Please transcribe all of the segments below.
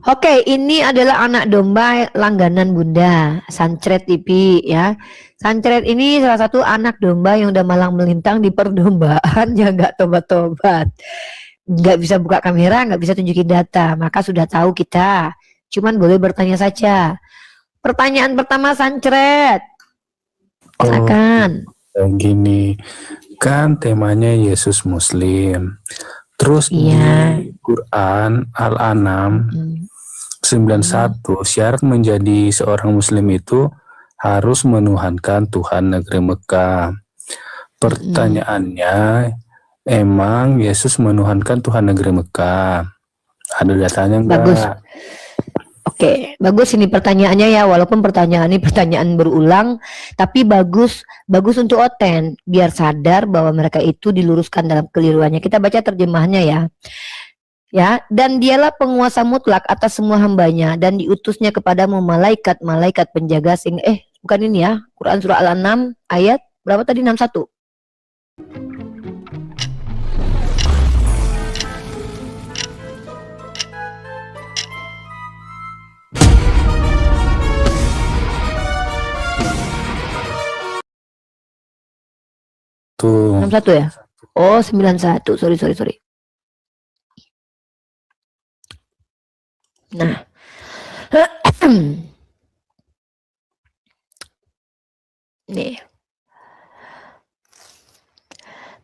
Oke, ini adalah anak domba langganan Bunda, Sancret TV ya. Sancret ini salah satu anak domba yang udah malang melintang di perdombaan yang nggak tobat-tobat. Nggak bisa buka kamera, nggak bisa tunjukin data, maka sudah tahu kita. Cuman boleh bertanya saja. Pertanyaan pertama Sancret, silakan. Gini, kan temanya Yesus Muslim. Terus Iya. di Quran Al-An'am 91 syarat menjadi seorang Muslim itu harus menuhankan Tuhan negeri Mekah. Pertanyaannya, emang Yesus menuhankan Tuhan negeri Mekah? Ada datanya enggak? Bagus. Oke, bagus ini pertanyaannya ya, walaupun pertanyaan ini pertanyaan berulang, tapi bagus untuk Oten, biar sadar bahwa mereka itu diluruskan dalam keliruannya. Kita baca terjemahannya ya. Ya, dan dialah penguasa mutlak atas semua hambanya, dan diutusnya kepadamu malaikat-malaikat penjaga bukan ini ya, Quran surah Al-An'am ayat berapa tadi, 61. Tuh. 61 ya? Oh, 91. Sorry. Nah. Nih.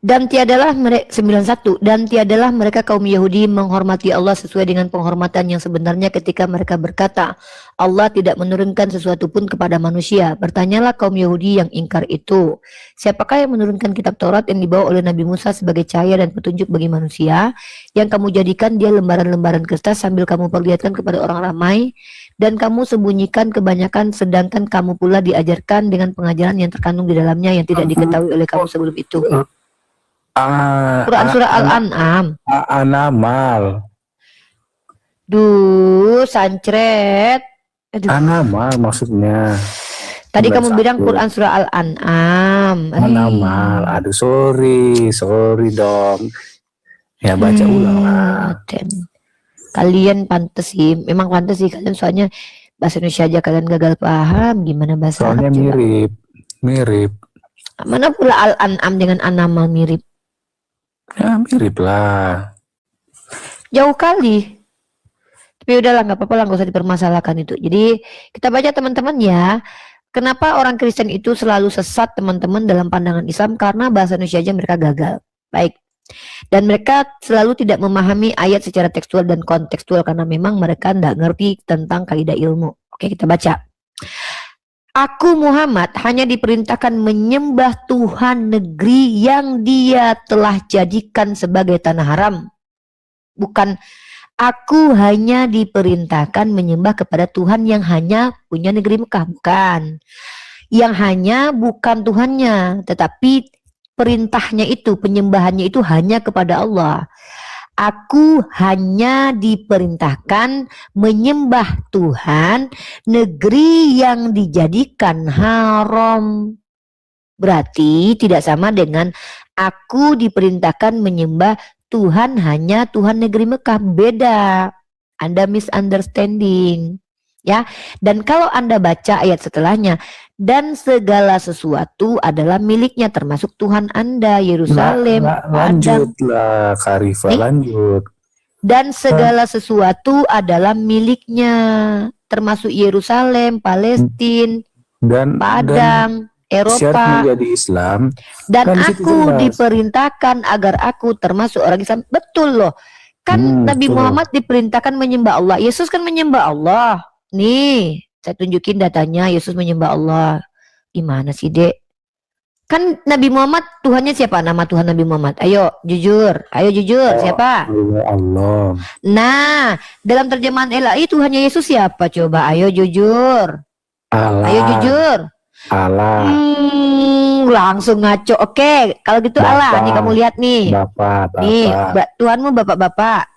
Dan tiadalah mereka kaum Yahudi menghormati Allah sesuai dengan penghormatan yang sebenarnya ketika mereka berkata, Allah tidak menurunkan sesuatu pun kepada manusia. Bertanyalah kaum Yahudi yang ingkar itu, siapakah yang menurunkan kitab Taurat yang dibawa oleh Nabi Musa sebagai cahaya dan petunjuk bagi manusia, yang kamu jadikan dia lembaran-lembaran kertas sambil kamu perlihatkan kepada orang ramai, dan kamu sembunyikan kebanyakan, sedangkan kamu pula diajarkan dengan pengajaran yang terkandung di dalamnya yang tidak diketahui oleh kamu sebelum itu. Quran surah Al-An'am. Anamal. Sancret. Anamal maksudnya. Tadi kamu bilang Quran surah Al-An'am. Anamal. Aduh, sorry dong. Ya baca ulang lah. Kalian pantas sih, memang pantas sih kalian, soalnya bahasa Indonesia aja kalian gagal paham, gimana bahasa Arab? Soalnya mirip. Mana pula Al-An'am dengan Anamal mirip? Ya mirip lah. Jauh kali. Tapi udahlah, nggak apa-apa lah, nggak usah dipermasalahkan itu. Jadi kita baca teman-teman ya. Kenapa orang Kristen itu selalu sesat teman-teman dalam pandangan Islam? Karena bahasa Indonesia aja mereka gagal. Baik. Dan mereka selalu tidak memahami ayat secara tekstual dan kontekstual karena memang mereka tidak ngerti tentang kaidah ilmu. Oke, kita baca. Aku Muhammad hanya diperintahkan menyembah Tuhan negeri yang Dia telah jadikan sebagai tanah haram. Bukan aku hanya diperintahkan menyembah kepada Tuhan yang hanya punya negeri Mekah. Bukan. Yang hanya bukan Tuhannya, tetapi perintahnya itu, penyembahannya itu hanya kepada Allah. Aku hanya diperintahkan menyembah Tuhan negeri yang dijadikan haram. Berarti tidak sama dengan aku diperintahkan menyembah Tuhan hanya Tuhan negeri Mekah. Beda. Anda misunderstanding. Ya, dan kalau Anda baca ayat setelahnya, dan segala sesuatu adalah miliknya termasuk Tuhan Anda, Yerusalem, lanjutlah Karifa, lanjut. Dan segala sesuatu adalah miliknya termasuk Yerusalem, Palestina, Padang, Eropa. Menjadi Islam. Dan aku diperintahkan agar aku termasuk orang Islam. Betul loh. Kan Nabi Muhammad diperintahkan menyembah Allah. Yesus kan menyembah Allah. Nih, saya tunjukin datanya, Yesus menyembah Allah. Gimana sih, Dek? Kan Nabi Muhammad Tuhannya siapa? Nama Tuhan Nabi Muhammad. Ayo jujur, siapa? Allah. Nah, dalam terjemahan LAI Tuhannya Yesus siapa? Coba, ayo jujur. Allah. Ayo jujur. Allah. Langsung ngaco. Oke, kalau gitu Bapak. Allah. Nih kamu lihat nih. Bapak. Nih, Tuhanmu bapak-bapak.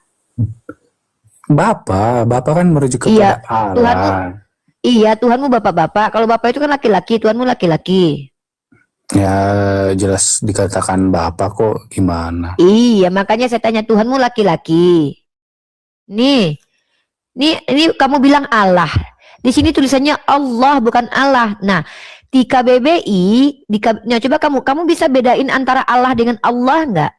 Bapak kan merujuk kepada Allah. Tuhanmu bapak-bapak. Kalau bapak itu kan laki-laki, Tuhanmu laki-laki. Ya jelas dikatakan bapak kok, gimana? Iya, makanya saya tanya, Tuhanmu laki-laki. Nih, Ini kamu bilang Allah. Di sini tulisannya Allah bukan Allah. Nah, di KBBI, nah coba kamu bisa bedain antara Allah dengan Allah nggak?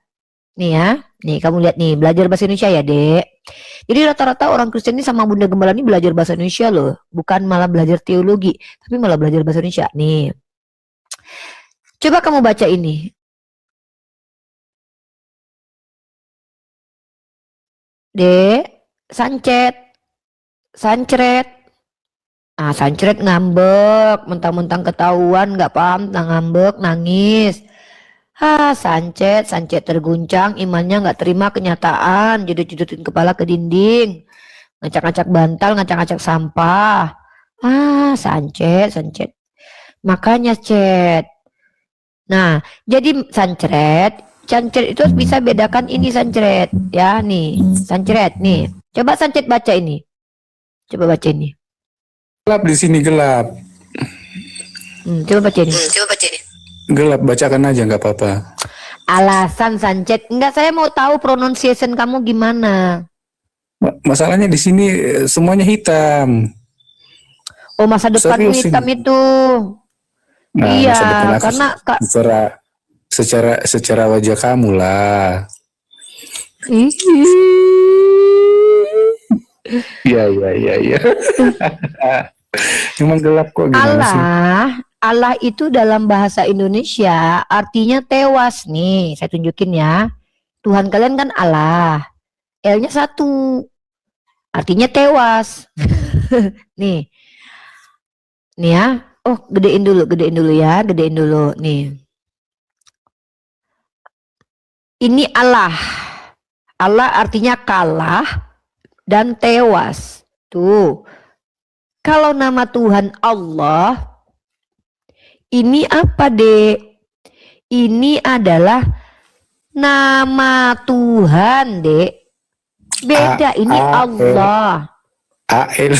Nih ya, nih kamu lihat nih, belajar bahasa Indonesia ya, Dek. Jadi rata-rata orang Kristen ini sama Bunda Gembala ini belajar bahasa Indonesia loh, bukan malah belajar teologi, tapi malah belajar bahasa Indonesia. Nih, coba kamu baca ini. Dek, sancret. Ah, sancret ngambek, mentang-mentang ketahuan nggak paham, ngambek, nangis. Sancet terguncang, imannya nggak terima kenyataan, judut-judutin kepala ke dinding, ngacak-ngacak bantal, ngacak-ngacak sampah. Sancet. Makanya cet. Nah, jadi sancret itu harus bisa bedakan ini sancret, ya nih, sancret nih. Coba sancret baca ini. Coba baca ini. Gelap di sini, gelap. Coba baca ini. Gelap, bacakan aja nggak apa-apa. Alasan sancet. Enggak, saya mau tahu pronunciation kamu gimana. Masalahnya di sini semuanya hitam. Oh, masa depanmu Serius hitam ini. itu. Nah, Iya, masa depan aku karena secara wajah kamu lah. Iya. Cuman gelap kok, gimana sih? Allah itu dalam bahasa Indonesia artinya tewas nih. Saya tunjukin ya. Tuhan kalian kan Allah. L-nya 1. Artinya tewas. Nih. Nih ya. Oh, gedein dulu ya, gedein dulu nih. Ini Allah. Allah artinya kalah dan tewas. Tuh. Kalau nama Tuhan Allah, ini apa, Dek? Ini adalah nama Tuhan, Dek. Beda, ini Allah. AL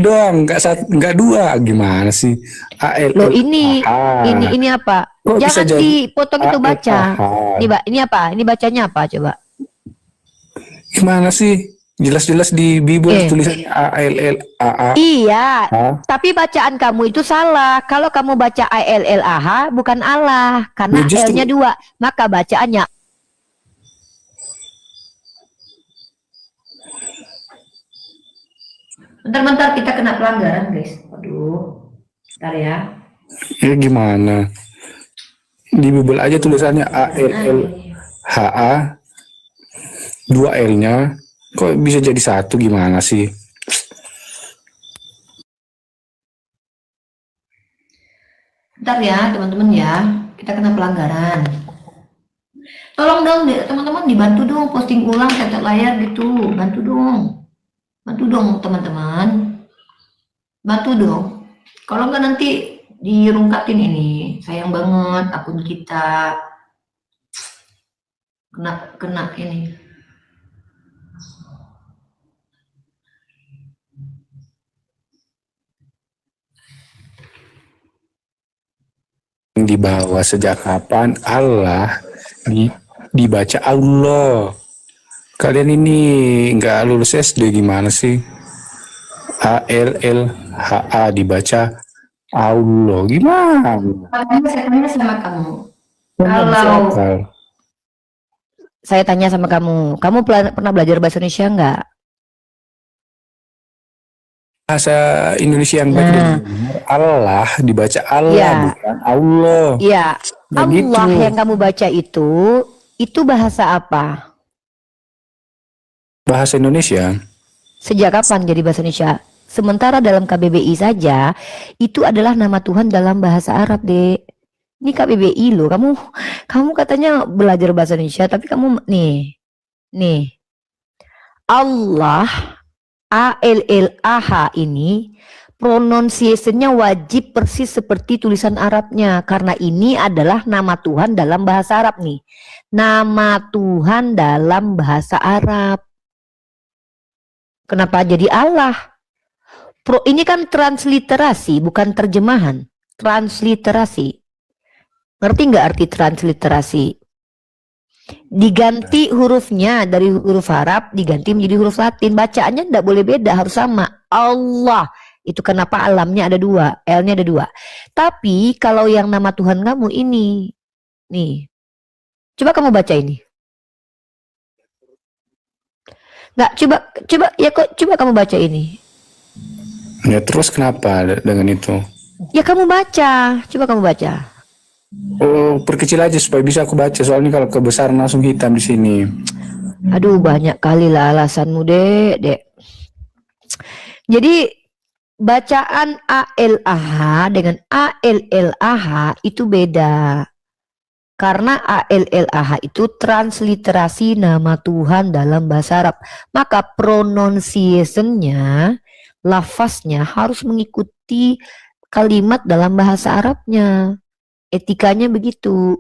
doang, nggak dua, gimana sih? AL. Loh, ini apa? Kok bisa Jangan jadi dipotong itu baca. Ini apa? Ini bacanya apa coba? Gimana sih? Jelas-jelas di Bible tulisannya ALL. Iya, tapi bacaan kamu itu salah. Kalau kamu baca ALLAH bukan Allah, karena Ya, L-nya 2, maka bacaannya. Bentar, kita kena pelanggaran, guys. Waduh, bentar ya. Ya gimana? Di Bible aja tulisannya ALLHA, 2 L-nya. Kok bisa jadi 1, gimana sih? Bentar ya teman-teman ya, kita kena pelanggaran. Tolong dong teman-teman dibantu dong posting ulang catat layar gitu, bantu dong teman-teman, bantu dong. Kalau nggak nanti dirungkatin ini, sayang banget akun kita kena ini. Di bawah sejak kapan Allah dibaca Allah? Kalian ini nggak lulus SD gimana sih? ALLHA dibaca Allah, gimana? Saya tanya sama kamu. Saya tanya sama kamu pernah belajar bahasa Indonesia nggak? Bahasa Indonesia yang baik dan benar, Allah dibaca Allah, bukan Allah. Iya, Nah, Allah gitu. yang kamu baca itu bahasa apa? Bahasa Indonesia. Sejak kapan jadi bahasa Indonesia? Sementara dalam KBBI saja itu adalah nama Tuhan dalam bahasa Arab, Dek. Ini KBBI loh. Kamu katanya belajar bahasa Indonesia, tapi kamu nih. Allah ALLAH ini pronunciation-nya wajib persis seperti tulisan Arabnya, karena ini adalah nama Tuhan dalam bahasa Arab nih. Nama Tuhan dalam bahasa Arab. Kenapa jadi Allah? Ini kan transliterasi, bukan terjemahan. Transliterasi. Ngerti nggak arti transliterasi? Diganti hurufnya dari huruf Arab diganti menjadi huruf Latin. Bacaannya tidak boleh beda, harus sama. Allah. Itu kenapa alamnya ada dua, L-nya ada dua. Tapi kalau yang nama Tuhan kamu ini, nih, coba kamu baca ini. Nggak, coba ya kok, coba kamu baca ini. Ya terus kenapa dengan itu? Ya kamu baca, coba kamu baca. Oh, perkecil aja supaya bisa aku baca. Soalnya kalau kebesaran langsung hitam di sini. Aduh, banyak kali lah alasanmu, Dek. Jadi bacaan ALAH dengan ALLAH itu beda. Karena ALLAH itu transliterasi nama Tuhan dalam bahasa Arab. Maka pronunciation-nya, lafaznya harus mengikuti kalimat dalam bahasa Arabnya. Etikanya begitu.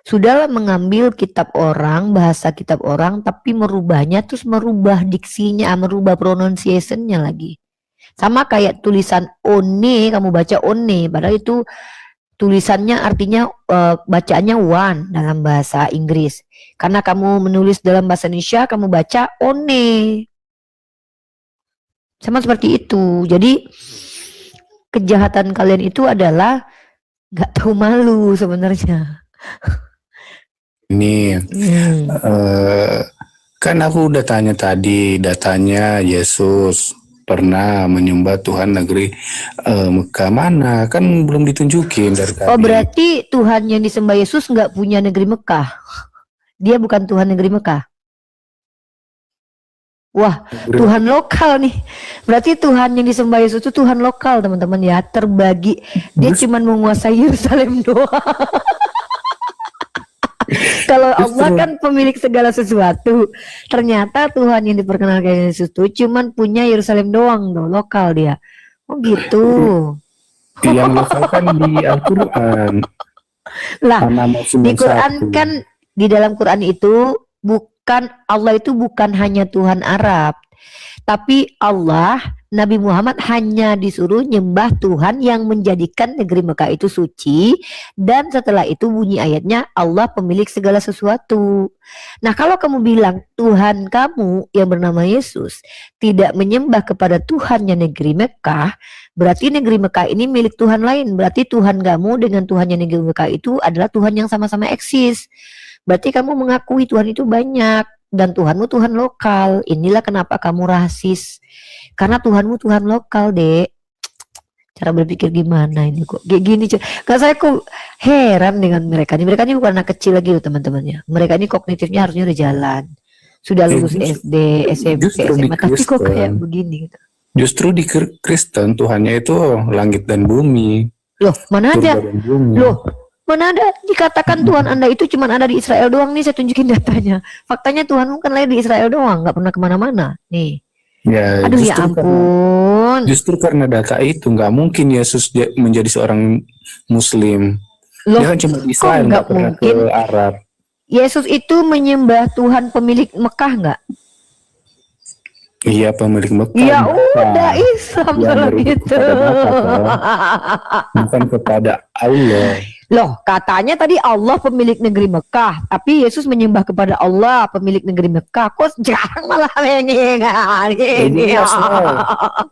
Sudahlah mengambil kitab orang, bahasa kitab orang, tapi merubahnya, terus merubah diksinya, merubah pronunciation-nya lagi. Sama kayak tulisan one, kamu baca one, padahal itu tulisannya artinya bacaannya one dalam bahasa Inggris. Karena kamu menulis dalam bahasa Indonesia, kamu baca one. Sama seperti itu. Jadi kejahatan kalian itu adalah gak tahu malu sebenarnya. Ini kan aku udah tanya tadi, datanya Yesus pernah menyembah Tuhan negeri Mekah mana, kan belum ditunjukin dari tadi. Oh, berarti Tuhan yang disembah Yesus nggak punya negeri Mekah. Dia bukan Tuhan negeri Mekah. Wah, Tuhan lokal nih. Berarti Tuhan yang disembah Yesus itu Tuhan lokal, teman-teman ya, terbagi. Dia cuma menguasai Yerusalem doang. Kalau Allah kan pemilik segala sesuatu. Ternyata Tuhan yang diperkenalkan Yesus itu cuma punya Yerusalem doang tuh, lokal dia. Oh gitu. Yang lokal kan di Al-Quran. Lah, di Quran kan, di dalam Quran itu bukan, Allah itu bukan hanya Tuhan Arab. Tapi Allah, Nabi Muhammad hanya disuruh nyembah Tuhan yang menjadikan negeri Mekah itu suci. Dan setelah itu bunyi ayatnya, Allah pemilik segala sesuatu. Nah, kalau kamu bilang Tuhan kamu yang bernama Yesus tidak menyembah kepada Tuhannya negeri Mekah, berarti negeri Mekah ini milik Tuhan lain. Berarti Tuhan kamu dengan Tuhannya negeri Mekah itu adalah Tuhan yang sama-sama eksis. Berarti kamu mengakui Tuhan itu banyak. Dan Tuhanmu Tuhan lokal. Inilah kenapa kamu rasis. Karena Tuhanmu Tuhan lokal, Dek. Cara berpikir gimana ini kok kayak gini. Karena saya kok heran dengan mereka. Mereka ini bukan anak kecil lagi loh, teman-temannya. Mereka ini kognitifnya harusnya udah jalan. Sudah lulus SD, SMP, SMA. Tapi kok kayak begini gitu. Justru di Kristen Tuhannya itu langit dan bumi. Loh, mana ada? Loh, mana ada dikatakan Tuhan Anda itu cuma ada di Israel doang nih, saya tunjukin datanya. Faktanya Tuhan kan lahir di Israel doang, nggak pernah kemana-mana. Nih. Ya, aduh ya ampun. Justru karena data itu nggak mungkin Yesus menjadi seorang Muslim. Loh, dia kan cuma di Israel, nggak pernah ke Arab. Yesus itu menyembah Tuhan pemilik Mekah nggak? Iya, pemilik Mekah. Ya udah Islam kalau gitu. Bukan kepada Allah. Loh, katanya tadi Allah pemilik negeri Mekah, tapi Yesus menyembah kepada Allah pemilik negeri Mekah. Kok sekarang malah ini?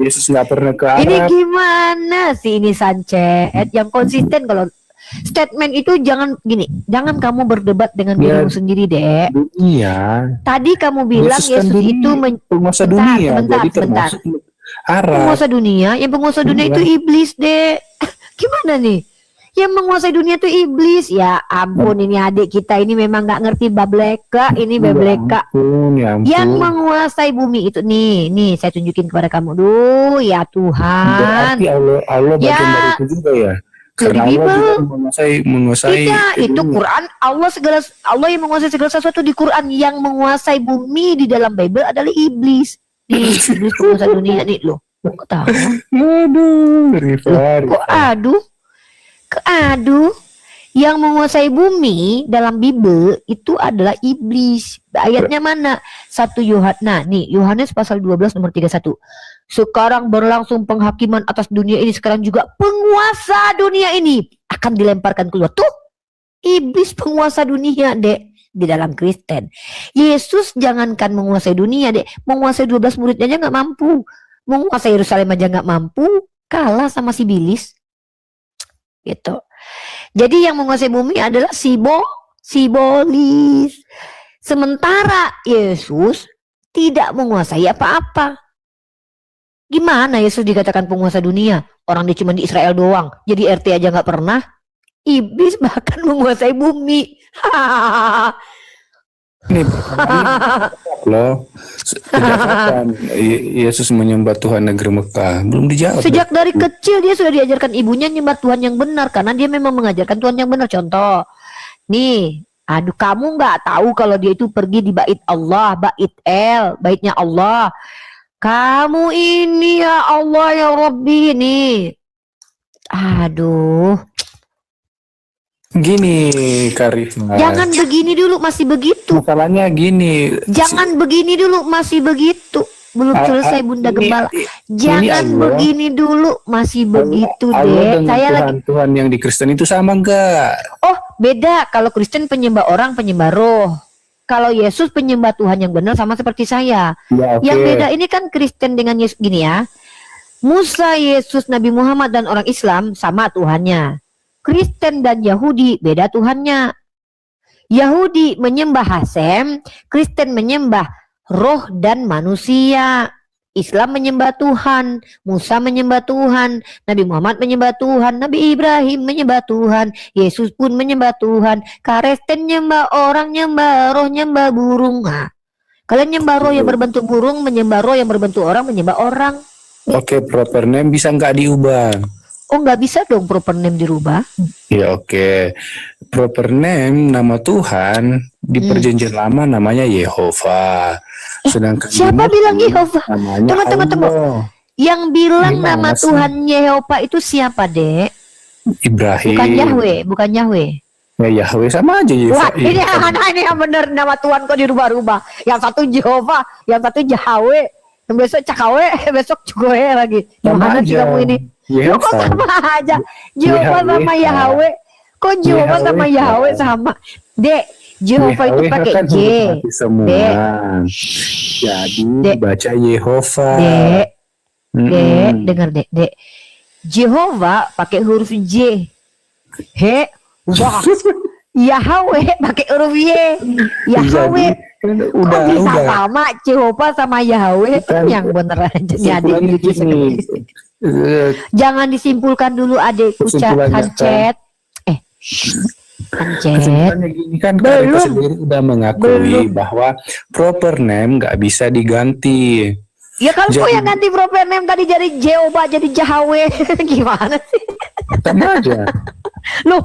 Yesus nggak pernah ke Arab. Ini gimana sih ini Sancet? Yang konsisten kalau statement itu jangan gini, jangan kamu berdebat dengan dirimu sendiri, Dek. Dunia. Tadi kamu bilang Yesus itu penguasa dunia, jadi termasuk Arab. Penguasa dunia, yang penguasa dunia itu iblis, Dek. Gimana nih? Yang menguasai dunia itu iblis. Ya ampun, ini adik kita ini memang nggak ngerti bableka. Ini bableka. Yang menguasai bumi itu nih saya tunjukin kepada kamu. Duh, ya Tuhan. Berarti Allah bagian dari itu juga ya. Karena Allah juga menguasai tidak, itu Quran. Allah yang menguasai segala sesuatu di Quran. Yang menguasai bumi di dalam Bible adalah iblis. Nih, iblis penguasa dunia nih loh. Kok tahu? Kok aduh, yang menguasai bumi dalam Bible itu adalah iblis. Ayatnya mana? 1 Yohanes. Nah, nih Yohanes pasal 12 nomor 31. Sekarang berlangsung penghakiman atas dunia ini, sekarang juga penguasa dunia ini akan dilemparkan keluar. Tuh, iblis penguasa dunia, Dek. di dalam Kristen. Yesus jangankan menguasai dunia, Dek. Menguasai 12 muridnya aja nggak mampu. Menguasai Yerusalem aja nggak mampu, kalah sama si Bilis. Gitu. Jadi yang menguasai bumi adalah Sibolis. Sementara Yesus tidak menguasai apa-apa. Gimana Yesus dikatakan penguasa dunia? Orang dia cuma di Israel doang. Jadi RT aja nggak pernah. Iblis bahkan menguasai bumi. Ini loh, sejak kapan Yesus menyembah Tuhan negeri Mekah? Belum dijawab. Sejak dari kecil dia sudah diajarkan ibunya nyembah Tuhan yang benar. Karena dia memang mengajarkan Tuhan yang benar. Contoh, nih, aduh kamu nggak tahu kalau dia itu pergi di bait Allah, baitnya Allah. Kamu ini ya Allah ya Rabbi ini. Aduh. Gini, Karifah. Jangan begini dulu masih begitu. Masalahnya gini. Jangan begini dulu masih begitu. Belum selesai Bunda Gembala. Jangan begini dulu masih begitu, Dek. Saya lagi Tuhan yang di Kristen itu sama enggak? Oh, beda. Kalau Kristen penyembah orang, penyembah roh. Kalau Yesus penyembah Tuhan yang benar sama seperti saya. Ya, okay. Yang beda ini kan Kristen dengan Yesus gini ya. Musa, Yesus, Nabi Muhammad dan orang Islam sama Tuhannya. Kristen dan Yahudi beda Tuhannya. Yahudi menyembah Hasem, Kristen menyembah roh dan manusia. Islam menyembah Tuhan, Musa menyembah Tuhan, Nabi Muhammad menyembah Tuhan, Nabi Ibrahim menyembah Tuhan, Yesus pun menyembah Tuhan. Kristen nyembah orang, nyembah roh, nyembah burung. Nah, kalian nyembah roh yang berbentuk burung, menyembah roh yang berbentuk orang, menyembah orang. Oke, proper name bisa nggak diubah? Oh, nggak bisa dong proper name dirubah. Ya oke. Proper name nama Tuhan di perjanjian lama namanya Yehova. Sedangkan siapa bilang Yehova? Tunggu. Yang bilang nama Tuhan Yehova itu siapa, Dek? Ibrahim. Bukan Yahweh. Ya Yahweh sama aja Yehova. Wah, ini yang benar nama Tuhan kok dirubah-rubah. Yang satu Yehova, yang satu Yahweh, yang besok Cakawe, besok Cugoe lagi. Gimana sih kamu ini? Kok sama aja? Jehova sama Yahweh. Kok Jehova sama Yahweh sama? Dek, Jehova itu pakai J. Dek. Jadi baca Yehova. Dek, dengar Dek. Jehova pakai huruf J. Wah. Yahweh pakai huruf Y. Yahweh. Kok bisa sama Jehova sama Yahweh? Yang bener aja nih adik lucu sekali. Jangan disimpulkan dulu adikku Hancet. Gini kan Karifah sendiri udah mengakui bahwa proper name nggak bisa diganti. Ya kalau kok yang ganti proper name tadi jadi Jehovah jadi Yahweh gimana sih? Sama aja. Loh,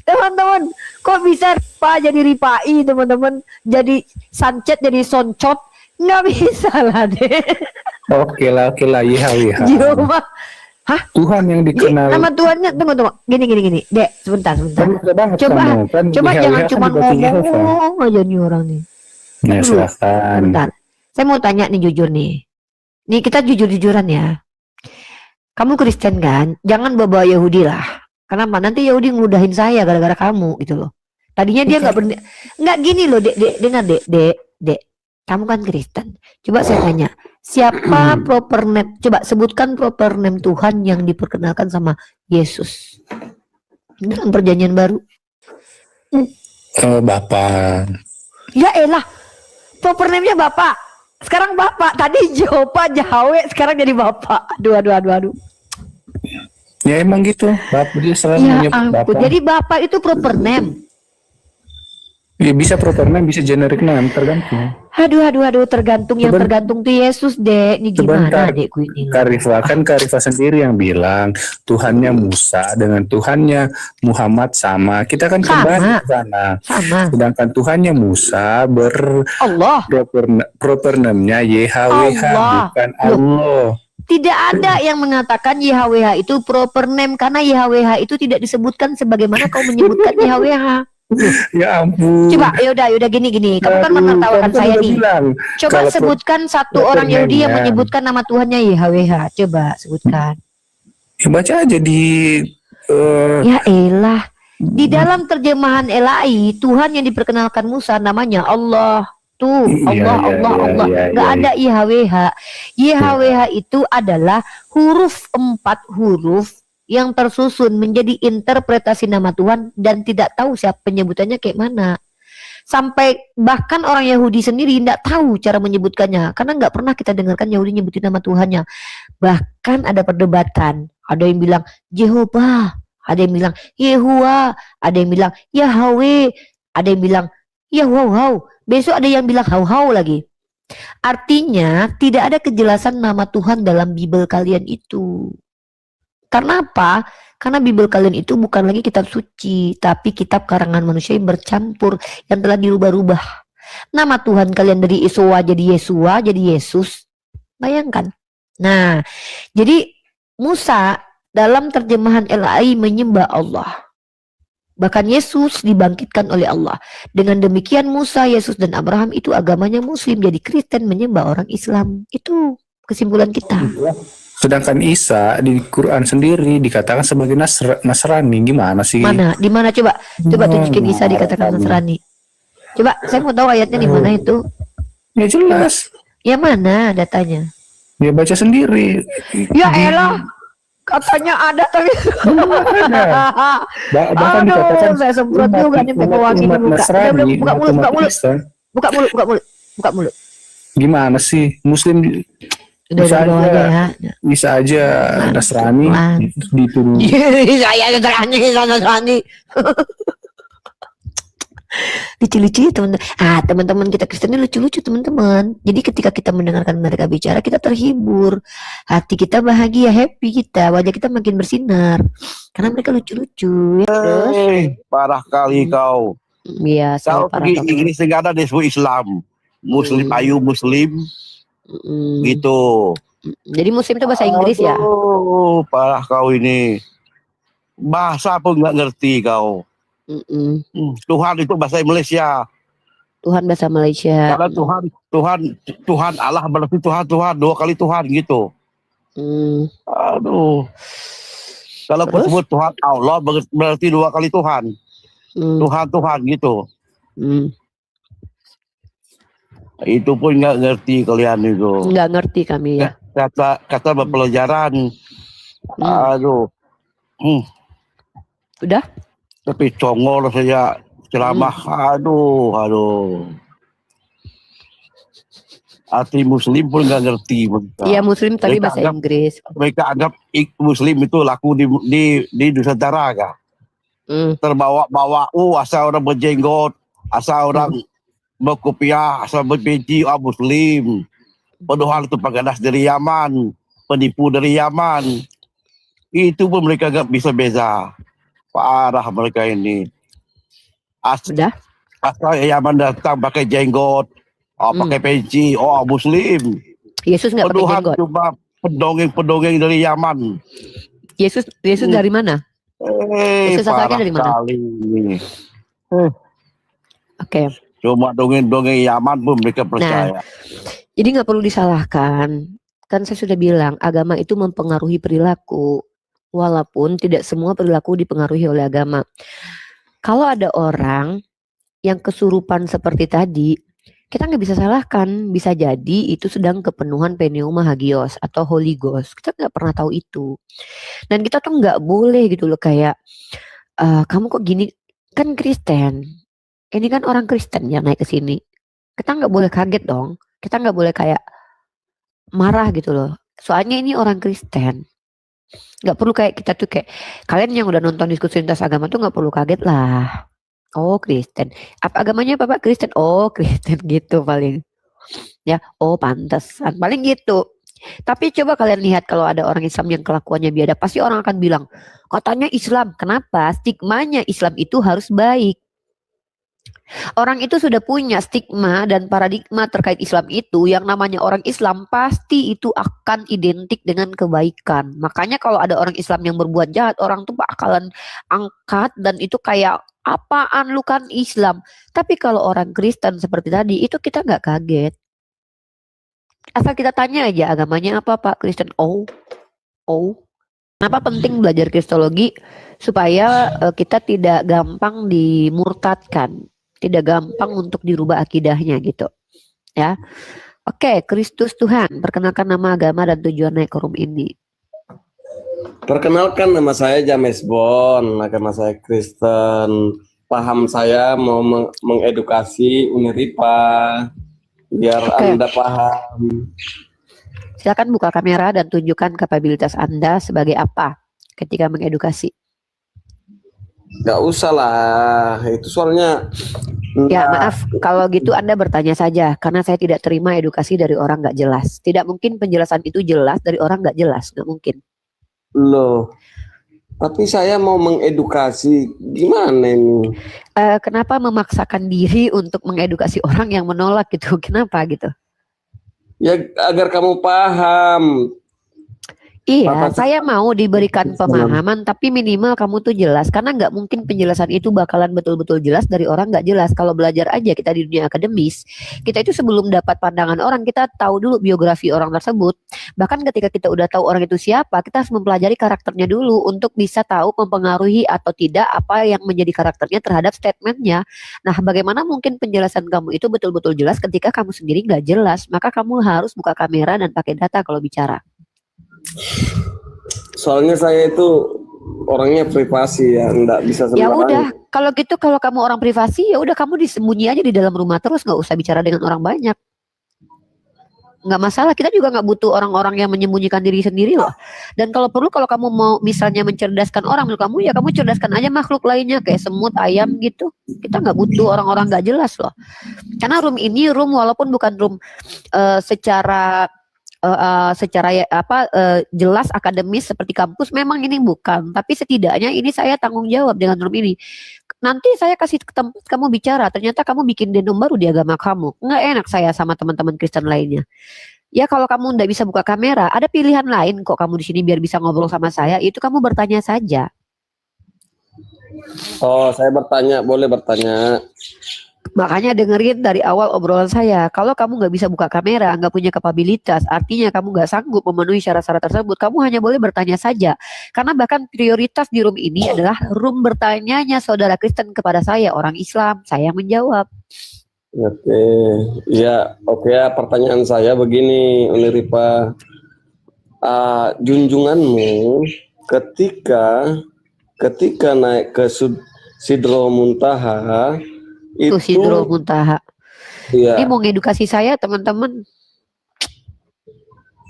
teman-teman, kok bisa Pak jadi Ripai, teman-teman, jadi Sancet jadi Soncot, nggak bisa lah deh. Oke lah, Yahweh. Jehovah. Hah? Tuhan yang dikenal. Nama Tuhannya tunggu. Gini. Dek, sebentar. Coba jangan cuma ngomong aja nih orang nih. Nah, silahkan. Bentar. Saya mau tanya nih jujur nih. Nih kita jujur-jujuran ya. Kamu Kristen kan? Jangan bawa Yahudi lah. Kenapa? Nanti Yahudi ngudahin saya gara-gara kamu gitu loh. Tadinya dia nggak gini loh, dengar Dek. Kamu kan Kristen. Coba saya tanya, siapa proper name? Coba sebutkan proper name Tuhan yang diperkenalkan sama Yesus dalam perjanjian baru. Bapak. Ya elah, proper name-nya Bapak. Sekarang Bapak. Tadi Jehovah, Yahweh, sekarang jadi Bapak. Aduh. Ya emang gitu. Bapak dia selalu menyebut Bapak. Jadi Bapak itu proper name. Ya, bisa proper name, bisa generic name, tergantung. Aduh, tergantung yang tergantung tuh Yesus, Dek. Ini gimana, Dekku ini? Karifah sendiri yang bilang Tuhannya Musa dengan Tuhannya Muhammad sama. Kita kan kembali ke sana. Sama. Sedangkan Tuhannya Musa Allah. Proper name-nya YHWH, bukan Allah. Tidak ada yang mengatakan YHWH itu proper name karena YHWH itu tidak disebutkan sebagaimana kau menyebutkan YHWH. Ya ampun. Coba yaudah gini. Kamu kan menertawakan saya nih. Coba sebutkan satu orang Yahudi yang menyebutkan nama Tuhannya YHWH. Coba sebutkan. Ya baca aja di ya elah. Di dalam terjemahan LAI, Tuhan yang diperkenalkan Musa namanya Allah. Tuh, Iya, Allah, iya, Allah, iya, Allah. iya, Nggak iya, ada YHWH. YHWH itu adalah huruf 4 huruf yang tersusun menjadi interpretasi nama Tuhan dan tidak tahu siapa penyebutannya kayak mana. Sampai bahkan orang Yahudi sendiri tidak tahu cara menyebutkannya karena nggak pernah kita dengarkan Yahudi nyebutin nama Tuhannya. Bahkan ada perdebatan. Ada yang bilang Jehovah, ada yang bilang Yehua, ada yang bilang Yahweh, ada yang bilang Yahweh. Besok ada yang bilang hau-hau lagi. Artinya tidak ada kejelasan nama Tuhan dalam Bible kalian itu. Karena apa? Karena Bible kalian itu bukan lagi kitab suci, tapi kitab karangan manusia yang bercampur, yang telah dirubah-rubah. Nama Tuhan kalian dari Yesua jadi Yesua, jadi Yesus. Bayangkan. Nah, jadi Musa dalam terjemahan LAI menyembah Allah. Bahkan Yesus dibangkitkan oleh Allah. Dengan demikian Musa, Yesus, dan Abraham itu agamanya Muslim. Jadi Kristen menyembah orang Islam. Itu kesimpulan kita. Sedangkan Isa di Quran sendiri dikatakan sebagai Nasrani. Gimana sih? Mana? Di mana coba? Coba tunjukin Isa dikatakan Nasrani. Coba, saya mau tahu ayatnya di mana itu. Ya jelas. Ya mana datanya? Dia baca sendiri. Ya elah, katanya ada tapi Bahkan dikatakan aduh, saya semprot juga nih pakai wangi di umat muka. Nasrani, Udah, buka mulut, buka umat mulut, Kristen. buka mulut, buka mulut, buka mulut. Gimana sih? Muslim Udah bisa bawa aja, aja ya. bisa aja Nasrani dituduh. Saya Nasrani. Lucu-lucu ya teman-teman. Teman-teman kita Kristen ini lucu-lucu teman-teman. Jadi ketika kita mendengarkan mereka bicara, kita terhibur, hati kita bahagia, happy kita, wajah kita makin bersinar karena mereka lucu-lucu. Terus, Parah kali kau. iya, saya Kau parah pergi banget. Inggris nggak ada disebut Islam. Muslim, ayu Muslim, gitu. Jadi Muslim itu bahasa Inggris ya? Aduh, parah kau ini. Bahasa pun nggak ngerti kau. Tuhan itu bahasa Malaysia. Tuhan bahasa Malaysia. Karena Tuhan Allah berarti Tuhan 2 kali Tuhan gitu. Aduh. Kalau Terus? sebut Tuhan Allah berarti 2 kali Tuhan. Tuhan gitu. Itu pun nggak ngerti kalian itu. Nggak ngerti kami ya. Kata berpelajaran. Aduh. Udah? Tapi congol saja ceramah. Aduh. Arti Muslim pun nggak ngerti mereka. Iya Muslim tapi Mereka bahasa anggap- Inggris. Mereka anggap Muslim itu laku di Nusantara kah? Terbawa-bawa, asal orang berjenggot, asal orang berkopiah, asal berpeci, Muslim. Padahal itu pengganas dari Yaman, penipu dari Yaman. Itu pun mereka nggak bisa beza. Parah mereka ini. Udah? Asal Yaman datang pakai jenggot, pakai peci, Muslim. Yesus nggak pakai Padahal jenggot. cuma pendongeng-pendongeng dari Yaman. Yesus dari mana? Yesus asalnya Parah dari mana? kali ini. Oke. Cuma dongeng-dongeng Yaman pun mereka percaya. Jadi nggak perlu disalahkan. Kan saya sudah bilang agama itu mempengaruhi perilaku. Walaupun tidak semua perilaku dipengaruhi oleh agama. Kalau ada orang yang kesurupan seperti tadi, kita nggak bisa salahkan. Bisa jadi itu sedang kepenuhan pneuma hagios atau Holy Ghost. Kita nggak pernah tahu itu. Dan kita tuh nggak boleh gitu loh kayak, kamu kok gini, kan Kristen. Ini kan orang Kristen yang naik ke sini. Kita nggak boleh kaget dong. Kita nggak boleh kayak marah gitu loh. Soalnya ini orang Kristen. Nggak perlu kayak kita tuh kayak, kalian yang udah nonton diskusi lintas agama tuh nggak perlu kaget lah. Oh Kristen. Apa agamanya Bapak Kristen? Oh Kristen gitu paling. Ya, oh pantesan. Paling gitu. Tapi coba kalian lihat kalau ada orang Islam yang kelakuannya biadab, pasti orang akan bilang, katanya Islam. Kenapa? Stigmanya Islam itu harus baik. Orang itu sudah punya stigma dan paradigma terkait Islam itu, yang namanya orang Islam pasti itu akan identik dengan kebaikan. Makanya kalau ada orang Islam yang berbuat jahat, orang tuh bakalan angkat dan itu kayak, apaan lu kan Islam. Tapi kalau orang Kristen seperti tadi, itu kita nggak kaget. Asal kita tanya aja agamanya apa Pak Kristen. Oh Kenapa penting belajar kristologi? Supaya kita tidak gampang dimurtadkan, tidak gampang untuk dirubah akidahnya gitu. Ya. Oke, Kristus Tuhan. Perkenalkan nama, agama, dan tujuan naik ke room ini. Perkenalkan, nama saya James Bond, agama saya Kristen. Paham saya mau mengedukasi Uniripa biar Anda paham. Silakan buka kamera dan tunjukkan kapabilitas Anda sebagai apa ketika mengedukasi. Gak usah lah, itu soalnya. Ya maaf, kalau gitu Anda bertanya saja, karena saya tidak terima edukasi dari orang gak jelas. Tidak mungkin penjelasan itu jelas dari orang gak jelas, gak mungkin. Loh, tapi saya mau mengedukasi, gimana ini? Kenapa memaksakan diri untuk mengedukasi orang yang menolak gitu? Kenapa gitu? Ya agar kamu paham. Iya, saya mau diberikan pemahaman, tapi minimal kamu tuh jelas, karena nggak mungkin penjelasan itu bakalan betul-betul jelas dari orang nggak jelas. Kalau belajar aja kita di dunia akademis, kita itu sebelum dapat pandangan orang, kita tahu dulu biografi orang tersebut. Bahkan ketika kita udah tahu orang itu siapa, kita harus mempelajari karakternya dulu untuk bisa tahu mempengaruhi atau tidak apa yang menjadi karakternya terhadap statementnya. Nah, bagaimana mungkin penjelasan kamu itu betul-betul jelas ketika kamu sendiri nggak jelas? Maka kamu harus buka kamera dan pakai data kalau bicara. Soalnya saya itu orangnya privasi ya, enggak bisa sembarangan. Ya udah, kalau gitu kalau kamu orang privasi ya udah kamu disembunyi aja di dalam rumah terus, nggak usah bicara dengan orang banyak. Nggak masalah, kita juga nggak butuh orang-orang yang menyembunyikan diri sendiri loh. Dan kalau perlu, kalau kamu mau misalnya mencerdaskan orang, menurut kamu ya kamu cerdaskan aja makhluk lainnya kayak semut, ayam gitu. Kita nggak butuh orang-orang nggak jelas loh. Karena room ini walaupun bukan room secara jelas akademis seperti kampus, memang ini bukan, tapi setidaknya ini saya tanggung jawab dengan room ini. Nanti saya kasih tempat kamu bicara, ternyata kamu bikin denom baru di agama kamu, nggak enak saya sama teman-teman Kristen lainnya. Ya kalau kamu nggak bisa buka kamera, ada pilihan lain kok kamu di sini biar bisa ngobrol sama saya, itu kamu bertanya saja. Oh, saya bertanya, boleh bertanya. Makanya dengerin dari awal obrolan saya. Kalau kamu nggak bisa buka kamera, nggak punya kapabilitas, artinya kamu nggak sanggup memenuhi syarat-syarat tersebut, kamu hanya boleh bertanya saja. Karena bahkan prioritas di room ini adalah room bertanyanya saudara Kristen kepada saya, orang Islam. Saya menjawab. Oke, ya, oke. Pertanyaan saya begini, Uniripa. Junjunganmu ketika naik ke Sidro Muntaha, itu Sidro Muntaha. Ya. Ini mau ngedukasi saya, teman-teman.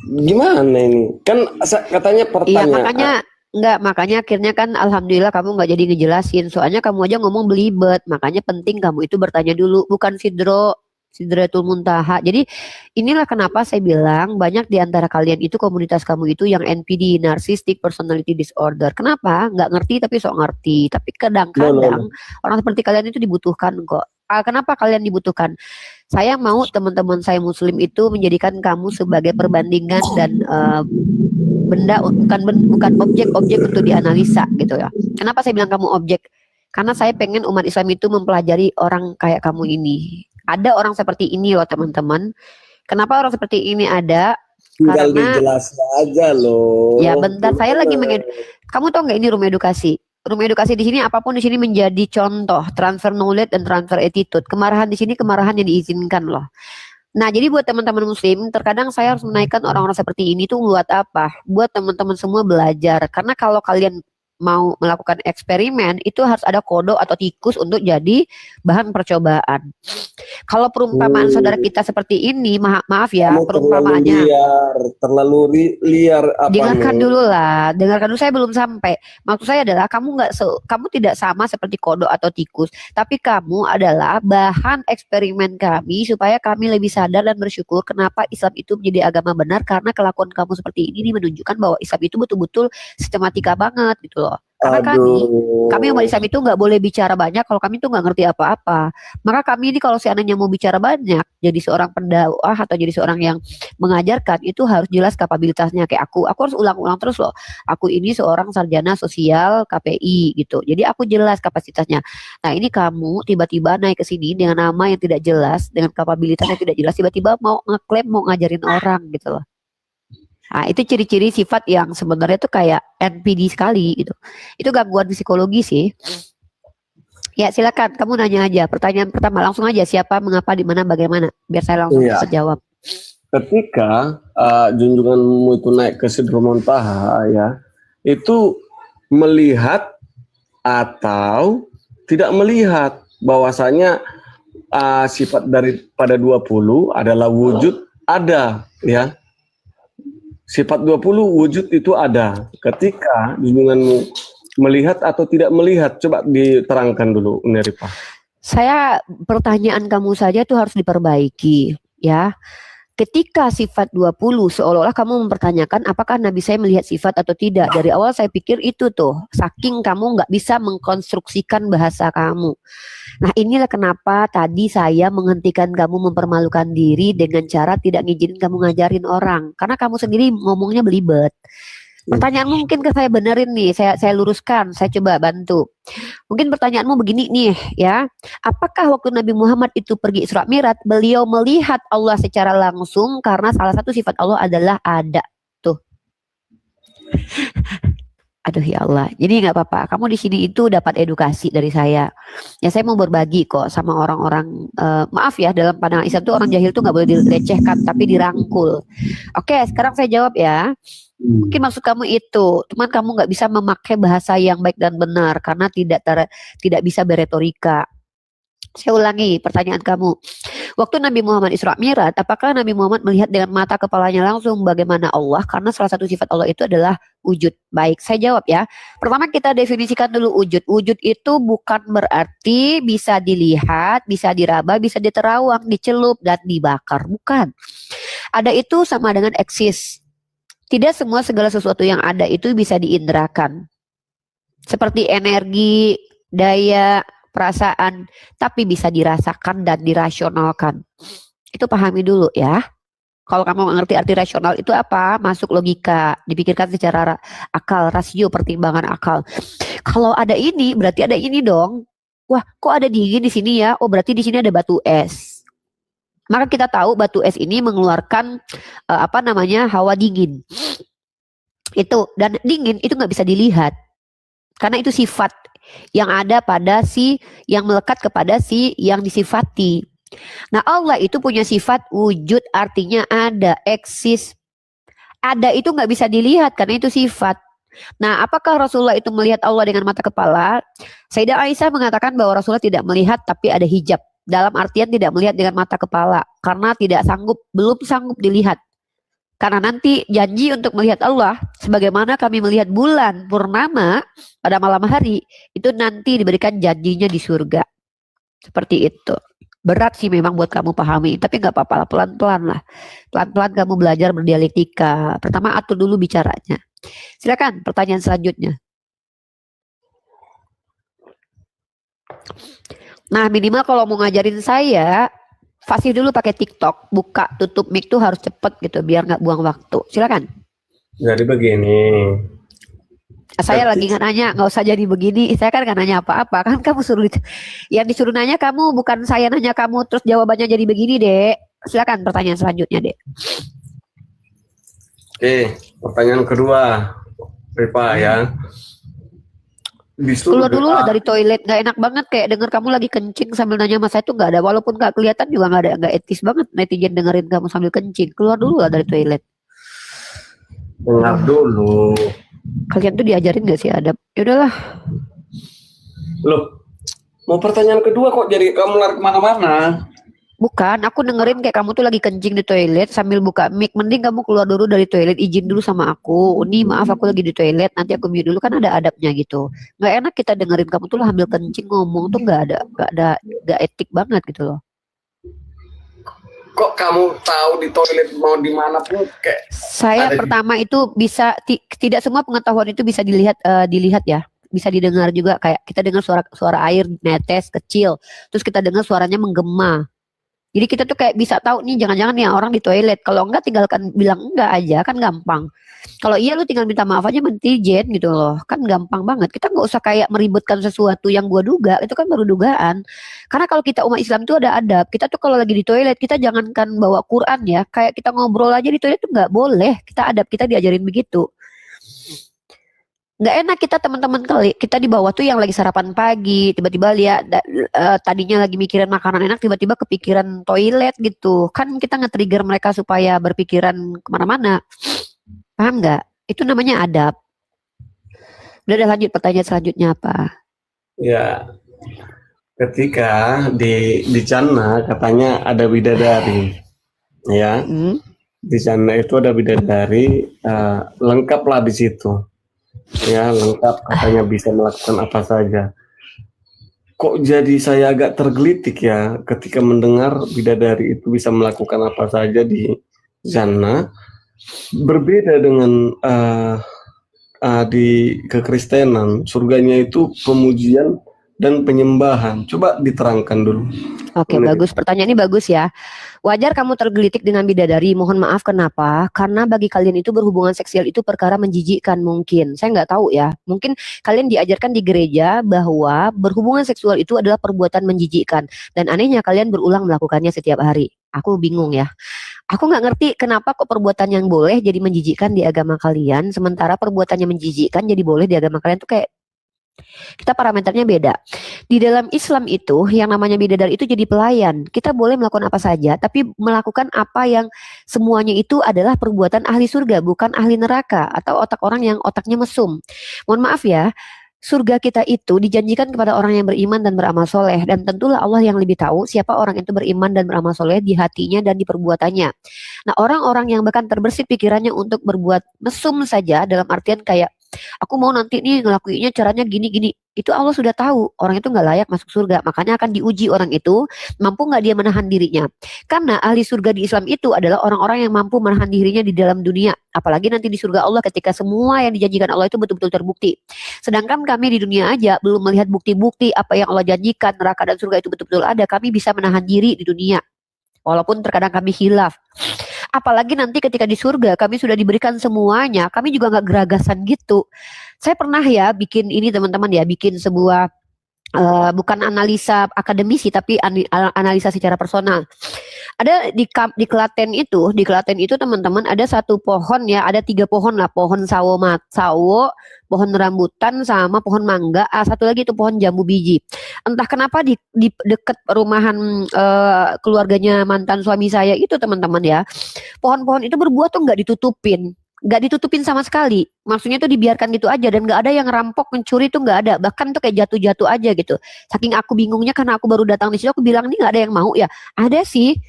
Gimana ini? Kan katanya pertanyaan. Iya, makanya akhirnya kan alhamdulillah kamu nggak jadi ngejelasin. Soalnya kamu aja ngomong belibet. Makanya penting kamu itu bertanya dulu, bukan Sidratul Muntaha. Jadi inilah kenapa saya bilang banyak di antara kalian itu, komunitas kamu itu yang NPD, Narcissistic Personality Disorder. Kenapa? Nggak ngerti tapi sok ngerti. Tapi kadang-kadang orang seperti kalian itu dibutuhkan kok. Kenapa kalian dibutuhkan? Saya mau teman-teman saya Muslim itu menjadikan kamu sebagai perbandingan dan benda, bukan objek-objek untuk dianalisa gitu ya. Kenapa saya bilang kamu objek? Karena saya pengen umat Islam itu mempelajari orang kayak kamu ini. Ada orang seperti ini loh teman-teman. Kenapa orang seperti ini ada? Tinggal Karena dijelasin aja loh. Ya bentar, saya lagi kamu tahu nggak ini room edukasi? Room edukasi di sini apapun di sini menjadi contoh transfer knowledge dan transfer attitude. Kemarahan di sini kemarahan yang diizinkan loh. Nah, jadi buat teman-teman Muslim, terkadang saya harus menaikkan orang-orang seperti ini tuh buat apa? Buat teman-teman semua belajar. Karena kalau kalian mau melakukan eksperimen, itu harus ada kodok atau tikus untuk jadi bahan percobaan. Kalau perumpamaan saudara kita seperti ini, maaf ya, perumpamaannya terlalu liar. Dengarkan dulu, saya belum sampai. Maksud saya adalah kamu tidak sama seperti kodok atau tikus, tapi kamu adalah bahan eksperimen kami supaya kami lebih sadar dan bersyukur kenapa Islam itu menjadi agama benar, karena kelakuan kamu seperti ini menunjukkan bahwa Islam itu betul-betul sistematika banget gitu loh. Karena kami umat Islam itu nggak boleh bicara banyak kalau kami tuh nggak ngerti apa-apa. Maka kami ini kalau seandainya mau bicara banyak, jadi seorang pendakwah atau jadi seorang yang mengajarkan, itu harus jelas kapabilitasnya. Kayak aku harus ulang-ulang terus loh. Aku ini seorang sarjana sosial KPI gitu. Jadi aku jelas kapasitasnya. Nah ini kamu tiba-tiba naik ke sini dengan nama yang tidak jelas, dengan kapabilitas yang tidak jelas, tiba-tiba mau ngeklaim mau ngajarin orang gitu loh. Nah, itu ciri-ciri sifat yang sebenarnya tuh kayak NPD sekali gitu. Itu gangguan psikologi sih. Ya, silakan kamu nanya aja. Pertanyaan pertama langsung aja, siapa, mengapa, di mana, bagaimana, biar saya langsung Iya. cepat jawab. Ketika junjunganmu itu naik ke Sidro Muntaha ya, itu melihat atau tidak melihat bahwasanya sifat daripada 20 adalah wujud ada ya. Sifat 20 wujud itu ada. Ketika junjunganmu melihat atau tidak melihat, coba diterangkan dulu Uneripa. Saya pertanyaan kamu saja tuh harus diperbaiki ya. Ketika sifat 20 seolah-olah kamu mempertanyakan apakah Nabi saya melihat sifat atau tidak. Dari awal saya pikir itu tuh, saking kamu nggak bisa mengkonstruksikan bahasa kamu. Nah, inilah kenapa tadi saya menghentikan kamu mempermalukan diri dengan cara tidak ngizinin kamu ngajarin orang. Karena kamu sendiri ngomongnya belibet. Pertanyaanmu mungkin ke saya benerin nih, saya luruskan, saya coba bantu. Mungkin pertanyaanmu begini nih ya. Apakah waktu Nabi Muhammad itu pergi Isra Mi'raj, beliau melihat Allah secara langsung karena salah satu sifat Allah adalah ada. Tuh. Aduh ya Allah. Jadi nggak apa-apa. Kamu di sini itu dapat edukasi dari saya. Ya saya mau berbagi kok sama orang-orang. Maaf ya, dalam pandangan Islam tuh orang jahil tuh nggak boleh direcehkan, tapi dirangkul. Oke, sekarang saya jawab ya. Mungkin maksud kamu itu, cuman kamu nggak bisa memakai bahasa yang baik dan benar karena tidak bisa beretorika. Saya ulangi pertanyaan kamu. Waktu Nabi Muhammad Isra Mi'raj, apakah Nabi Muhammad melihat dengan mata kepalanya langsung bagaimana Allah? Karena salah satu sifat Allah itu adalah wujud. Baik, saya jawab ya. Pertama kita definisikan dulu wujud. Wujud itu bukan berarti bisa dilihat, bisa diraba, bisa diterawang, dicelup, dan dibakar. Bukan. Ada itu sama dengan eksis. Tidak semua segala sesuatu yang ada itu bisa diindrakan. Seperti energi, daya, perasaan, tapi bisa dirasakan dan dirasionalkan. Itu pahami dulu ya. Kalau kamu mengerti arti rasional itu apa? Masuk logika, dipikirkan secara akal, rasio, pertimbangan akal. Kalau ada ini, berarti ada ini dong. Wah, kok ada dingin di sini ya? Oh, berarti di sini ada batu es. Maka kita tahu batu es ini mengeluarkan hawa dingin. Itu, dan dingin itu nggak bisa dilihat. Karena itu sifat yang ada pada yang melekat kepada yang disifati. Nah, Allah itu punya sifat wujud, artinya ada, eksis. Ada itu nggak bisa dilihat karena itu sifat. Nah, apakah Rasulullah itu melihat Allah dengan mata kepala? Sayyidah Aisyah mengatakan bahwa Rasulullah tidak melihat tapi ada hijab. Dalam artian tidak melihat dengan mata kepala karena belum sanggup dilihat. Karena nanti janji untuk melihat Allah sebagaimana kami melihat bulan purnama pada malam hari, itu nanti diberikan janjinya di surga. Seperti itu. Berat sih memang buat kamu pahami, tapi nggak apa-apa, pelan-pelan lah. Pelan-pelan kamu belajar berdialektika. Pertama atur dulu bicaranya. Silakan pertanyaan selanjutnya. Nah, minimal kalau mau ngajarin saya, fasih dulu pakai TikTok, buka tutup mic tuh harus cepet gitu biar nggak buang waktu. Silakan. Jadi begini. Saya lagi nggak nanya, nggak usah jadi begini. Saya kan nggak nanya apa-apa, kan kamu suruh yang disuruh nanya kamu, bukan saya nanya kamu terus jawabannya jadi begini, Dek. Silakan pertanyaan selanjutnya, Dek. Oke, pertanyaan kedua, Ripa ya. Keluar dulu lah dari toilet, nggak enak banget kayak denger kamu lagi kencing sambil nanya sama saya tuh nggak ada, walaupun nggak kelihatan juga nggak etis banget netizen dengerin kamu sambil kencing. Keluar dulu lah dari toilet. Dengar dulu. Kalian tuh diajarin nggak sih adab? Ya udahlah. Loh, mau pertanyaan kedua kok jadi kamu lari kemana-mana? Bukan, aku dengerin kayak kamu tuh lagi kencing di toilet sambil buka mic. Mending kamu keluar dulu dari toilet, izin dulu sama aku. Uni, maaf aku lagi di toilet, nanti aku mute dulu, kan ada adabnya gitu. Nggak enak kita dengerin kamu tuh sambil kencing ngomong tuh nggak etik banget gitu loh. Kok kamu tahu di toilet mau di mana pun kayak Saya pertama itu bisa tidak semua pengetahuan itu bisa dilihat ya. Bisa didengar juga, kayak kita dengar suara air netes kecil, terus kita dengar suaranya menggema. Jadi kita tuh kayak bisa tahu nih jangan-jangan nih orang di toilet. Kalau enggak tinggalkan bilang enggak aja kan gampang. Kalau iya lu tinggal minta maaf aja netizen gitu loh. Kan gampang banget. Kita nggak usah kayak meributkan sesuatu yang gua duga. Itu kan baru dugaan. Karena kalau kita umat Islam tuh ada adab. Kita tuh kalau lagi di toilet kita jangankan bawa Quran ya. Kayak kita ngobrol aja di toilet tuh nggak boleh. Kita adab, kita diajarin begitu. Nggak enak kita teman-teman kali kita di bawah tuh yang lagi sarapan pagi tiba-tiba lihat tadinya lagi mikirin makanan enak tiba-tiba kepikiran toilet gitu kan kita nge-trigger mereka supaya berpikiran kemana-mana, paham nggak? Itu namanya adab. Udah lanjut pertanyaan selanjutnya apa? Ya, ketika di Cana katanya ada bidadari, ya. Di sana itu ada bidadari, lengkaplah di situ. Ya, lengkap katanya bisa melakukan apa saja. Kok jadi saya agak tergelitik ya ketika mendengar bidadari itu bisa melakukan apa saja di sana, berbeda dengan di kekristenan, surganya itu pemujian dan penyembahan. Coba diterangkan dulu. Oke, bagus. Pertanyaan ini bagus ya. Wajar kamu tergelitik dengan bidadari. Mohon maaf kenapa? Karena bagi kalian itu berhubungan seksual itu perkara menjijikkan mungkin. Saya nggak tahu ya. Mungkin kalian diajarkan di gereja bahwa berhubungan seksual itu adalah perbuatan menjijikkan. Dan anehnya kalian berulang melakukannya setiap hari. Aku bingung ya. Aku nggak ngerti kenapa kok perbuatan yang boleh jadi menjijikkan di agama kalian. Sementara perbuatan yang menjijikkan jadi boleh di agama kalian tuh kayak kita parameternya beda. Di dalam Islam itu yang namanya bidadari itu jadi pelayan. Kita boleh melakukan apa saja, tapi melakukan apa yang semuanya itu adalah perbuatan ahli surga, bukan ahli neraka atau otak orang yang otaknya mesum. Mohon maaf ya, surga kita itu dijanjikan kepada orang yang beriman dan beramal soleh. Dan tentulah Allah yang lebih tahu siapa orang itu beriman dan beramal soleh di hatinya dan di perbuatannya. Nah, orang-orang yang bahkan terbersih pikirannya untuk berbuat mesum saja dalam artian kayak aku mau nanti nih ngelakuinnya caranya gini-gini. Itu Allah sudah tahu orang itu nggak layak masuk surga. Makanya akan diuji orang itu mampu nggak dia menahan dirinya. Karena ahli surga di Islam itu adalah orang-orang yang mampu menahan dirinya di dalam dunia. Apalagi nanti di surga Allah ketika semua yang dijanjikan Allah itu betul-betul terbukti. Sedangkan kami di dunia aja belum melihat bukti-bukti apa yang Allah janjikan neraka dan surga itu betul-betul ada. Kami bisa menahan diri di dunia. Walaupun terkadang kami khilaf. Apalagi nanti ketika di surga kami sudah diberikan semuanya, kami juga nggak geragasan gitu. Saya pernah ya bikin ini teman-teman ya, bikin sebuah bukan analisa akademisi tapi analisa secara personal. Ada di Klaten itu teman-teman ada satu pohon ya, ada 3 pohon lah, pohon sawo, pohon rambutan sama pohon mangga, satu lagi itu pohon jambu biji. Entah kenapa di dekat perumahan keluarganya mantan suami saya itu teman-teman ya, pohon-pohon itu berbuah tuh nggak ditutupin sama sekali. Maksudnya tuh dibiarkan gitu aja dan nggak ada yang rampok mencuri tuh nggak ada. Bahkan tuh kayak jatuh-jatuh aja gitu. Saking aku bingungnya karena aku baru datang di sini aku bilang ini nggak ada yang mau ya. Ada sih.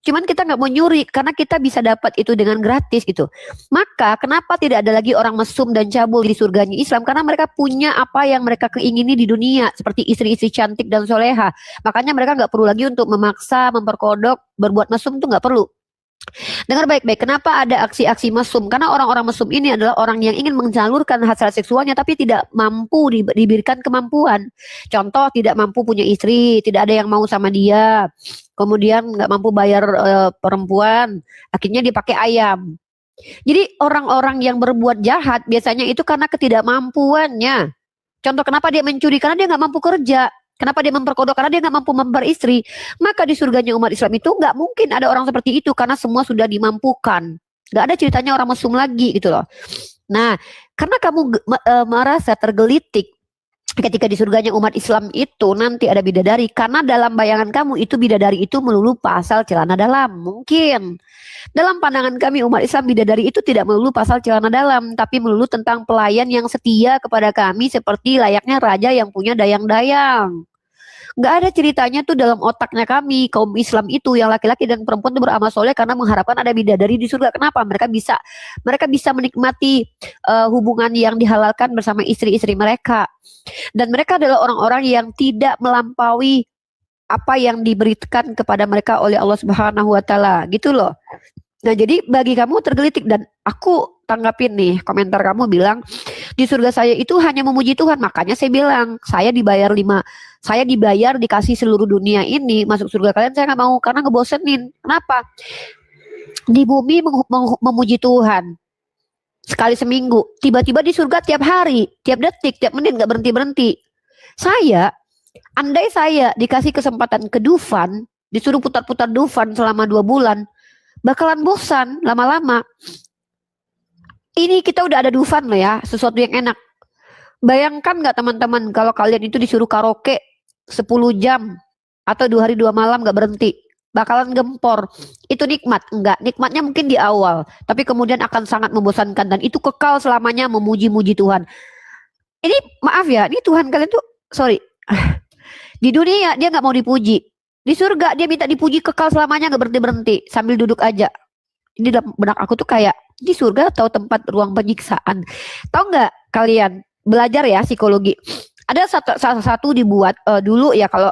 Cuman kita nggak mau nyuri karena kita bisa dapat itu dengan gratis gitu. Maka kenapa tidak ada lagi orang mesum dan cabul di surganya Islam? Karena mereka punya apa yang mereka keingini di dunia seperti istri-istri cantik dan soleha. Makanya mereka nggak perlu lagi untuk memaksa, memperkodok, berbuat mesum tuh nggak perlu. Dengar baik-baik, kenapa ada aksi-aksi mesum? Karena orang-orang mesum ini adalah orang yang ingin menyalurkan hasrat seksualnya tapi tidak mampu diberikan kemampuan. Contoh, tidak mampu punya istri, tidak ada yang mau sama dia. Kemudian nggak mampu bayar perempuan, akhirnya dipakai ayam. Jadi orang-orang yang berbuat jahat biasanya itu karena ketidakmampuannya. Contoh kenapa dia mencuri? Karena dia nggak mampu kerja. Kenapa dia memperkodok? Karena dia nggak mampu memperistri. Maka di surganya umat Islam itu nggak mungkin ada orang seperti itu karena semua sudah dimampukan. Nggak ada ceritanya orang mesum lagi gitu loh. Nah, karena kamu merasa tergelitik ketika di surganya umat Islam itu nanti ada bidadari, karena dalam bayangan kamu itu bidadari itu melulu pasal celana dalam. Mungkin dalam pandangan kami umat Islam bidadari itu tidak melulu pasal celana dalam, tapi melulu tentang pelayan yang setia kepada kami seperti layaknya raja yang punya dayang-dayang. Nggak ada ceritanya tuh dalam otaknya kami kaum Islam itu yang laki-laki dan perempuan itu beramal soleh karena mengharapkan ada bidadari di surga. Kenapa? Mereka bisa menikmati hubungan yang dihalalkan bersama istri-istri mereka. Dan mereka adalah orang-orang yang tidak melampaui apa yang diberikan kepada mereka oleh Allah Subhanahu wa taala, gitu loh. Nah, jadi bagi kamu tergelitik dan aku tanggapin nih komentar kamu bilang di surga saya itu hanya memuji Tuhan. Makanya saya bilang saya dibayar dikasih seluruh dunia ini, masuk surga kalian saya nggak mau karena ngebosenin. Kenapa? Di bumi memuji Tuhan sekali seminggu, tiba-tiba di surga tiap hari, tiap detik, tiap menit, nggak berhenti. Andai saya dikasih kesempatan ke Dufan, disuruh putar-putar Dufan selama 2 bulan, bakalan bosan lama-lama. Ini kita udah ada Dufan loh ya, sesuatu yang enak. Bayangkan nggak teman-teman kalau kalian itu disuruh karaoke 10 jam atau 2 hari 2 malam nggak berhenti, bakalan gempor. Itu nikmat? Enggak, nikmatnya mungkin di awal, tapi kemudian akan sangat membosankan dan itu kekal selamanya memuji-muji Tuhan. Ini maaf ya, ini Tuhan kalian tuh sorry. Di dunia dia nggak mau dipuji, di surga dia minta dipuji kekal selamanya nggak berhenti sambil duduk aja. Ini dalam benak aku tuh kayak di surga atau tempat ruang penyiksaan. Tahu nggak kalian belajar ya psikologi? Ada salah satu dibuat dulu ya kalau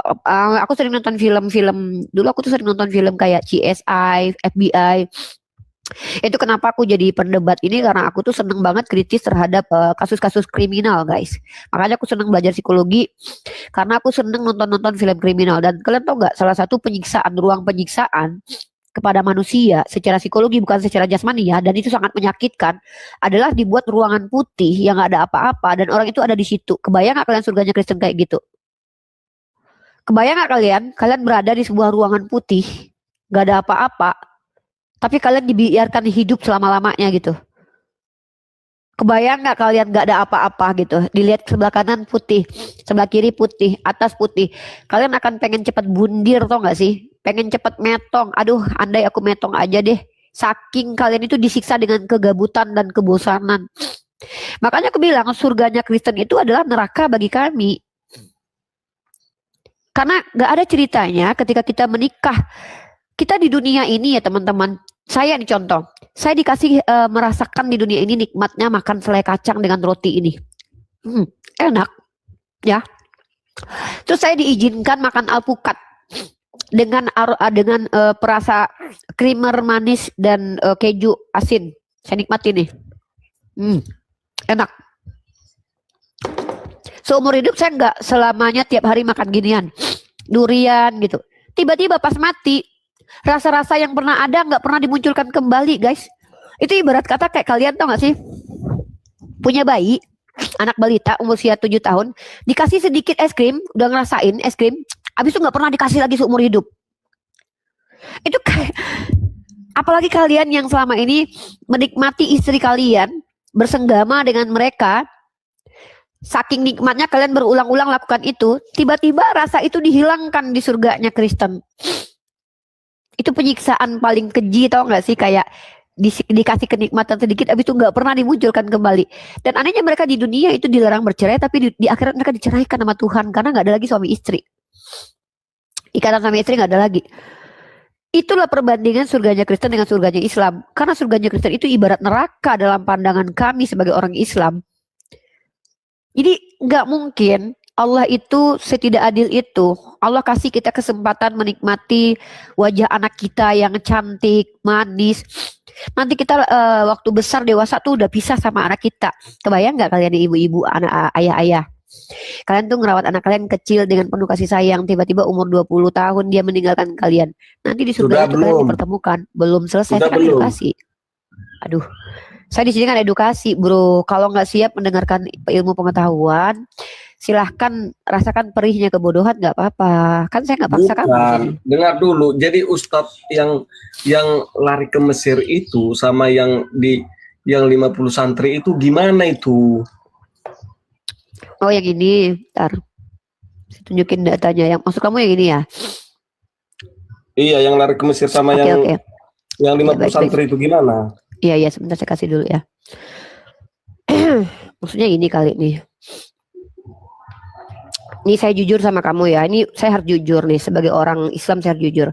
aku sering nonton film-film dulu, aku tuh sering nonton film kayak CSI, FBI. Itu kenapa aku jadi pendebat ini, karena aku tuh seneng banget kritis terhadap kasus-kasus kriminal guys. Makanya aku seneng belajar psikologi karena aku seneng nonton-nonton film kriminal. Dan kalian tahu nggak, salah satu penyiksaan, ruang penyiksaan kepada manusia secara psikologi bukan secara jasmani ya, dan itu sangat menyakitkan, adalah dibuat ruangan putih yang nggak ada apa-apa dan orang itu ada di situ. Kebayang nggak kalian surganya Kristen kayak gitu? Kebayang nggak kalian berada di sebuah ruangan putih nggak ada apa-apa, tapi kalian dibiarkan hidup selama-lamanya gitu. Kebayang nggak kalian nggak ada apa-apa gitu, dilihat sebelah kanan putih, sebelah kiri putih, atas putih, kalian akan pengen cepat bundir, tau nggak sih? Pengen cepat metong. Aduh, andai aku metong aja deh. Saking kalian itu disiksa dengan kegabutan dan kebosanan. Makanya aku bilang surganya Kristen itu adalah neraka bagi kami. Karena nggak ada ceritanya ketika kita menikah. Kita di dunia ini ya teman-teman, saya nih contoh, saya dikasih merasakan di dunia ini nikmatnya makan selai kacang dengan roti ini. Enak ya. Terus saya diizinkan makan alpukat dengan perasa creamer manis dan keju asin. Saya nikmati nih. Enak. Seumur hidup saya nggak selamanya tiap hari makan ginian. Durian gitu. Tiba-tiba pas mati, rasa-rasa yang pernah ada nggak pernah dimunculkan kembali guys. Itu ibarat kata kayak kalian tau gak sih, punya bayi, anak balita umur usia 7 tahun, dikasih sedikit es krim, udah ngerasain es krim, habis itu nggak pernah dikasih lagi seumur hidup. Itu kayak, apalagi kalian yang selama ini menikmati istri kalian, bersenggama dengan mereka, saking nikmatnya kalian berulang-ulang lakukan itu, tiba-tiba rasa itu dihilangkan di surganya Kristen. Itu penyiksaan paling keji, tau gak sih? Kayak dikasih kenikmatan sedikit, habis itu nggak pernah dimunculkan kembali. Dan anehnya mereka di dunia itu dilarang bercerai, tapi di akhirat mereka diceraikan sama Tuhan karena nggak ada lagi suami istri. Ikatan suami istri nggak ada lagi. Itulah perbandingan surganya Kristen dengan surganya Islam. Karena surganya Kristen itu ibarat neraka dalam pandangan kami sebagai orang Islam. Jadi nggak mungkin Allah itu setidak adil itu. Allah kasih kita kesempatan menikmati wajah anak kita yang cantik, manis. Nanti kita waktu besar dewasa tuh udah pisah sama anak kita. Kebayang nggak kalian ibu-ibu, anak ayah-ayah? Kalian tuh ngerawat anak kalian kecil dengan penuh kasih sayang. Tiba-tiba umur 20 tahun dia meninggalkan kalian. Nanti di surga itu kalian dipertemukan. Belum selesai kan edukasi. Aduh. Saya di sini kan edukasi, bro. Kalau nggak siap mendengarkan ilmu pengetahuan, silahkan rasakan perihnya kebodohan, nggak apa-apa. Kan saya nggak paksa kamu. Dengar dulu. Jadi Ustadz yang lari ke Mesir itu sama yang 50 santri itu gimana itu? Oh yang ini, ntar saya tunjukin datanya. Yang maksud kamu yang ini ya? Iya, yang lari ke Mesir sama yang 50 santri itu gimana? Iya, sebentar saya kasih dulu ya. Maksudnya ini kali nih. Ini saya jujur sama kamu ya. Ini saya harus jujur nih. Sebagai orang Islam saya harus jujur.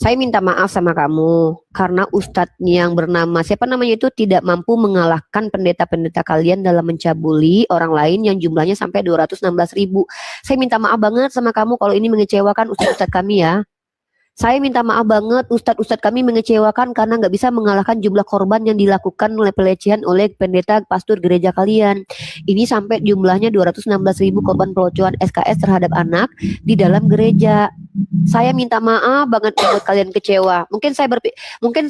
Saya minta maaf sama kamu. Karena ustadz yang bernama, siapa namanya itu, tidak mampu mengalahkan pendeta-pendeta kalian dalam mencabuli orang lain yang jumlahnya sampai 216.000. Saya minta maaf banget sama kamu kalau ini mengecewakan ustadz-ustadz kami ya. Saya minta maaf banget, Ustadz-Ustadz kami mengecewakan karena nggak bisa mengalahkan jumlah korban yang dilakukan oleh pelecehan oleh pendeta pastor gereja kalian. Ini sampai jumlahnya 216.000 korban pelecehan SKS terhadap anak di dalam gereja. Saya minta maaf banget membuat kalian kecewa. Mungkin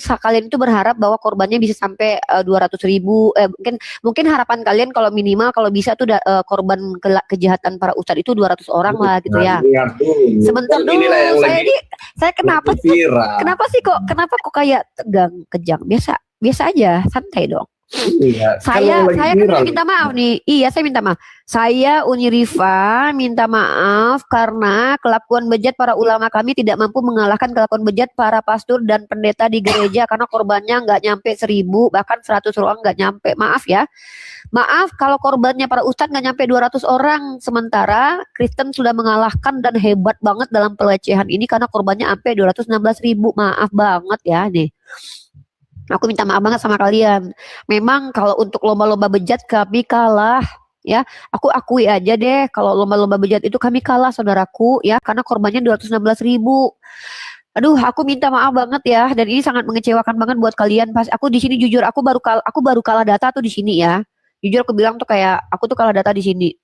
kalian itu berharap bahwa korbannya bisa sampai 200.000. Mungkin harapan kalian kalau minimal kalau bisa tuh korban kejahatan para ustadz itu 200 orang lah gitu ya. Sebentar dulu, saya kenapa sih? Kenapa kok kayak tegang kejang? Biasa aja, santai dong. Iya, Saya kan minta maaf nih. Iya, saya minta maaf. Saya Uni Rifa minta maaf karena kelakuan bejat para ulama kami tidak mampu mengalahkan kelakuan bejat para pastor dan pendeta di gereja karena korbannya nggak nyampe 1.000 bahkan 100 orang nggak nyampe. Maaf ya. Maaf kalau korbannya para ustadz nggak nyampe 200 orang. Sementara Kristen sudah mengalahkan dan hebat banget dalam pelecehan ini karena korbannya sampai 216.000. Maaf banget ya nih. Aku minta maaf banget sama kalian. Memang kalau untuk lomba-lomba bejat kami kalah ya. Aku akui aja deh kalau lomba-lomba bejat itu kami kalah saudaraku ya karena korbannya 216.000. Aduh, aku minta maaf banget ya dan ini sangat mengecewakan banget buat kalian. Pas aku di sini jujur aku baru kalah data tuh di sini ya. Jujur aku bilang tuh kayak aku tuh kalah data di sini.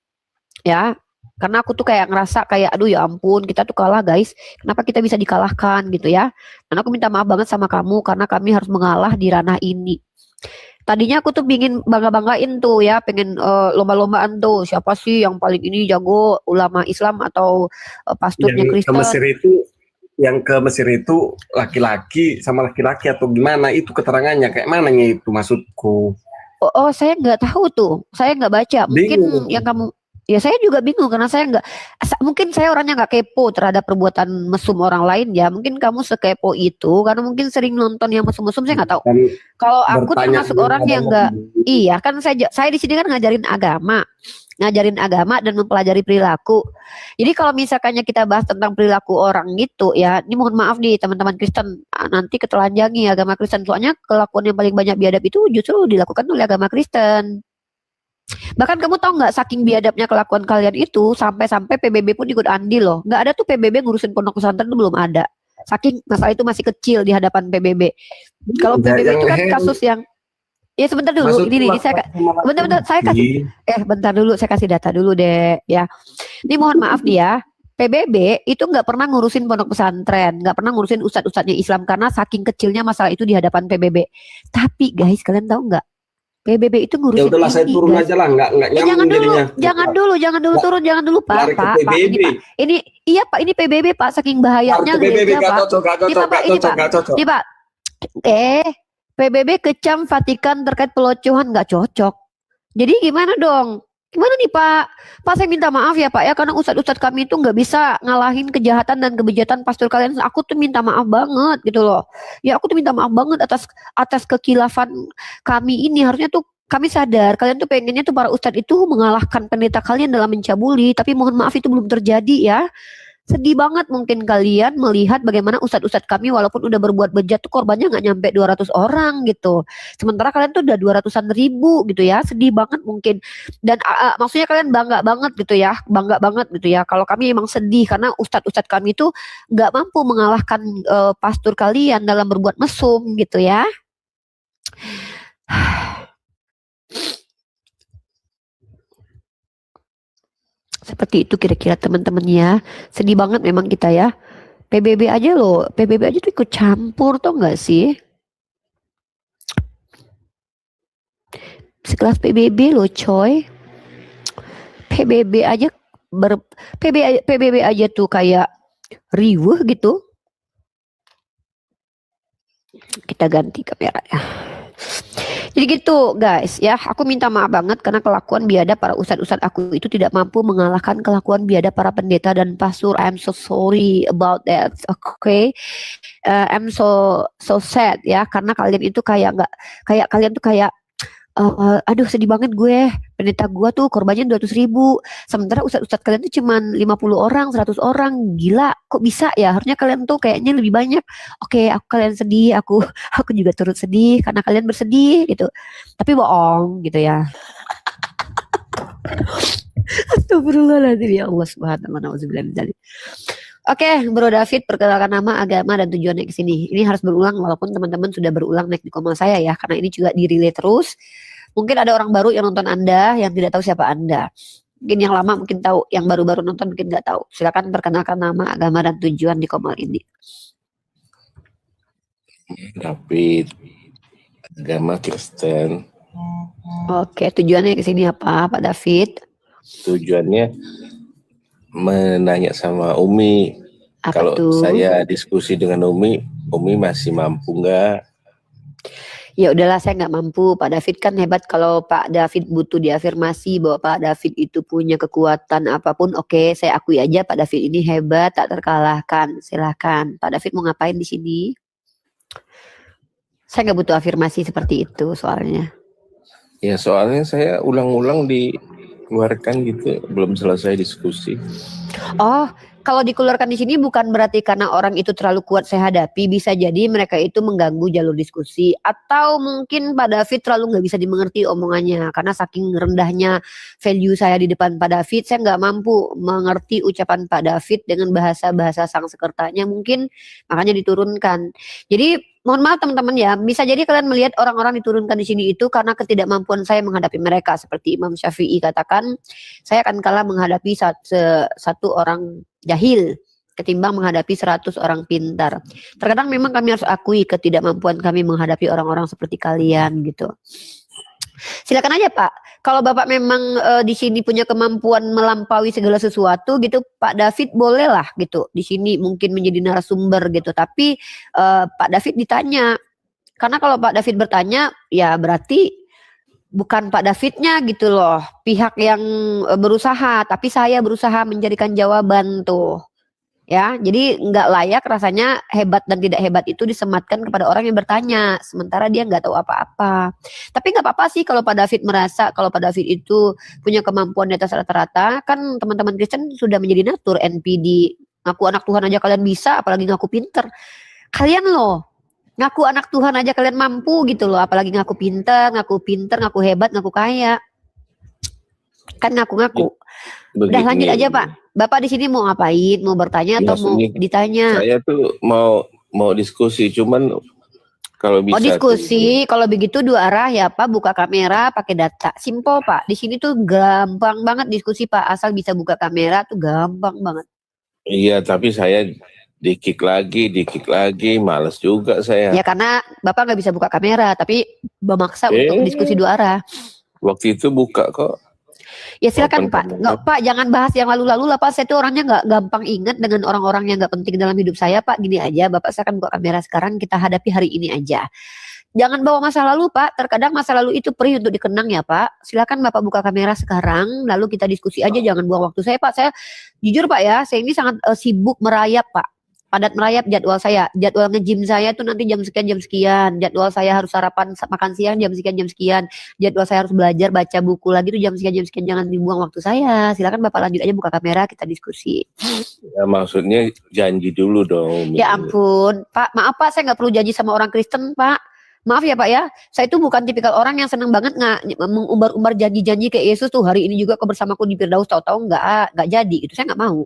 Ya. Karena aku tuh kayak ngerasa kayak aduh ya ampun kita tuh kalah guys. Kenapa kita bisa dikalahkan gitu ya. Dan aku minta maaf banget sama kamu karena kami harus mengalah di ranah ini. Tadinya aku tuh ingin bangga-banggain tuh ya. Pengen lomba-lombaan tuh. Siapa sih yang paling ini jago ulama Islam atau pastornya Kristen. Yang ke Mesir itu laki-laki sama laki-laki atau gimana itu keterangannya kayak mananya itu maksudku. Oh saya nggak tahu tuh. Saya nggak baca. Mungkin Bingung. yang kamu... Ya saya juga bingung karena mungkin saya orangnya nggak kepo terhadap perbuatan mesum orang lain ya. Mungkin kamu sekepo itu karena mungkin sering nonton yang mesum-mesum saya nggak tahu. Kalau aku termasuk orang yang nggak, iya kan saya di sini kan ngajarin agama dan mempelajari perilaku. Jadi kalau misalkannya kita bahas tentang perilaku orang gitu ya, ini mohon maaf nih teman-teman Kristen, nanti ketelanjangi agama Kristen soalnya kelakuan yang paling banyak biadab itu justru dilakukan oleh agama Kristen. Bahkan kamu tahu nggak saking biadabnya kelakuan kalian itu sampai-sampai PBB pun ikut andil loh. Nggak ada tuh PBB ngurusin pondok pesantren itu belum ada. Saking masalah itu masih kecil di hadapan PBB. Kalau PBB itu kan kasus yang ya sebentar dulu bentar dulu saya kasih data dulu deh ya. Ini mohon maaf nih ya. PBB itu nggak pernah ngurusin pondok pesantren, nggak pernah ngurusin ustadz-ustadznya Islam karena saking kecilnya masalah itu di hadapan PBB. Tapi guys kalian tahu nggak? PBB itu ngurusin. Ya udahlah saya turun aja lah, nggak nyambung jangan dulu turun, jangan dulu Pak. Ini PBB Pak, saking bahayanya PBB Pak. Ini Pak. PBB kecam Vatikan terkait pelecehan nggak cocok. Jadi gimana dong? Gimana nih Pak? Pak saya minta maaf ya Pak ya karena ustadz-ustadz kami itu nggak bisa ngalahin kejahatan dan kebejatan pastor kalian. Aku tuh minta maaf banget gitu loh. Ya aku tuh minta maaf banget atas kekilafan kami ini. Harusnya tuh kami sadar kalian tuh pengennya tuh para ustadz itu mengalahkan pendeta kalian dalam mencabuli. Tapi mohon maaf itu belum terjadi ya. Sedih banget mungkin kalian melihat bagaimana ustadz-ustadz kami walaupun udah berbuat bejat tuh korbannya nggak nyampe 200 orang gitu. Sementara kalian tuh udah 200-an ribu gitu ya. Sedih banget mungkin. Dan maksudnya kalian bangga banget gitu ya. Bangga banget gitu ya. Kalau kami emang sedih karena ustadz-ustadz kami tuh nggak mampu mengalahkan pastor kalian dalam berbuat mesum gitu ya. Seperti itu kira-kira teman-teman ya. Sedih banget memang kita ya. PBB aja loh. PBB aja tuh ikut campur tuh nggak sih? Sekelas PBB loh coy. PBB aja tuh kayak riweuh gitu. Kita ganti kamera ya. Jadi gitu guys ya, aku minta maaf banget karena kelakuan biadab para ustadz-ustadz aku itu tidak mampu mengalahkan kelakuan biadab para pendeta dan pastor. I'm so sorry about that. Okay, I'm so sad ya karena kalian itu kayak kalian tuh kayak aduh sedih banget gue, pendeta gue tuh korbannya 200.000, sementara ustadz-ustadz kalian tuh cuman 50 orang, 100 orang, gila, kok bisa ya? Harusnya kalian tuh kayaknya lebih banyak. Oke, kalian sedih, aku juga turut sedih karena kalian bersedih gitu, tapi bohong gitu ya. Astagfirullahaladzim ya Allah subhanahu wa ta'ala. Oke, Bro David, perkenalkan nama, agama, dan tujuannya ke sini. Ini harus berulang walaupun teman-teman sudah berulang naik di koma saya ya, karena ini juga di-relay terus. Mungkin ada orang baru yang nonton Anda yang tidak tahu siapa Anda. Mungkin yang lama mungkin tahu, yang baru-baru nonton mungkin nggak tahu. Silakan perkenalkan nama, agama, dan tujuan di koma ini. David, agama Kristen. Oke, tujuannya ke sini apa, Pak David? Tujuannya menanya sama Umi. Apa Kalau tuh? saya diskusi dengan Umi masih mampu nggak? Ya udahlah, saya nggak mampu. Pak David kan hebat. Kalau Pak David butuh diafirmasi bahwa Pak David itu punya kekuatan apapun, oke, saya akui aja Pak David ini hebat, tak terkalahkan. Silahkan. Pak David mau ngapain di sini? Saya nggak butuh afirmasi seperti itu soalnya. Ya soalnya saya ulang-ulang dikeluarkan gitu, belum selesai diskusi. Oh, kalau dikeluarkan di sini bukan berarti karena orang itu terlalu kuat saya hadapi. Bisa jadi mereka itu mengganggu jalur diskusi. Atau mungkin Pak David terlalu nggak bisa dimengerti omongannya. Karena saking rendahnya value saya di depan Pak David, saya nggak mampu mengerti ucapan Pak David dengan bahasa-bahasa sang sekertanya. Mungkin makanya diturunkan. Jadi mohon maaf teman-teman ya, bisa jadi kalian melihat orang-orang diturunkan di sini itu karena ketidakmampuan saya menghadapi mereka. Seperti Imam Syafi'i katakan, saya akan kalah menghadapi satu orang jahil ketimbang menghadapi 100 orang pintar. Terkadang memang kami harus akui ketidakmampuan kami menghadapi orang-orang seperti kalian gitu. Silakan aja Pak. Kalau Bapak memang di sini punya kemampuan melampaui segala sesuatu gitu, Pak David bolehlah gitu. Di sini mungkin menjadi narasumber gitu. Tapi Pak David ditanya. Karena kalau Pak David bertanya, ya berarti bukan Pak Davidnya gitu loh. Pihak yang berusaha, tapi saya berusaha mencarikan jawaban tuh. Ya, jadi nggak layak rasanya hebat dan tidak hebat itu disematkan kepada orang yang bertanya, sementara dia nggak tahu apa-apa. Tapi nggak apa-apa sih kalau Pak David merasa kalau Pak David itu punya kemampuan di atas rata-rata, kan teman-teman Kristen sudah menjadi natur NPD. Ngaku anak Tuhan aja kalian bisa, apalagi ngaku pinter. Kalian loh, ngaku anak Tuhan aja kalian mampu gitu loh, apalagi ngaku pinter, ngaku hebat, ngaku kaya. Kan ngaku-ngaku. Udah lanjut aja Pak. Bapak di sini mau ngapain? Mau bertanya atau mau ditanya? Saya tuh mau diskusi, cuman kalau bisa. Oh diskusi, kalau begitu dua arah ya Pak. Buka kamera, pakai data. Simple Pak. Di sini tuh gampang banget diskusi Pak. Asal bisa buka kamera tuh gampang banget. Iya, tapi saya di-kick lagi, males juga saya. Ya karena Bapak nggak bisa buka kamera, tapi memaksa untuk diskusi dua arah. Waktu itu buka kok. Ya silakan Pak. Nggak Pak, jangan bahas yang lalu-lalu lah Pak. Saya tuh orangnya nggak gampang ingat dengan orang-orang yang nggak penting dalam hidup saya Pak. Gini aja, Bapak saya akan buka kamera sekarang. Kita hadapi hari ini aja. Jangan bawa masa lalu Pak. Terkadang masa lalu itu perih untuk dikenang ya Pak. Silakan Bapak buka kamera sekarang. Lalu kita diskusi aja. Jangan buang waktu saya Pak. Saya jujur Pak ya. Saya ini sangat sibuk merayap Pak. Padat merayap jadwal saya. Jadwal nge-gym saya tuh nanti jam sekian. Jadwal saya harus sarapan makan siang jam sekian. Jadwal saya harus belajar baca buku lagi tuh jam sekian. Jangan dibuang waktu saya. Silakan Bapak lanjut aja buka kamera kita diskusi. Ya maksudnya janji dulu dong. Ya ampun Pak, maaf Pak saya nggak perlu janji sama orang Kristen Pak. Maaf ya Pak ya, saya itu bukan tipikal orang yang senang banget mengumbar-umbar janji-janji kayak Yesus tuh hari ini juga kau bersamaku di Firdaus, tahu-tahu nggak jadi, itu saya nggak mau.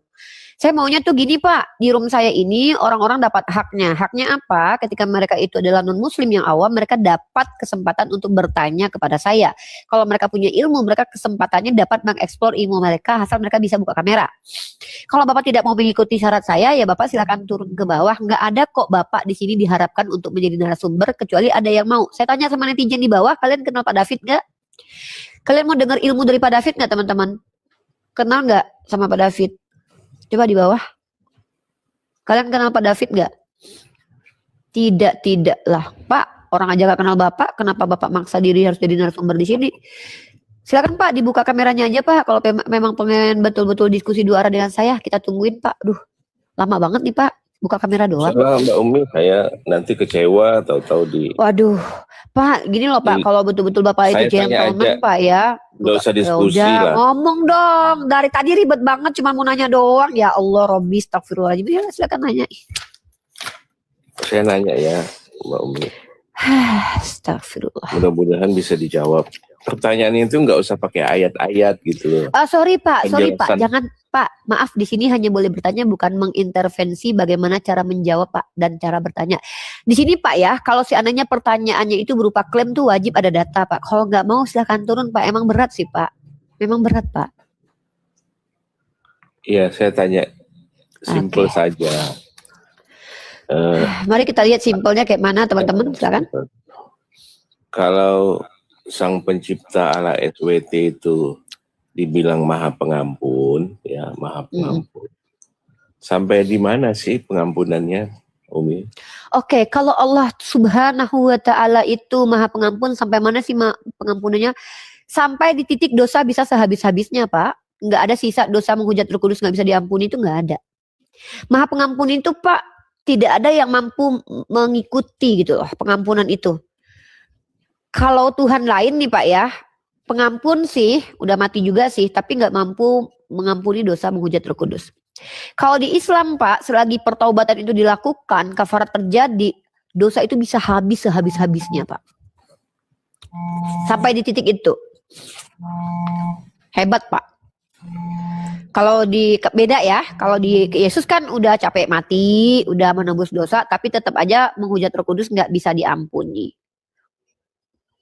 Saya maunya tuh gini Pak, di room saya ini orang-orang dapat haknya. Haknya apa? Ketika mereka itu adalah non-muslim yang awam, mereka dapat kesempatan untuk bertanya kepada saya. Kalau mereka punya ilmu, mereka kesempatannya dapat mengeksplor ilmu mereka asal mereka bisa buka kamera. Kalau Bapak tidak mau mengikuti syarat saya, ya Bapak silakan turun ke bawah. Nggak ada kok Bapak di sini diharapkan untuk menjadi narasumber, kecuali ada yang mau. Saya tanya sama netizen di bawah, kalian kenal Pak David nggak? Kalian mau dengar ilmu dari Pak David nggak teman-teman? Kenal nggak sama Pak David? Coba di bawah. Kalian kenal Pak David nggak? Tidak lah Pak. Orang aja gak kenal Bapak, kenapa Bapak maksa diri harus jadi narasumber di sini? Silakan Pak, dibuka kameranya aja Pak. Kalau memang pengen betul-betul diskusi dua arah dengan saya, kita tungguin Pak. Duh, lama banget nih Pak. Buka kamera doang. Salah Mbak Umi, saya nanti kecewa tahu-tahu di. Waduh, Pak, gini loh Pak. Kalau betul-betul Bapak itu gentleman Pak ya. Gak usah diskusi udah, lah. ngomong dong. Dari tadi ribet banget, cuma mau nanya doang. Ya Allah, Robby, astagfirullahaladzim. Ya silakan nanya. Saya nanya ya, Mbak Umi. Astagfirullah. Mudah-mudahan bisa dijawab. pertanyaan itu nggak usah pakai ayat-ayat gitu loh. Sorry Pak, Penjelasan. jangan Pak, maaf di sini hanya boleh bertanya bukan mengintervensi bagaimana cara menjawab Pak dan cara bertanya. Di sini Pak ya, kalau seandainya pertanyaannya itu berupa klaim tuh wajib ada data Pak. Kalau nggak mau silahkan turun Pak, emang berat sih Pak. Memang berat Pak. Iya, saya tanya simple saja. Mari kita lihat simpelnya kayak mana teman-teman, silakan. Kalau Sang Pencipta ala SWT itu dibilang Maha Pengampun, ya Maha Pengampun. Sampai di mana sih pengampunannya, Umi? Oke, kalau Allah Subhanahu wa Ta'ala itu Maha Pengampun, sampai mana sih pengampunannya? Sampai di titik dosa bisa sehabis-habisnya, Pak. Nggak ada sisa dosa menghujat Roh Kudus nggak bisa diampuni, itu nggak ada. Maha Pengampun itu, Pak, tidak ada yang mampu mengikuti gitu loh, pengampunan itu. Kalau Tuhan lain nih Pak ya, pengampun sih, udah mati juga sih, tapi nggak mampu mengampuni dosa menghujat Roh Kudus. Kalau di Islam Pak, selagi pertaubatan itu dilakukan, kafarat terjadi, dosa itu bisa habis sehabis-habisnya Pak. Sampai di titik itu. Hebat Pak. Kalau di beda ya, kalau di Yesus kan udah capek mati, udah menebus dosa, tapi tetap aja menghujat Roh Kudus nggak bisa diampuni.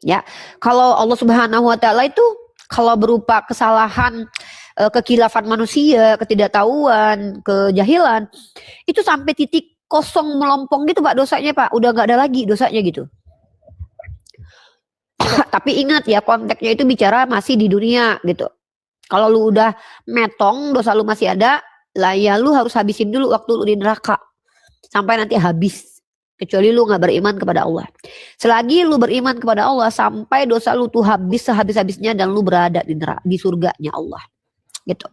Ya, kalau Allah Subhanahu wa Ta'ala itu kalau berupa kesalahan, kekhilafan manusia, ketidaktahuan, kejahilan, itu sampai titik kosong melompong gitu Pak dosanya Pak, udah nggak ada lagi dosanya gitu. Tapi ingat ya, konteksnya itu bicara masih di dunia gitu. Kalau lu udah metong, dosa lu masih ada, lah ya lu harus habisin dulu waktu lu di neraka sampai nanti habis. Kecuali lu gak beriman kepada Allah. Selagi lu beriman kepada Allah, sampai dosa lu tuh habis sehabis-habisnya dan lu berada di surganya Allah. Gitu.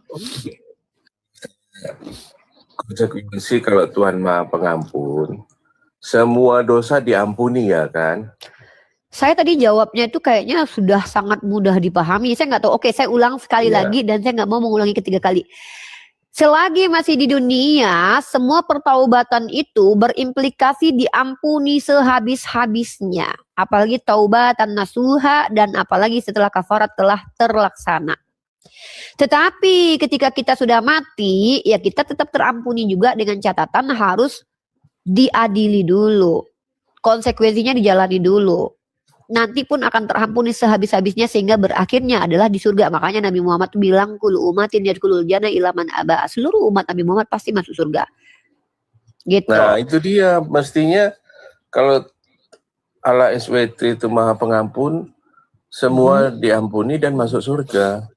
Konsekuensi kalau Tuhan Maha Pengampun, semua dosa diampuni ya kan? Saya tadi jawabnya itu kayaknya sudah sangat mudah dipahami. Saya nggak tahu. Oke, saya ulang sekali lagi dan saya nggak mau mengulangi ketiga kali. Selagi masih di dunia, semua pertaubatan itu berimplikasi diampuni sehabis-habisnya. Apalagi taubatan nasuha dan apalagi setelah kafarat telah terlaksana. Tetapi ketika kita sudah mati, ya kita tetap terampuni juga dengan catatan harus diadili dulu. Konsekuensinya dijalani dulu. Nanti pun akan terampuni sehabis-habisnya sehingga berakhirnya adalah di surga. Makanya Nabi Muhammad bilang kullu umatin yadkhulul jannah illa man aba. Seluruh umat Nabi Muhammad pasti masuk surga. Gitu. Nah, itu dia mestinya kalau Allah SWT itu Maha Pengampun, semua diampuni dan masuk surga.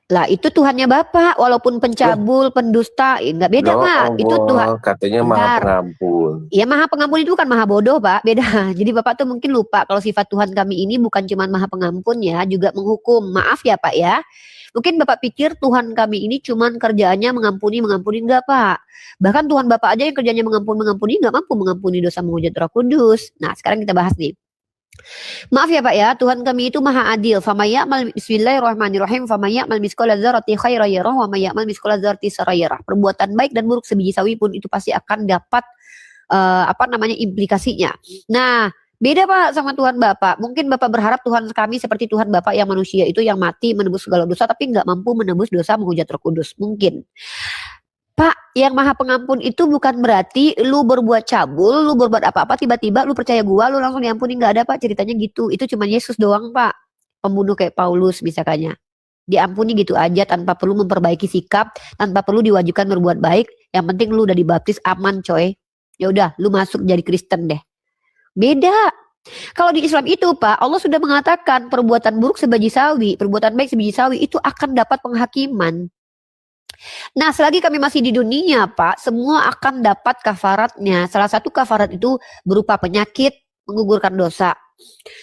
Lah itu Tuhannya Bapak, walaupun pencabul, pendusta, nggak beda No, Pak. Allah, Itu Tuhan. katanya Maha Pengampun. Ya Maha Pengampun itu bukan Maha Bodoh Pak, beda. Jadi Bapak tuh mungkin lupa kalau sifat Tuhan kami ini bukan cuma Maha Pengampun ya, juga menghukum. Maaf ya Pak ya. Mungkin Bapak pikir Tuhan kami ini cuma kerjaannya mengampuni enggak Pak. Bahkan Tuhan Bapak aja yang kerjanya mengampuni enggak mampu mengampuni dosa menghujat Roh Kudus. Nah sekarang kita bahas nih. Maaf ya Pak ya, Tuhan kami itu maha adil. Famayyamal bismillahirrahmanirrahim. Famayyamal miskola dzarrati khairan yarah wa mayyamal miskola dzarrati syarran yarah. Perbuatan baik dan buruk sebiji sawi pun itu pasti akan dapat implikasinya. Nah, beda Pak sama Tuhan Bapak. Mungkin Bapak berharap Tuhan kami seperti Tuhan Bapak yang manusia itu yang mati menebus segala dosa tapi nggak mampu menebus dosa menghujat Roh Kudus. Mungkin. Pak, yang Maha Pengampun itu bukan berarti lu berbuat cabul, lu berbuat apa-apa tiba-tiba lu percaya gua, lu langsung diampuni, nggak ada Pak ceritanya gitu. Itu cuma Yesus doang Pak. Pembunuh kayak Paulus misalnya. Diampuni gitu aja tanpa perlu memperbaiki sikap, tanpa perlu diwajibkan berbuat baik. Yang penting lu udah dibaptis aman coy. Ya udah, lu masuk jadi Kristen deh. Beda. Kalau di Islam itu Pak, Allah sudah mengatakan perbuatan buruk sebiji sawi, perbuatan baik sebiji sawi itu akan dapat penghakiman. Nah, selagi kami masih di dunia, Pak, semua akan dapat kafaratnya. Salah satu kafarat itu berupa penyakit, menggugurkan dosa.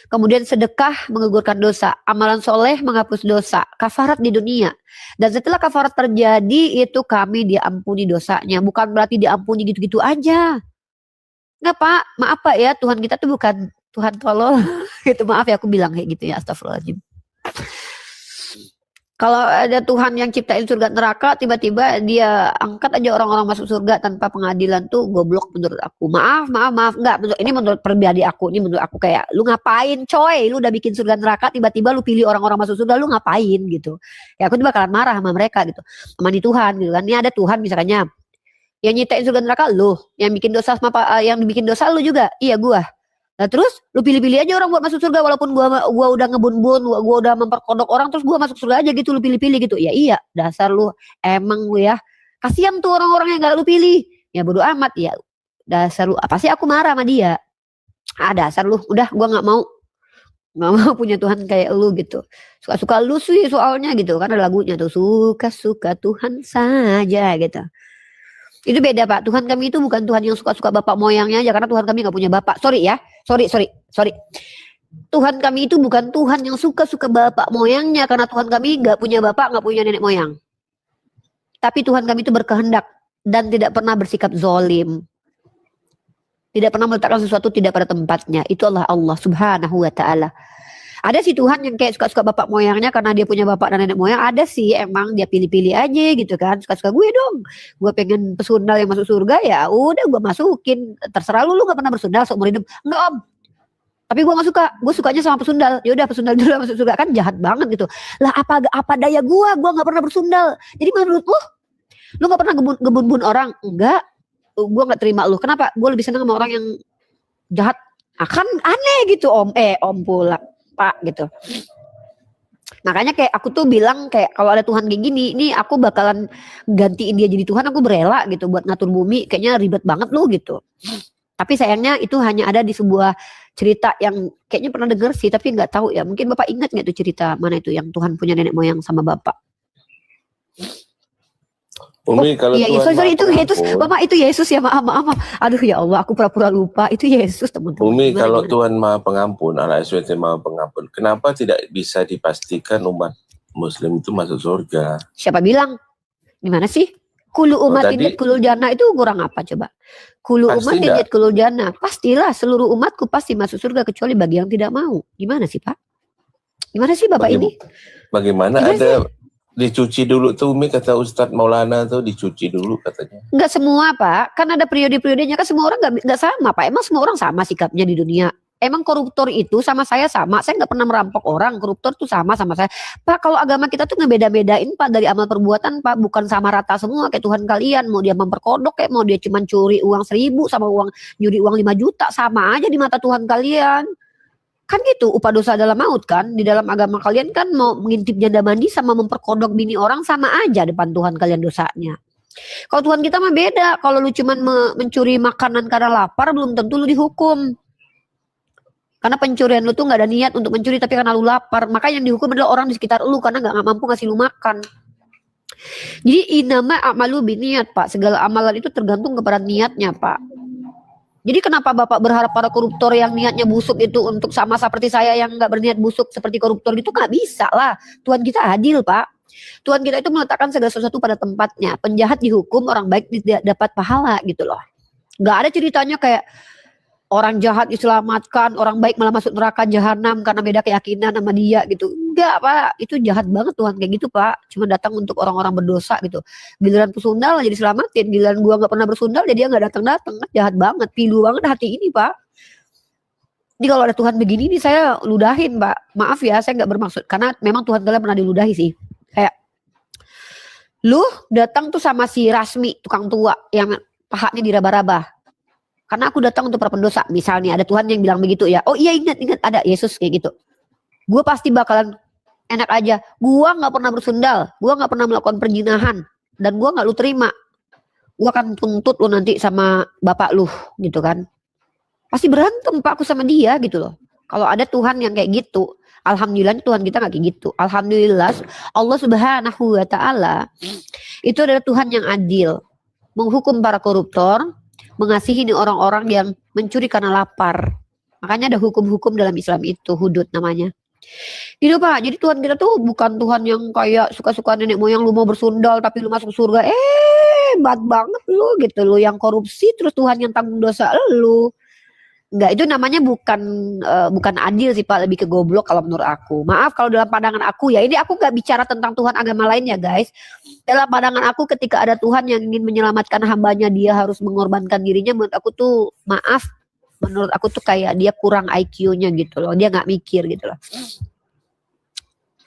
Kemudian sedekah, menggugurkan dosa. Amalan soleh, menghapus dosa. Kafarat di dunia. Dan setelah kafarat terjadi, itu kami diampuni dosanya. Bukan berarti diampuni gitu-gitu aja. Nggak, Pak. Maaf, Pak ya. Tuhan kita tuh bukan Tuhan tolol. Gitu, maaf ya aku bilang kayak gitu ya. Astagfirullahaladzim. Kalau ada Tuhan yang ciptain surga neraka, tiba-tiba dia angkat aja orang-orang masuk surga tanpa pengadilan tuh goblok menurut aku. Maaf, enggak, ini menurut pribadi aku, ini menurut aku kayak lu ngapain coy, lu udah bikin surga neraka, tiba-tiba lu pilih orang-orang masuk surga, lu ngapain gitu. Ya aku tuh bakalan marah sama mereka gitu, sama nih Tuhan gitu kan. Ini ada Tuhan misalnya, yang nyiptain surga neraka lu, yang bikin dosa yang bikin dosa lu juga, iya gua. Nah terus lu pilih-pilih aja orang buat masuk surga, walaupun gua udah ngebun-bun, gua udah memperkodok orang, terus gua masuk surga aja gitu, lu pilih-pilih gitu. Ya iya, dasar lu emang lu ya. Kasihan tuh orang-orang yang gak lu pilih. Ya bodo amat ya. Dasar lu, pasti aku marah sama dia. Dasar lu, udah gua nggak mau punya Tuhan kayak lu gitu. Suka-suka lu sih soalnya gitu, kan ada lagunya tuh, suka-suka Tuhan saja gitu. Itu beda Pak, Tuhan kami itu bukan Tuhan yang suka-suka bapak moyangnya aja, karena Tuhan kami gak punya bapak. Sorry ya, sorry. Tuhan kami itu bukan Tuhan yang suka-suka bapak moyangnya, karena Tuhan kami gak punya bapak, gak punya nenek moyang. Tapi Tuhan kami itu berkehendak dan tidak pernah bersikap zolim. Tidak pernah meletakkan sesuatu tidak pada tempatnya. Itu Allah subhanahu wa ta'ala. Ada sih Tuhan yang kayak suka-suka bapak moyangnya karena dia punya bapak dan nenek moyang. Ada sih emang dia pilih-pilih aja gitu kan. Suka-suka gue dong. Gue pengen pesundal yang masuk surga, ya udah gue masukin. Terserah lu gak pernah bersundal seumur hidup. Enggak om. Tapi gue gak suka. Gue sukanya sama pesundal. Ya udah pesundal dulu masuk surga, kan jahat banget gitu. Lah apa daya gue gak pernah bersundal. Jadi menurut lu gak pernah ngebun-bun orang? Enggak. Gue gak terima lu. Kenapa? Gue lebih senang sama orang yang jahat. Akan aneh gitu om. Om pula Pak gitu. Makanya kayak aku tuh bilang kayak kalau ada Tuhan kayak gini, ini aku bakalan gantiin dia jadi Tuhan, aku berela gitu buat ngatur bumi, kayaknya ribet banget lu gitu. Tapi sayangnya itu hanya ada di sebuah cerita yang kayaknya pernah denger sih, tapi nggak tahu ya. Mungkin Bapak ingat nggak tuh cerita mana itu yang Tuhan punya nenek moyang sama Bapak? Umi kalau Iya, Tuhan sorry itu Maha Yesus, Pengampun, Bapak itu Yesus ya, maaf. Aduh ya Allah, aku pura-pura lupa. Itu Yesus teman-teman. Umi Gimana, kalau gimana? Tuhan Maha Pengampun, Allah SWT Maha Pengampun, kenapa tidak bisa dipastikan umat Muslim itu masuk surga? Siapa bilang? Gimana sih? Kulu umatin tadi kulul jannah itu kurang apa coba? Kulu pasti umatin enggak. kulul jannah. Pastilah seluruh umatku pasti masuk surga kecuali bagi yang tidak mau. Gimana sih Pak? Gimana sih Bapak ini? Bagaimana Gimana ada dicuci dulu tuh Umi, kata Ustadz Maulana tuh dicuci dulu katanya. Enggak semua Pak, kan ada periode-periodenya, kan semua orang nggak sama Pak. Emang semua orang sama sikapnya di dunia? Emang koruptor itu sama saya sama? Saya nggak pernah merampok orang. Koruptor tuh sama saya. Pak, kalau agama kita tuh ngebeda-bedain Pak dari amal perbuatan Pak, bukan sama rata semua kayak Tuhan kalian. Mau dia memperkodok kayak mau dia cuma curi uang 1.000 sama nyuri uang 5 juta, sama aja di mata Tuhan kalian. Kan gitu, upah dosa adalah maut kan. Di dalam agama kalian kan mau mengintip janda mandi sama memperkodok bini orang sama aja depan Tuhan kalian dosanya. Kalau Tuhan kita mah beda. Kalau lu cuman mencuri makanan karena lapar, belum tentu lu dihukum. Karena pencurian lu tuh gak ada niat untuk mencuri, tapi karena lu lapar. Maka yang dihukum adalah orang di sekitar lu karena gak mampu ngasih lu makan. Jadi inama amalu biniat Pak. Segala amalan itu tergantung kepada niatnya Pak. Jadi kenapa Bapak berharap para koruptor yang niatnya busuk itu untuk sama seperti saya yang gak berniat busuk seperti koruptor itu? Gak bisa lah. Tuhan kita adil Pak. Tuhan kita itu meletakkan segala sesuatu pada tempatnya. Penjahat dihukum, orang baik tidak dapat pahala gitu loh. Gak ada ceritanya kayak orang jahat diselamatkan, orang baik malah masuk neraka jahanam karena beda keyakinan sama dia gitu. Enggak Pak, itu jahat banget Tuhan kayak gitu Pak. Cuma datang untuk orang-orang berdosa gitu. Giliran pesundal aja diselamatin, giliran gua gak pernah bersundal dia gak datang-datang. Jahat banget, pilu banget hati ini Pak. Jadi kalau ada Tuhan begini nih saya ludahin Pak. Maaf ya, saya gak bermaksud, karena memang Tuhan kalian pernah diludahi sih. Kayak lu datang tuh sama si Rasmi, tukang tua yang pahanya diraba-raba. Karena aku datang untuk para pendosa. Misalnya ada Tuhan yang bilang begitu ya. Oh iya, ingat ada Yesus kayak gitu. Gue pasti bakalan enak aja. Gue gak pernah bersundal. Gue gak pernah melakukan perjinahan. Dan gue gak lu terima. Gue akan tuntut lu nanti sama bapak lu gitu kan. Pasti berantem Pak aku sama dia gitu loh. Kalau ada Tuhan yang kayak gitu. Alhamdulillah Tuhan kita gak kayak gitu. Alhamdulillah Allah subhanahu wa ta'ala itu adalah Tuhan yang adil. Menghukum para koruptor, mengasihi orang-orang yang mencuri karena lapar. Makanya ada hukum-hukum dalam Islam itu, hudud namanya. Gitu Pak, jadi Tuhan kita tuh bukan Tuhan yang kayak suka-suka nenek moyang lu mau bersundal tapi lu masuk surga. Hebat banget lu gitu, lu yang korupsi terus Tuhan yang tanggung dosa lu. Enggak, itu namanya bukan adil sih Pak, lebih ke goblok kalau menurut aku. Maaf kalau dalam pandangan aku ya, ini aku nggak bicara tentang Tuhan agama lain ya guys. Dalam pandangan aku ketika ada Tuhan yang ingin menyelamatkan hambanya, dia harus mengorbankan dirinya. Menurut aku tuh, maaf, menurut aku tuh kayak dia kurang IQ-nya gitu loh. Dia nggak mikir gitu loh.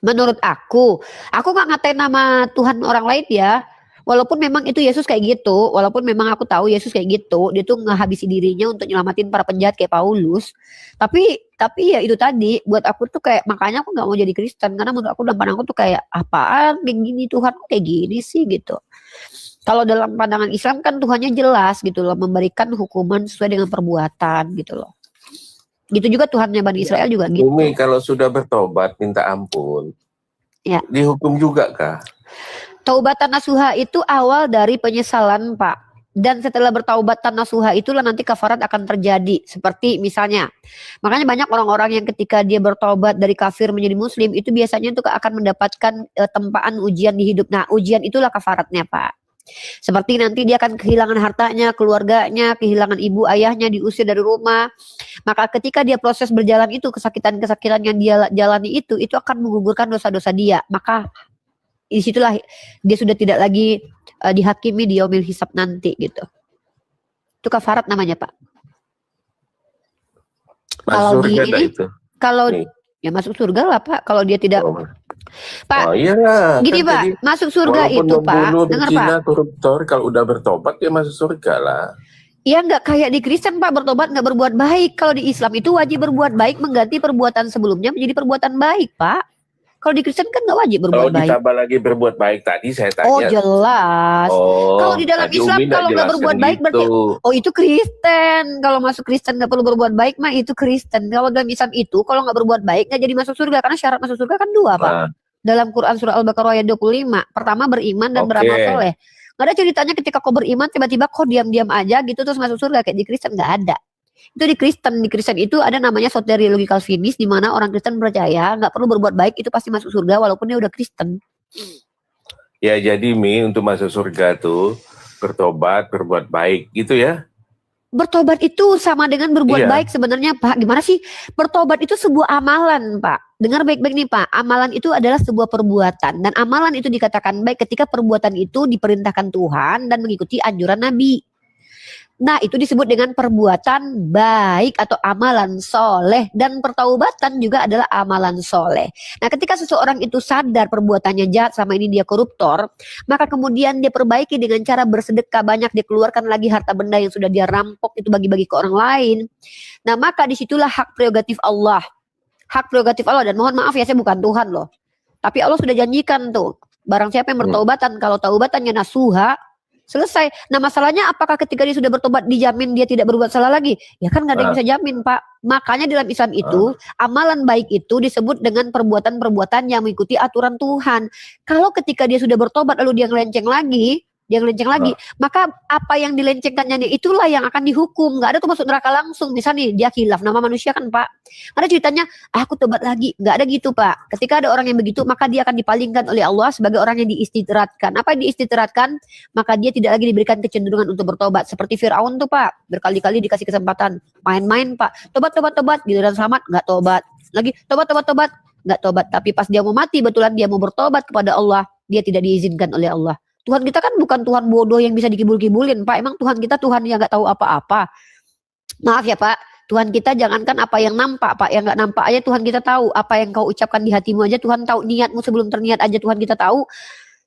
Menurut aku nggak ngatain nama Tuhan orang lain ya. Walaupun memang itu Yesus kayak gitu, walaupun memang aku tahu Yesus kayak gitu, dia tuh ngehabisi dirinya untuk nyelamatin para penjahat kayak Paulus. Tapi ya itu tadi, buat aku tuh kayak, makanya aku nggak mau jadi Kristen, karena menurut aku dalam pandangan aku tuh kayak, apaan kayak gini, Tuhan kok kayak gini sih gitu. Kalau dalam pandangan Islam kan Tuhannya jelas gitu loh, memberikan hukuman sesuai dengan perbuatan gitu loh. Gitu juga Tuhannya Bani Israel juga gitu. Umi kalau sudah bertobat minta ampun, Ya. dihukum juga kah? Taubatan nasuha itu awal dari penyesalan Pak. Dan setelah bertaubatan nasuha itulah nanti kafarat akan terjadi. Seperti misalnya, makanya banyak orang-orang yang ketika dia bertaubat dari kafir menjadi muslim, itu biasanya tuh akan mendapatkan tempaan ujian di hidup. Nah ujian itulah kafaratnya Pak. Seperti nanti dia akan kehilangan hartanya, keluarganya, kehilangan ibu ayahnya, diusir dari rumah. Maka ketika dia proses berjalan itu, kesakitan-kesakitan yang dia jalani itu akan menggugurkan dosa-dosa dia. Maka disitulah dia sudah tidak lagi dihakimi di yaumil hisab nanti gitu. Itu kafarat namanya Pak. Kalau di ini, kalau ya masuk surga lah Pak. Kalau dia tidak, Pak. Iya. Gini kan Pak, masuk surga itu Pak. Dengar Pak. Koruptor kalau udah bertobat dia masuk surga lah. Ya nggak kayak di Kristen Pak, bertobat nggak berbuat baik. Kalau di Islam itu wajib berbuat baik mengganti perbuatan sebelumnya menjadi perbuatan baik Pak. Kalau di Kristen kan nggak wajib berbuat baik. Kalau ditambah lagi berbuat baik tadi saya tanya. Oh jelas. Kalau di dalam Islam kalau nggak berbuat baik berarti oh itu Kristen. Kalau masuk Kristen nggak perlu berbuat baik mah itu Kristen. Kalau dalam Islam itu kalau nggak berbuat baik nggak jadi masuk surga, karena syarat masuk surga kan dua Pak. Dalam Quran surah Al-Baqarah ayat 25, pertama beriman dan beramal soleh. Nggak ada ceritanya ketika kau beriman tiba-tiba kau diam-diam aja gitu terus masuk surga, kayak di Kristen nggak ada. Itu di Kristen itu ada namanya soteriologi Calvinis, di mana orang Kristen percaya nggak perlu berbuat baik itu pasti masuk surga walaupun dia udah Kristen. Ya jadi untuk masuk surga tuh bertobat, berbuat baik gitu ya. Bertobat itu sama dengan berbuat baik sebenarnya Pak. Gimana sih? Bertobat itu sebuah amalan Pak. Dengar baik-baik nih Pak. Amalan itu adalah sebuah perbuatan. Dan amalan itu dikatakan baik ketika perbuatan itu diperintahkan Tuhan dan mengikuti anjuran Nabi. Nah itu disebut dengan perbuatan baik atau amalan soleh. Dan pertaubatan juga adalah amalan soleh. Nah ketika seseorang itu sadar perbuatannya jahat, sama ini dia koruptor, maka kemudian dia perbaiki dengan cara bersedekah banyak, dia keluarkan lagi harta benda yang sudah dia rampok itu bagi-bagi ke orang lain. Nah maka disitulah hak prerogatif Allah. Hak prerogatif Allah, dan mohon maaf ya saya bukan Tuhan loh. Tapi Allah sudah janjikan tuh, barang siapa yang bertaubatan, kalau taubatannya nasuha, selesai. Nah masalahnya apakah ketika dia sudah bertobat dijamin dia tidak berbuat salah lagi? Ya kan nggak ada yang bisa jamin Pak. Makanya dalam Islam itu amalan baik itu disebut dengan perbuatan-perbuatan yang mengikuti aturan Tuhan. Kalau ketika dia sudah bertobat lalu dia ngelenceng lagi, maka apa yang dilencengkannya itulah yang akan dihukum. Nggak ada tuh masuk neraka langsung. Misalnya dia khilaf nama manusia kan Pak. Ada ceritanya aku tobat lagi. Nggak ada gitu Pak. Ketika ada orang yang begitu maka dia akan dipalingkan oleh Allah sebagai orang yang diistidratkan. Apa yang diistidratkan? Maka dia tidak lagi diberikan kecenderungan untuk bertobat. Seperti Fir'aun tuh Pak. Berkali-kali dikasih kesempatan. Main-main Pak. Tobat. Giliran selamat nggak tobat. Lagi tobat. Nggak tobat. Tapi pas dia mau mati betulan dia mau bertobat kepada Allah. Dia tidak diizinkan oleh Allah. Tuhan kita kan bukan Tuhan bodoh yang bisa dikibul-kibulin Pak. Emang Tuhan kita Tuhan yang gak tahu apa-apa. Maaf ya Pak. Tuhan kita jangankan apa yang nampak Pak. Yang gak nampak aja Tuhan kita tahu. Apa yang kau ucapkan di hatimu aja Tuhan tahu. Niatmu sebelum terniat aja Tuhan kita tahu.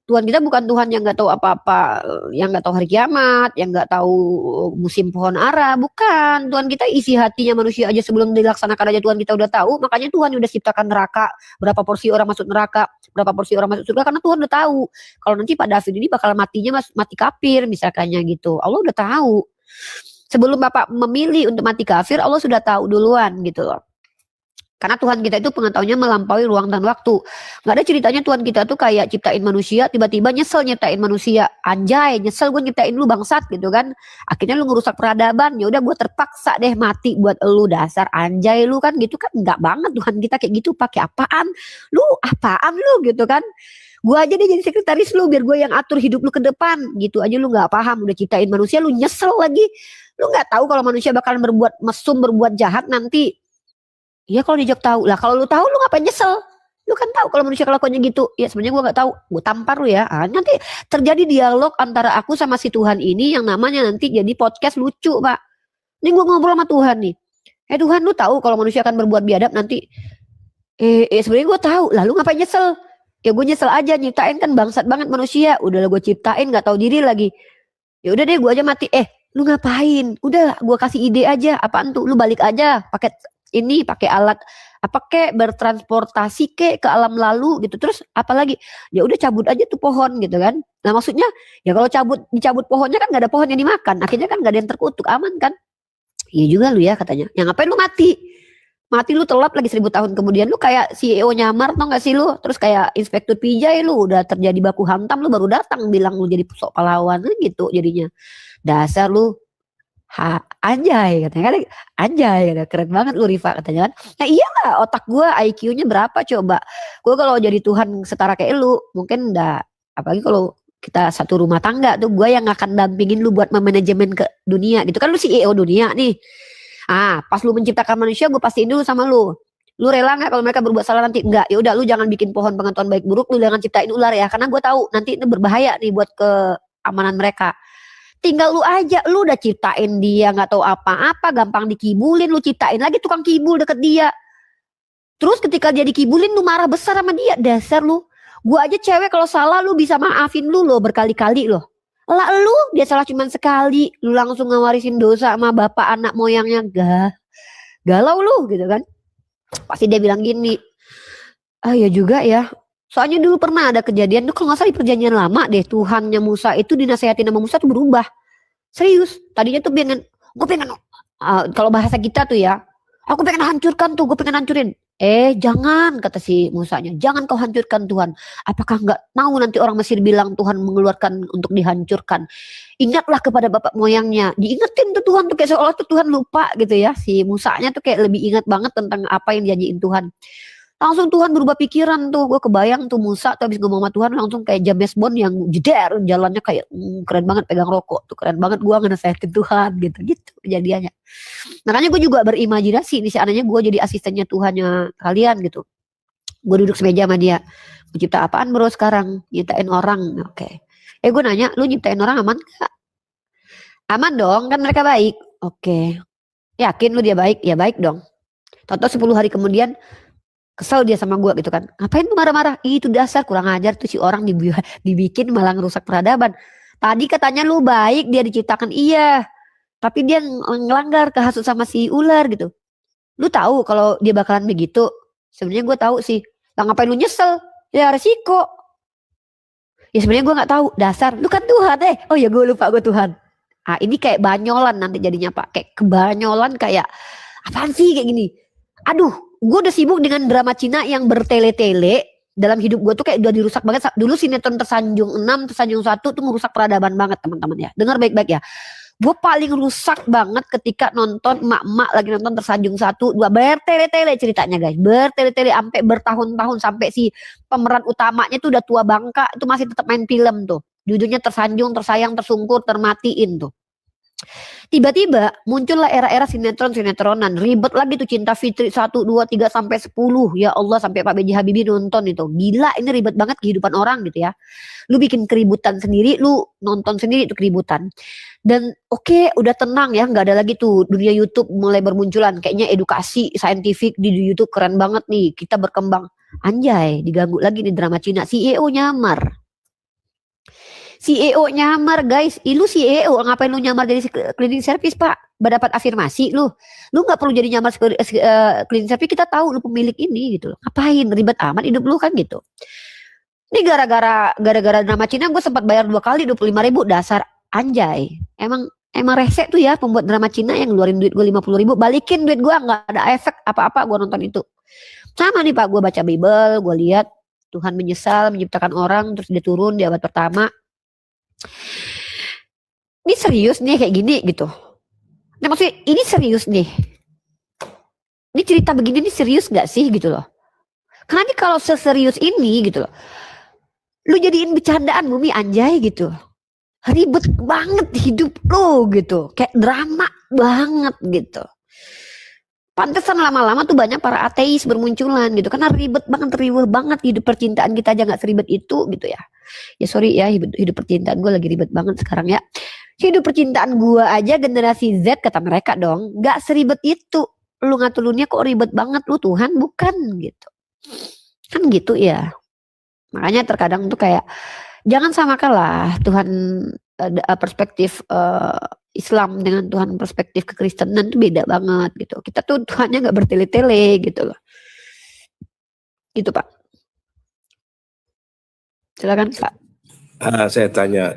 Tuhan kita bukan Tuhan yang gak tahu apa-apa. Yang gak tahu hari kiamat. Yang gak tahu musim pohon ara. Bukan. Tuhan kita isi hatinya manusia aja sebelum dilaksanakan aja Tuhan kita udah tahu. Makanya Tuhan udah ciptakan neraka. Berapa porsi orang masuk neraka. Berapa porsi orang masuk surga. Karena Tuhan udah tahu. Kalau nanti Pak David ini bakal matinya mati kafir misalkannya gitu. Allah udah tahu. Sebelum Bapak memilih untuk mati kafir. Allah sudah tahu duluan gitu loh. Karena Tuhan kita itu pengetahuannya melampaui ruang dan waktu. Gak ada ceritanya Tuhan kita tuh kayak ciptain manusia, tiba-tiba nyesel nyiptain manusia. Anjay, nyesel gue nyiptain lu bangsat gitu kan. Akhirnya lu ngerusak peradaban. Ya udah gue terpaksa deh mati buat lu, dasar anjay lu kan gitu kan. Enggak banget Tuhan kita kayak gitu. Pakai apaan? Lu apaan lu gitu kan. Gue aja deh jadi sekretaris lu biar gue yang atur hidup lu ke depan. Gitu aja lu gak paham. Udah ciptain manusia lu nyesel lagi. Lu nggak tahu kalau manusia bakalan berbuat mesum, berbuat jahat nanti. Iya kalau diajak tahu lah. Kalau lu tahu lu ngapain nyesel? Lu kan tahu kalau manusia kelakuannya gitu. Ya sebenarnya gua nggak tahu. Gue tampar lu ya. Nanti terjadi dialog antara aku sama si Tuhan ini yang namanya nanti jadi podcast lucu, Pak. Ini gue ngobrol sama Tuhan nih. Tuhan, lu tahu kalau manusia akan berbuat biadab nanti. Sebenarnya gue tahu. Lalu ngapain nyesel? Ya gue nyesel aja, nyiptain kan bangsat banget manusia. Udah lah gue ciptain, nggak tahu diri lagi. Ya udah deh, gue aja mati. Lu ngapain? Udah, gue kasih ide aja. Apaan tuh? Lu balik aja, pakai ini, pakai alat apa kek, bertransportasi kek ke alam lalu gitu. Terus apa lagi? Ya udah cabut aja tuh pohon gitu kan. Nah maksudnya ya kalau dicabut pohonnya kan nggak ada pohon yang dimakan. Akhirnya kan nggak ada yang terkutuk, aman kan? Iya juga lu ya katanya. Yang ngapain lu mati? Mati lu telap lagi 1000 tahun kemudian. Lu kayak CEO nyamar tau gak sih lu? Terus kayak Inspektur Pijay lu udah terjadi baku hantam, lu baru datang bilang lu jadi sok pahlawan gitu jadinya. Dasar lu anjay katanya kan, anjay katanya, keren banget lu Rifa katanya kan. Nah iyalah, otak gua IQ-nya berapa coba? Gua kalau jadi Tuhan setara kayak lu mungkin apalagi kalau kita satu rumah tangga tuh, gua yang akan dampingin lu buat memanajemen ke dunia gitu kan. Lu CEO dunia nih. Pas lu menciptakan manusia, gue pastiin dulu sama lu. Lu rela nggak kalau mereka berbuat salah nanti? Enggak. Ya udah, lu jangan bikin pohon pengetahuan baik buruk, lu jangan ciptain ular ya, karena gue tahu nanti itu berbahaya nih buat keamanan mereka. Tinggal lu aja, lu udah ciptain dia nggak tahu apa-apa, gampang dikibulin, lu ciptain lagi tukang kibul deket dia. Terus ketika dia dikibulin, lu marah besar sama dia. Dasar lu. Gue aja cewek kalau salah lu bisa maafin lu loh berkali-kali loh. Lah lu dia salah cuma sekali, lu langsung ngewarisin dosa sama bapak anak moyangnya. Galau lu gitu kan. Pasti dia bilang gini, ya juga ya. Soalnya dulu pernah ada kejadian tuh, kalau gak salah di perjanjian lama deh, Tuhannya Musa itu dinasihatin sama Musa tuh berubah. Serius, tadinya tuh gue pengen kalau bahasa kita tuh ya, aku pengen hancurkan tuh, gue pengen hancurin. Jangan, kata si Musanya, jangan kau hancurkan Tuhan. Apakah enggak mau nanti orang Mesir bilang Tuhan mengeluarkan untuk dihancurkan? Ingatlah kepada bapak moyangnya. Diingetin tuh Tuhan tuh kayak seolah tuh Tuhan lupa gitu ya. Si Musanya tuh kayak lebih ingat banget tentang apa yang dijanjiin Tuhan. Langsung Tuhan berubah pikiran tuh. Gue kebayang tuh Musa tuh habis ngomong sama Tuhan langsung kayak James Bond yang jeder, jalannya kayak keren banget, pegang rokok tuh keren banget, gue ngenasehatin Tuhan gitu kejadiannya. Makanya gue juga berimajinasi nih, seandainya gue jadi asistennya Tuhannya kalian gitu. Gue duduk semeja sama dia. Gue cipta apaan bro sekarang? Nyiptain orang. Oke. Gue nanya, lu nyiptain orang aman gak? Aman dong, kan mereka baik. Oke. Yakin lu dia baik? Ya baik dong. Toto 10 hari kemudian kesel dia sama gue gitu kan. Ngapain lu marah-marah? Itu dasar kurang ajar tuh si orang dibikin malah ngerusak peradaban. Tadi katanya lu baik, dia diciptakan iya. Tapi dia ngelanggar, kehasut sama si ular gitu. Lu tahu kalau dia bakalan begitu? Sebenarnya gue tahu sih. Lah ngapain lu nyesel? Ya resiko. Ya sebenarnya gue nggak tahu. Dasar, lu kan Tuhan Oh ya gue lupa gue Tuhan. Ini kayak banyolan nanti jadinya Pak. Kayak kebanyolan kayak apaan sih kayak gini. Aduh, gue udah sibuk dengan drama Cina yang bertele-tele. Dalam hidup gue tuh kayak udah dirusak banget. Dulu sinetron Tersanjung 6, Tersanjung 1 tuh merusak peradaban banget teman-teman ya. Dengar baik-baik ya. Gue paling rusak banget ketika nonton emak-emak lagi nonton Tersanjung 1, 2 bertele-tele ceritanya guys. Bertele-tele sampai bertahun-tahun, sampai si pemeran utamanya tuh udah tua bangka, itu masih tetap main film tuh. Judulnya Tersanjung, Tersayang, Tersungkur, Termatiin tuh. Tiba-tiba muncullah era-era sinetron-sinetronan. Ribet lagi tuh Cinta Fitri 1, 2, 3 sampai 10. Ya Allah, sampai Pak B.J. Habibie nonton itu. Gila, ini ribet banget kehidupan orang gitu ya. Lu bikin keributan sendiri, lu nonton sendiri itu keributan. Dan oke, udah tenang ya, nggak ada lagi tuh dunia YouTube mulai bermunculan. Kayaknya edukasi saintifik di YouTube keren banget nih. Kita berkembang. Anjay, diganggu lagi nih drama Cina. CEO nyamar. CEO nyamar guys. Lu CEO ngapain lu nyamar jadi cleaning service Pak? Dapat afirmasi lu. Lu nggak perlu jadi nyamar cleaning service, kita tahu lu pemilik ini gitu loh. Ngapain ribet amat hidup lu kan gitu. Ini gara-gara drama Cina gue sempat bayar 2 kali 25.000 dasar anjay. Emang rese tuh ya pembuat drama Cina yang ngeluarin duit gue 50.000, balikin duit gue, nggak ada efek apa-apa gue nonton itu. Sama nih Pak, gue baca Bible, gue lihat Tuhan menyesal menciptakan orang, terus dia turun di abad pertama. Ini serius nih kayak gini gitu. Nah maksudnya ini serius nih. Ini cerita begini nih serius gak sih gitu loh. Karena ini kalau seserius ini gitu loh, lu jadiin bercandaan bumi anjay gitu. Ribet banget hidup lo gitu, kayak drama banget gitu. Pantesan lama-lama tuh banyak para ateis bermunculan gitu, karena ribet banget hidup percintaan kita aja nggak seribet itu gitu ya. Ya sorry ya, hidup percintaan gue lagi ribet banget sekarang ya. Hidup percintaan gue aja generasi Z kata mereka dong, nggak seribet itu. Lu ngaturnya kok ribet banget, lu Tuhan bukan gitu. Kan gitu ya. Makanya terkadang tuh kayak jangan samakanlah Tuhan perspektif Islam dengan Tuhan perspektif kekristenan tuh beda banget gitu. Kita tuh Tuhannya nggak bertele-tele gitu loh. Gitu Pak. Silakan Pak. Saya tanya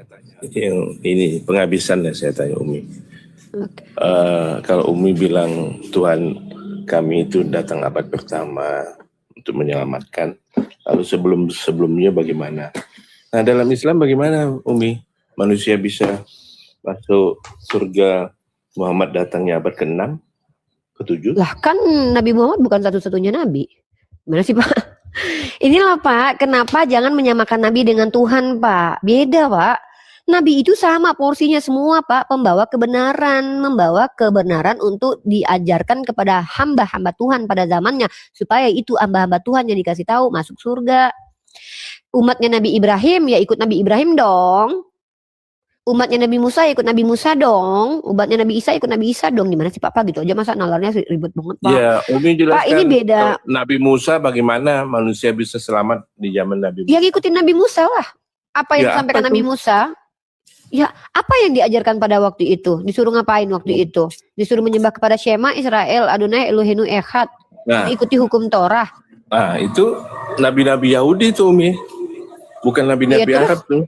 yang ini penghabisan ya, saya tanya Umi. Oke. Kalau Umi bilang Tuhan kami itu datang abad pertama untuk menyelamatkan, lalu sebelumnya bagaimana? Nah dalam Islam bagaimana Umi? Manusia bisa masuk surga Muhammad datangnya abad ke-6, ke-7? Lah kan Nabi Muhammad bukan satu-satunya Nabi. Gimana sih Pak? Inilah Pak, kenapa jangan menyamakan Nabi dengan Tuhan Pak? Beda Pak. Nabi itu sama porsinya semua Pak, membawa kebenaran untuk diajarkan kepada hamba-hamba Tuhan pada zamannya. Supaya itu hamba-hamba Tuhan yang dikasih tahu masuk surga. Umatnya Nabi Ibrahim ya ikut Nabi Ibrahim dong. Umatnya Nabi Musa ikut Nabi Musa dong. Umatnya Nabi Isa ikut Nabi Isa dong. Gimana sih Pak gitu aja masa nalarnya ribet banget Pak. Ya, Umi jelaskan. Pak ini beda. Nabi Musa bagaimana manusia bisa selamat di zaman Nabi Musa? Ya ngikutin Nabi Musa lah. Apa yang Ya, disampaikan apa Nabi tuh? Musa? Ya apa yang diajarkan pada waktu itu? Disuruh ngapain waktu itu? Disuruh menyembah kepada Shema Israel Adonai Elohenu Echad. Nah, Ikuti hukum Torah. nah itu nabi-nabi Yahudi tuh Umi. Bukan nabi-nabi Iya, terus? Arab tuh.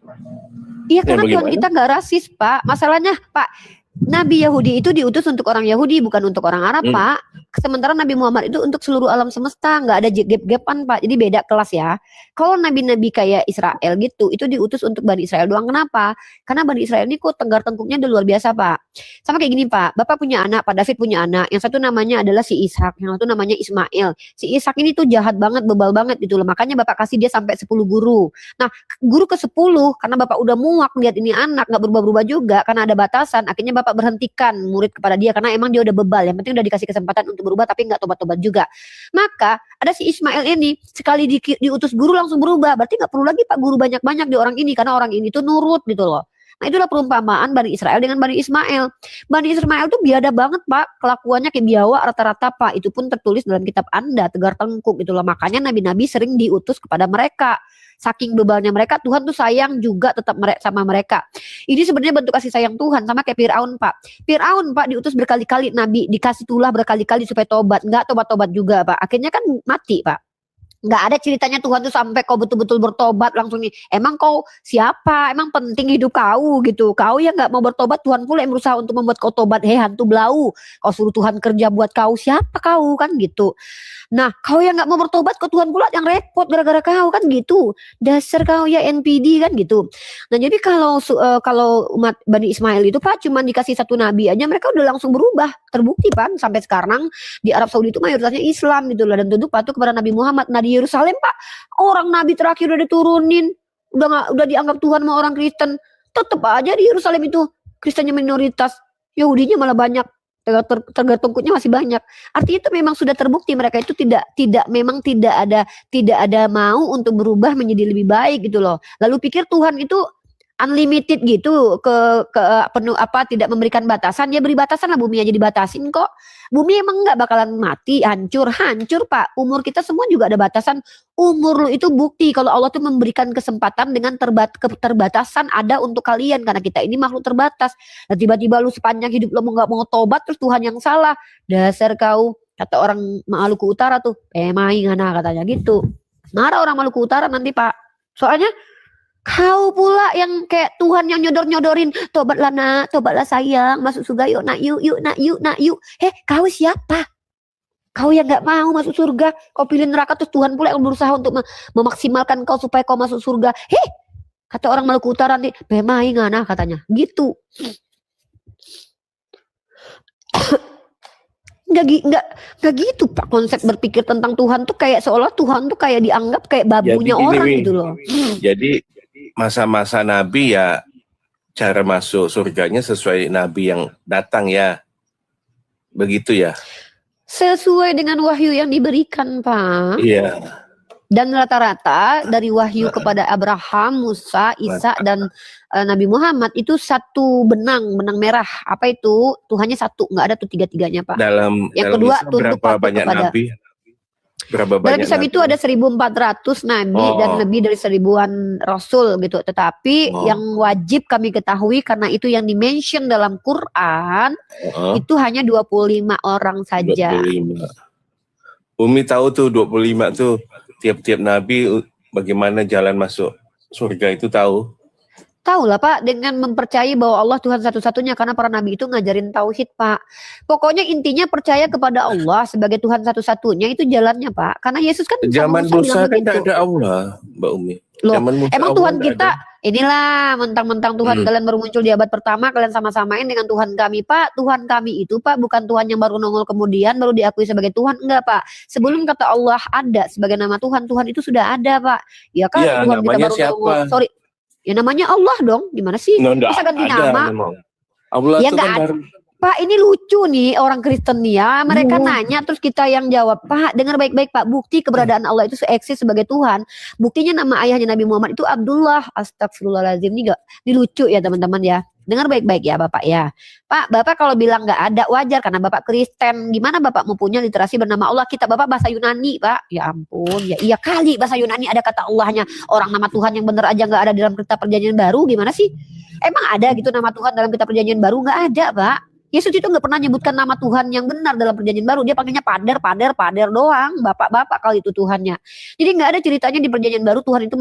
Iya karena Tuhan bagaimana? kita nggak rasis Pak. Masalahnya Pak, Nabi Yahudi itu diutus untuk orang Yahudi bukan untuk orang Arab Pak. Sementara Nabi Muhammad itu untuk seluruh alam semesta, nggak ada gap-gapan Pak. Jadi beda kelas ya. Kalau nabi-nabi kayak Israel gitu, itu diutus untuk Bani Israel doang. Kenapa? Karena Bani Israel ini kok tenggar tengkuknya udah luar biasa Pak. Sama kayak gini Pak, Bapak punya anak, Pak David punya anak. Yang satu namanya adalah si Ishak, yang satu namanya Ismail. Si Ishak ini tuh jahat banget, bebal banget gitu loh. Makanya Bapak kasih dia sampai 10 guru. Nah, guru ke-10 karena Bapak udah muak lihat ini anak nggak berubah-berubah juga karena ada batasan. Akhirnya Bapak berhentikan murid kepada dia karena emang dia udah bebal. Yang penting udah dikasih kesempatan untuk berubah tapi nggak tobat-tobat juga. Maka ada si Ismail ini sekali diutus guru langsung berubah. Berarti nggak perlu lagi Pak guru banyak-banyak di orang ini karena orang ini tuh nurut gitu loh. Nah itulah perumpamaan Bani Israel dengan Bani Ismail. Bani Ismail tuh biada banget Pak. Kelakuannya kayak biawak rata-rata Pak. Itu pun tertulis dalam kitab Anda, Tegar Tengkuk gitu loh. Makanya nabi-nabi sering diutus kepada mereka. Saking bebalnya mereka, Tuhan tuh sayang juga tetap sama mereka. Ini sebenarnya bentuk kasih sayang Tuhan sama kayak Fir'aun Pak. Fir'aun Pak diutus berkali-kali Nabi, dikasih tulah berkali-kali supaya tobat. Nggak tobat-tobat juga Pak. Akhirnya kan mati Pak. Nggak ada ceritanya Tuhan tuh sampai kau betul-betul bertobat langsung nih. Emang kau siapa? Emang penting hidup kau gitu. Kau yang nggak mau bertobat, Tuhan pula yang berusaha untuk membuat kau tobat. Hei hantu belau, kau suruh Tuhan kerja buat kau. Siapa kau kan gitu. Nah kau yang nggak mau bertobat, kau Tuhan pula yang repot gara-gara kau kan gitu. Dasar kau ya NPD kan gitu. Nah jadi kalau umat Bani Ismail itu Pak cuma dikasih satu nabi aja mereka udah langsung berubah. Terbukti Pak sampai sekarang di Arab Saudi itu mayoritasnya Islam gitu loh dan tunduk patuh kepada Nabi Muhammad. Nah di Yerusalem Pak orang nabi terakhir udah diturunin udah dianggap Tuhan sama orang Kristen. Tetep aja di Yerusalem itu Kristennya minoritas, Yahudinya malah banyak. Tegar tengkuknya masih banyak. Artinya itu memang sudah terbukti mereka itu tidak ada mau untuk berubah menjadi lebih baik gitu loh. Lalu pikir Tuhan itu unlimited gitu ke penuh apa tidak memberikan batasan, ya beri batasan lah, bumi aja dibatasin kok. Bumi emang nggak bakalan mati, hancur Pak. Umur kita semua juga ada batasan. Umur lu itu bukti kalau Allah tuh memberikan kesempatan dengan keterbatasan ada untuk kalian karena kita ini makhluk terbatas. Dan tiba-tiba lu sepanjang hidup lu nggak mau tobat terus Tuhan yang salah. Dasar kau, kata orang Maluku Utara tuh, pemain ngana katanya gitu. Marah orang Maluku Utara nanti Pak. Soalnya kau pula yang kayak Tuhan yang nyodorin, tobatlah nak, tobatlah sayang, masuk surga yuk nak, yuk. Kau siapa? Kau yang nggak mau masuk surga, kau pilih neraka terus Tuhan pula yang berusaha untuk memaksimalkan kau supaya kau masuk surga. Kata orang Maluku Utara nanti, pemain ngana katanya, gitu. Nggak gitu Pak konsep berpikir tentang Tuhan tuh kayak seolah Tuhan tuh kayak dianggap kayak babunya orang gitu loh. Jadi masa-masa Nabi ya cara masuk surganya sesuai nabi yang datang ya. Begitu ya? Sesuai dengan wahyu yang diberikan, Pak. Iya. Dan rata-rata dari wahyu kepada Abraham, Musa, Isa, dan Nabi Muhammad itu satu benang merah. Apa itu? Tuhannya satu, nggak ada tuh tiga-tiganya, Pak. Dalam kedua, Islam tunduk berapa patuh banyak kepada. nabi? Berapa Dalam banyak Islam nabi? itu ada 1.400 nabi dan lebih dari 1.000-an rasul gitu. Tetapi yang wajib kami ketahui karena itu yang dimention dalam Quran itu hanya 25 orang saja. 25. Umi tahu tuh 25 tuh tiap-tiap nabi bagaimana jalan masuk surga itu tahu. Tahu lah Pak, dengan mempercayai bahwa Allah Tuhan satu-satunya, karena para nabi itu ngajarin tauhid Pak. Pokoknya intinya percaya kepada Allah sebagai Tuhan satu-satunya, itu jalannya Pak. Karena Yesus kan Zaman sama Musa Musa bilang kan tidak begitu. ada Allah, Mbak Umi. Loh, Zaman Musa emang Allah Tuhan nggak kita ada. inilah mentang-mentang Tuhan kalian baru muncul di abad pertama, kalian sama-samain dengan Tuhan kami Pak. Tuhan kami itu Pak bukan Tuhan yang baru nongol kemudian baru diakui sebagai Tuhan, enggak Pak. Sebelum kata Allah ada sebagai nama Tuhan, Tuhan itu sudah ada Pak. Ya kan Iya, Tuhan kita namanya baru siapa? nongol. Sorry. Ya namanya Allah dong. Gimana sih? Nggak Bisa ganti ada nama? memang. Allah Ya itu nggak kan ada. baru. Pak ini lucu nih orang Kristen nih ya. Mereka nanya terus kita yang jawab. Pak dengar baik-baik Pak. Bukti keberadaan Allah itu eksis sebagai Tuhan. Buktinya nama ayahnya Nabi Muhammad itu Abdullah. Astagfirullahaladzim. Ini lucu ya teman-teman ya. Dengar baik-baik ya Bapak ya. Pak Bapak kalau bilang nggak ada wajar karena Bapak Kristen. Gimana Bapak mau punya literasi bernama Allah? Kita Bapak bahasa Yunani Pak. Ya ampun. Ya iya kali bahasa Yunani ada kata Allahnya. Orang nama Tuhan yang bener aja nggak ada dalam kitab perjanjian baru. Gimana sih? Emang ada gitu nama Tuhan dalam kitab perjanjian baru? Nggak ada Pak. Yesus itu nggak pernah nyebutkan nama Tuhan yang benar dalam perjanjian baru. Dia panggilnya pader doang. Bapak-bapak kalau itu Tuhannya. Jadi nggak ada ceritanya di perjanjian baru Tuhan itu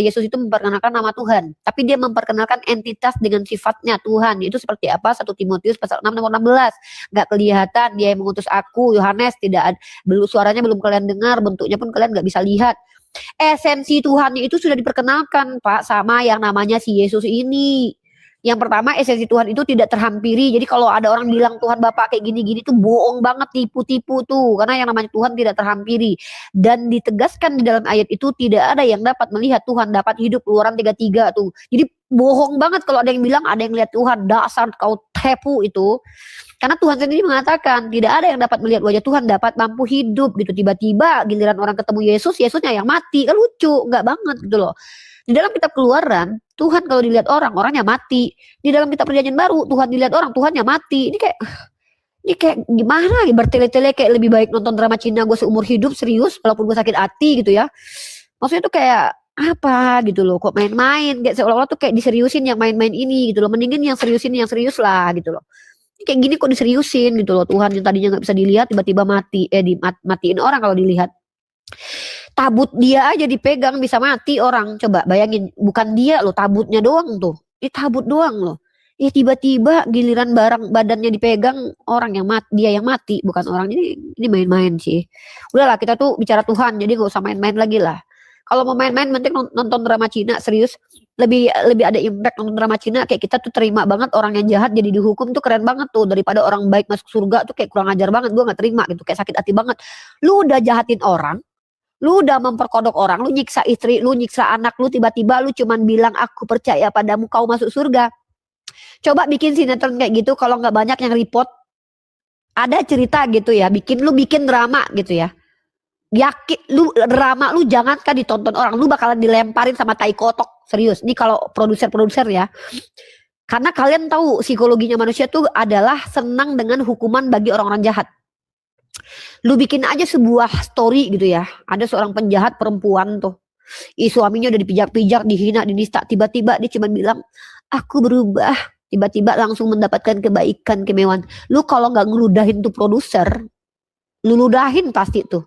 Yesus itu memperkenalkan nama Tuhan. Tapi dia memperkenalkan entitas dengan sifatnya Tuhan. Itu seperti apa? 1 Timotius pasal 6 nomor 16. Nggak kelihatan dia yang mengutus aku, Yohanes, tidak belum suaranya belum kalian dengar, bentuknya pun kalian nggak bisa lihat. Esensi Tuhannya itu sudah diperkenalkan Pak sama yang namanya si Yesus ini. Yang pertama esensi Tuhan itu tidak terhampiri. Jadi kalau ada orang bilang Tuhan Bapak kayak gini-gini tuh bohong banget, tipu-tipu tuh. Karena yang namanya Tuhan tidak terhampiri. Dan ditegaskan di dalam ayat itu tidak ada yang dapat melihat Tuhan, dapat hidup, Keluaran 33 tuh. Jadi bohong banget kalau ada yang bilang ada yang lihat Tuhan, dasar kau tepu itu. Karena Tuhan sendiri mengatakan tidak ada yang dapat melihat wajah Tuhan, dapat mampu hidup gitu. Tiba-tiba giliran orang ketemu Yesus, Yesusnya yang mati. Kan lucu, enggak banget gitu loh. Di dalam kitab Keluaran, Tuhan kalau dilihat orang, orangnya mati. Di dalam kitab perjanjian baru, Tuhan dilihat orang, Tuhannya mati. Ini kayak gimana? Bertele-tele kayak lebih baik nonton drama Cina gue seumur hidup serius, walaupun gue sakit hati gitu ya. Maksudnya tuh kayak apa gitu loh, kok main-main, kayak seolah-olah tuh kayak diseriusin yang main-main ini gitu loh. Mendingin yang seriusin yang serius lah gitu loh. Kayak gini kok diseriusin gitu loh. Tuhan yang tadinya nggak bisa dilihat tiba-tiba mati, dimatiin orang kalau dilihat. Tabut dia aja dipegang bisa mati orang. Coba bayangin, bukan dia loh, tabutnya doang tuh. Ini tabut doang loh. Tiba-tiba giliran barang badannya dipegang orang yang mati, dia yang mati, bukan orang. Ini main-main sih. Udahlah kita tuh bicara Tuhan, jadi nggak usah main-main lagi lah. Kalau mau main-main mending nonton drama Cina serius. Lebih ada impact nonton drama Cina, kayak kita tuh terima banget orang yang jahat jadi dihukum tuh keren banget tuh, daripada orang baik masuk surga tuh kayak kurang ajar banget. Gue nggak terima gitu, kayak sakit hati banget. Lu udah jahatin orang, lu udah memperkodok orang, lu nyiksa istri, lu nyiksa anak lu, tiba-tiba lu cuman bilang aku percaya padamu kau masuk surga. Coba bikin sinetron kayak gitu, kalau nggak banyak yang report. Ada cerita gitu ya, bikin drama gitu ya. Yakin lu drama lu jangankan ditonton orang, lu bakalan dilemparin sama tai kotok. Serius, ini kalau produser ya. Karena kalian tahu psikologinya manusia tuh adalah senang dengan hukuman bagi orang-orang jahat. Lu bikin aja sebuah story gitu ya. Ada seorang penjahat perempuan tuh. Suaminya udah dipijak-pijak, dihina, dinista. Tiba-tiba dia cuma bilang, aku berubah. Tiba-tiba langsung mendapatkan kebaikan, kemewahan. Lu kalau gak ngeludahin tuh produser, lu ludahin pasti tuh.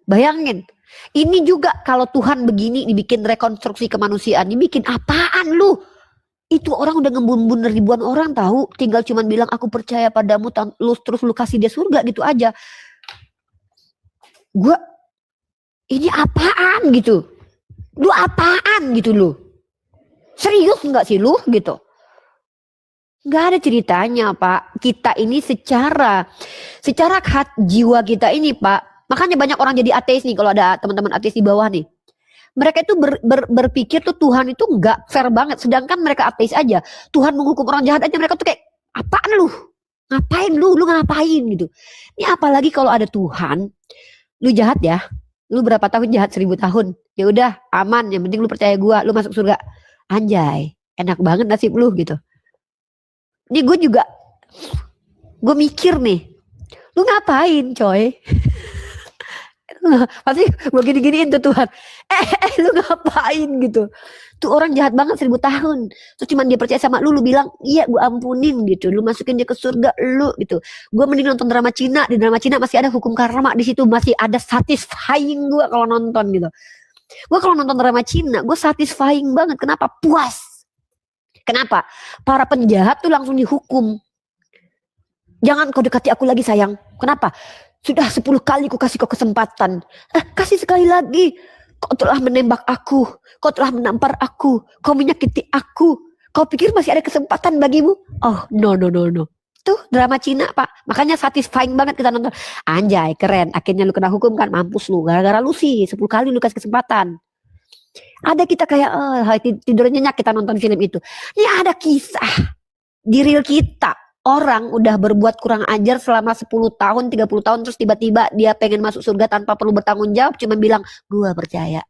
Bayangin. Ini juga kalau Tuhan begini dibikin rekonstruksi kemanusiaan. Dibikin apaan lu? Itu orang udah ngebun-bun ribuan orang tahu, tinggal cuman bilang aku percaya padamu, terus lu kasih dia surga gitu aja. Gua ini apaan gitu? Lu apaan gitu lu? Serius nggak sih lu gitu? Nggak ada ceritanya Pak. Kita ini secara jiwa kita ini Pak. Makanya banyak orang jadi ateis nih, kalau ada teman-teman ateis di bawah nih. Mereka itu berpikir tuh Tuhan itu nggak fair banget. Sedangkan mereka ateis aja. Tuhan menghukum orang jahat aja, mereka tuh kayak, apaan lu? Ngapain lu? Lu ngapain gitu. Ini apalagi kalau ada Tuhan, lu jahat ya. Lu berapa tahun jahat? 1000 tahun. Ya udah aman, yang penting lu percaya gua, lu masuk surga. Anjay, enak banget nasib lu gitu. Ini gue mikir nih, lu ngapain coy? Pasti gue gini-giniin tuh Tuhan. Lu ngapain gitu? Tuh orang jahat banget 1000 tahun. Terus cuman dia percaya sama lu bilang, iya gue ampunin gitu. Lu masukin dia ke surga lu gitu. Gue mending nonton drama Cina. Di drama Cina masih ada hukum karma di situ, masih ada satisfying gue kalau nonton gitu. Gue kalau nonton drama Cina, gue satisfying banget. Kenapa? Puas. Kenapa? Para penjahat tuh langsung dihukum. Jangan kau dekati aku lagi sayang. Kenapa? Sudah 10 kali ku kasih kau kesempatan. Kasih sekali lagi. Kau telah menembak aku. Kau telah menampar aku. Kau menyakiti aku. Kau pikir masih ada kesempatan bagimu? Oh, no. Tuh drama Cina Pak. Makanya satisfying banget kita nonton. Anjay, keren. Akhirnya lu kena hukum kan. Mampus lu. Gara-gara lu sih 10 kali lu kasih kesempatan. Ada kita kayak tidurnya nyenyak kita nonton film itu. Ini ada kisah di real kita. Orang udah berbuat kurang ajar selama 10 tahun, 30 tahun, terus tiba-tiba dia pengen masuk surga tanpa perlu bertanggung jawab, cuma bilang, gua percaya.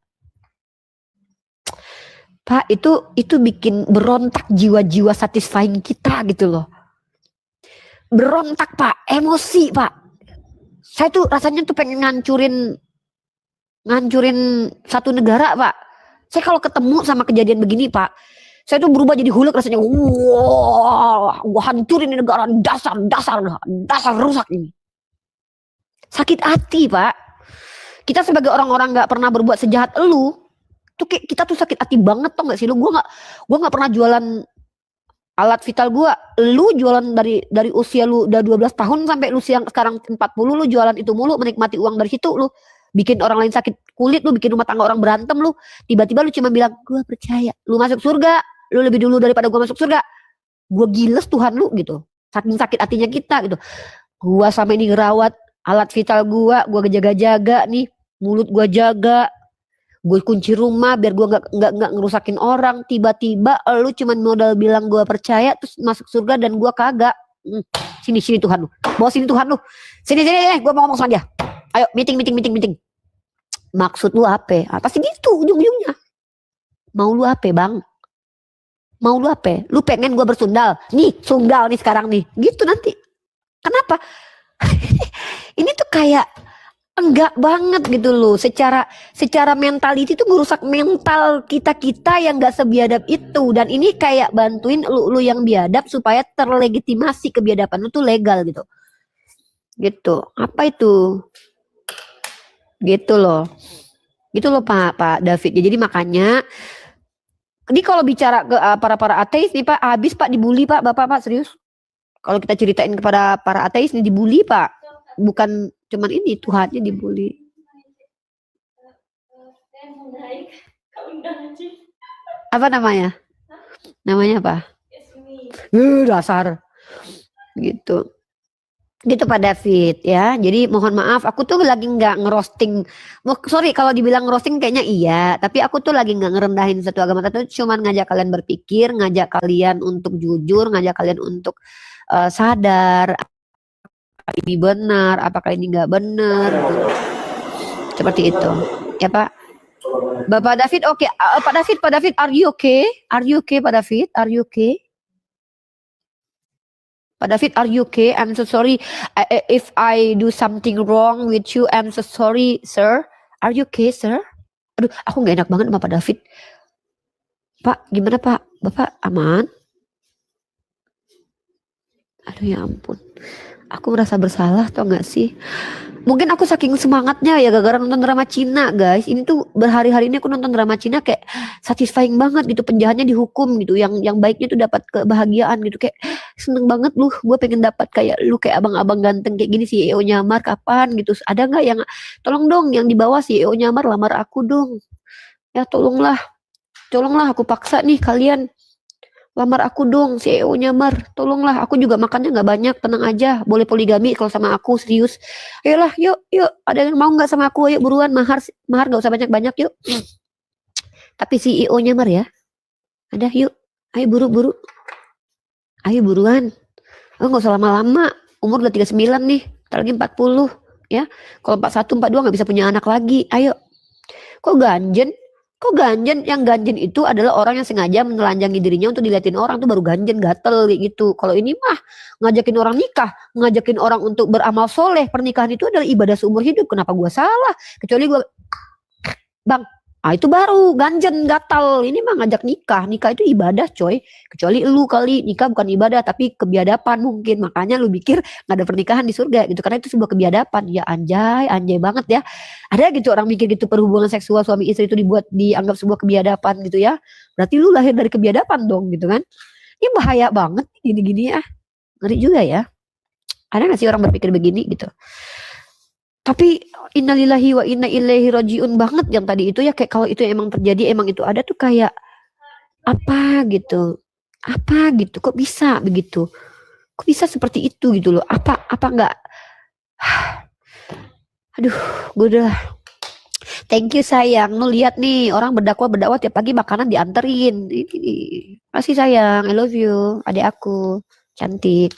Pak, itu bikin berontak jiwa-jiwa satisfying kita gitu loh. Berontak Pak, emosi Pak. Saya tuh rasanya tuh pengen ngancurin satu negara Pak. Saya kalau ketemu sama kejadian begini Pak, saya tuh berubah jadi Hulk rasanya. Wah, gua hancurin ini negara, dasar rusak ini. Sakit hati Pak. Kita sebagai orang-orang nggak pernah berbuat sejahat elu, tuh kita tuh sakit hati banget tau nggak sih lu? Gua nggak pernah jualan alat vital gua. Lu jualan dari usia lu udah 12 tahun sampai lu siang sekarang 40, lu jualan itu mulu, menikmati uang dari situ lu. Bikin orang lain sakit kulit, lu bikin rumah tangga orang berantem lu. Tiba-tiba lu cuma bilang, gua percaya. Lu masuk surga. Lu lebih dulu daripada gua masuk surga. Gua giles Tuhan lu gitu. Saking sakit hatinya kita gitu. Gua sama ini ngerawat alat vital gua jaga-jaga nih, mulut gua jaga. Gue kunci rumah biar gua nggak ngerusakin orang. Tiba-tiba lu cuman modal bilang gua percaya terus masuk surga dan gua kagak. Sini Tuhan lu. Bawa sini Tuhan lu. Sini gua mau ngomong sama dia. Ayo meeting. Maksud lu apa? Pasti gitu ujung-ujungnya. Mau lu apa bang? Mau lu apa? Lu pengen gua bersundal? Nih, sunggal nih sekarang nih. Gitu nanti. Kenapa? Ini tuh kayak enggak banget gitu loh. Secara mentality tuh merusak mental kita yang enggak sebiadab itu. Dan ini kayak bantuin lu yang biadab supaya terlegitimasi kebiadaban lu tuh legal gitu. Gitu. Apa itu? Gitu loh Pak David. Jadi makanya ini kalau bicara ke para ateis nih Pak, habis Pak dibully Pak, Bapak serius. Kalau kita ceritain kepada para ateis nih dibully Pak, bukan cuman ini Tuhannya dibully. Apa namanya? Namanya apa? Dasar. Gitu Pak David ya. Jadi mohon maaf, aku tuh lagi nggak ngerosting. Sorry kalau dibilang ngerosting kayaknya iya, tapi aku tuh lagi nggak ngerendahin satu agama tertentu. Cuman ngajak kalian berpikir, ngajak kalian untuk jujur, ngajak kalian untuk sadar apakah ini benar, apakah ini nggak benar. Seperti itu, ya Pak. Bapak David, oke. Pak David, are you okay? Are you okay, Pak David? Are you okay? Pak David, are you okay? I'm so sorry if I do something wrong with you. I'm so sorry, sir. Are you okay, sir? Aduh, aku nggak enak banget sama Pak David. Pak, gimana Pak? Bapak aman? Aduh ya ampun. Aku merasa bersalah tau gak sih? Mungkin aku saking semangatnya ya gara-gara nonton drama Cina guys. Ini tuh berhari-hari ini aku nonton drama Cina kayak satisfying banget gitu. Penjahatnya dihukum gitu. Yang baiknya tuh dapat kebahagiaan gitu. Kayak seneng banget lu. Gue pengen dapat kayak lu, kayak abang-abang ganteng kayak gini. CEO nyamar kapan gitu. Ada gak yang tolong dong yang di bawah CEO nyamar, lamar aku dong. Ya tolonglah aku paksa nih kalian. Lamar aku dong, CEO nyamar. Tolonglah, aku juga makannya nggak banyak, tenang aja. Boleh poligami kalau sama aku, serius. Ayolah, yuk. Ada yang mau nggak sama aku? Ayo buruan, mahar nggak usah banyak-banyak, yuk. Tapi CEO-nya ya. Ada yuk. Ayo buru-buru. Ayo buruan. Oh nggak usah lama-lama. Umur udah 39 nih. Ntar lagi 40 ya. Kalau 41, 42 nggak bisa punya anak lagi. Ayo. Kok ganjen? Kok ganjen? Yang ganjen itu adalah orang yang sengaja menelanjangi dirinya untuk diliatin orang tuh baru ganjen, gatel kayak gitu. Kalau ini mah ngajakin orang nikah, ngajakin orang untuk beramal soleh. Pernikahan itu adalah ibadah seumur hidup. Kenapa gua salah? Kecuali gua Bang, itu baru ganjen, gatal. Ini mah ngajak nikah. Nikah itu ibadah coy. Kecuali lu kali nikah bukan ibadah tapi kebiadaban mungkin. Makanya lu pikir gak ada pernikahan di surga gitu. Karena itu sebuah kebiadaban. Ya anjay banget ya. Ada gitu orang mikir gitu perhubungan seksual suami istri itu dianggap sebuah kebiadaban gitu ya. Berarti lu lahir dari kebiadaban dong gitu kan. Ini bahaya banget gini-gini ya. Ngeri juga ya. Ada gak sih orang berpikir begini gitu. Tapi innalillahi wa inna ilaihi rajiun banget yang tadi itu ya, kayak kalau itu emang terjadi, emang itu ada tuh kayak apa gitu kok bisa begitu, kok bisa seperti itu gitu loh, apa enggak. Aduh, gue udah thank you sayang, lu lihat nih orang berdakwah tiap pagi makanan dianterin. Makasih sayang, I love you, adik aku cantik.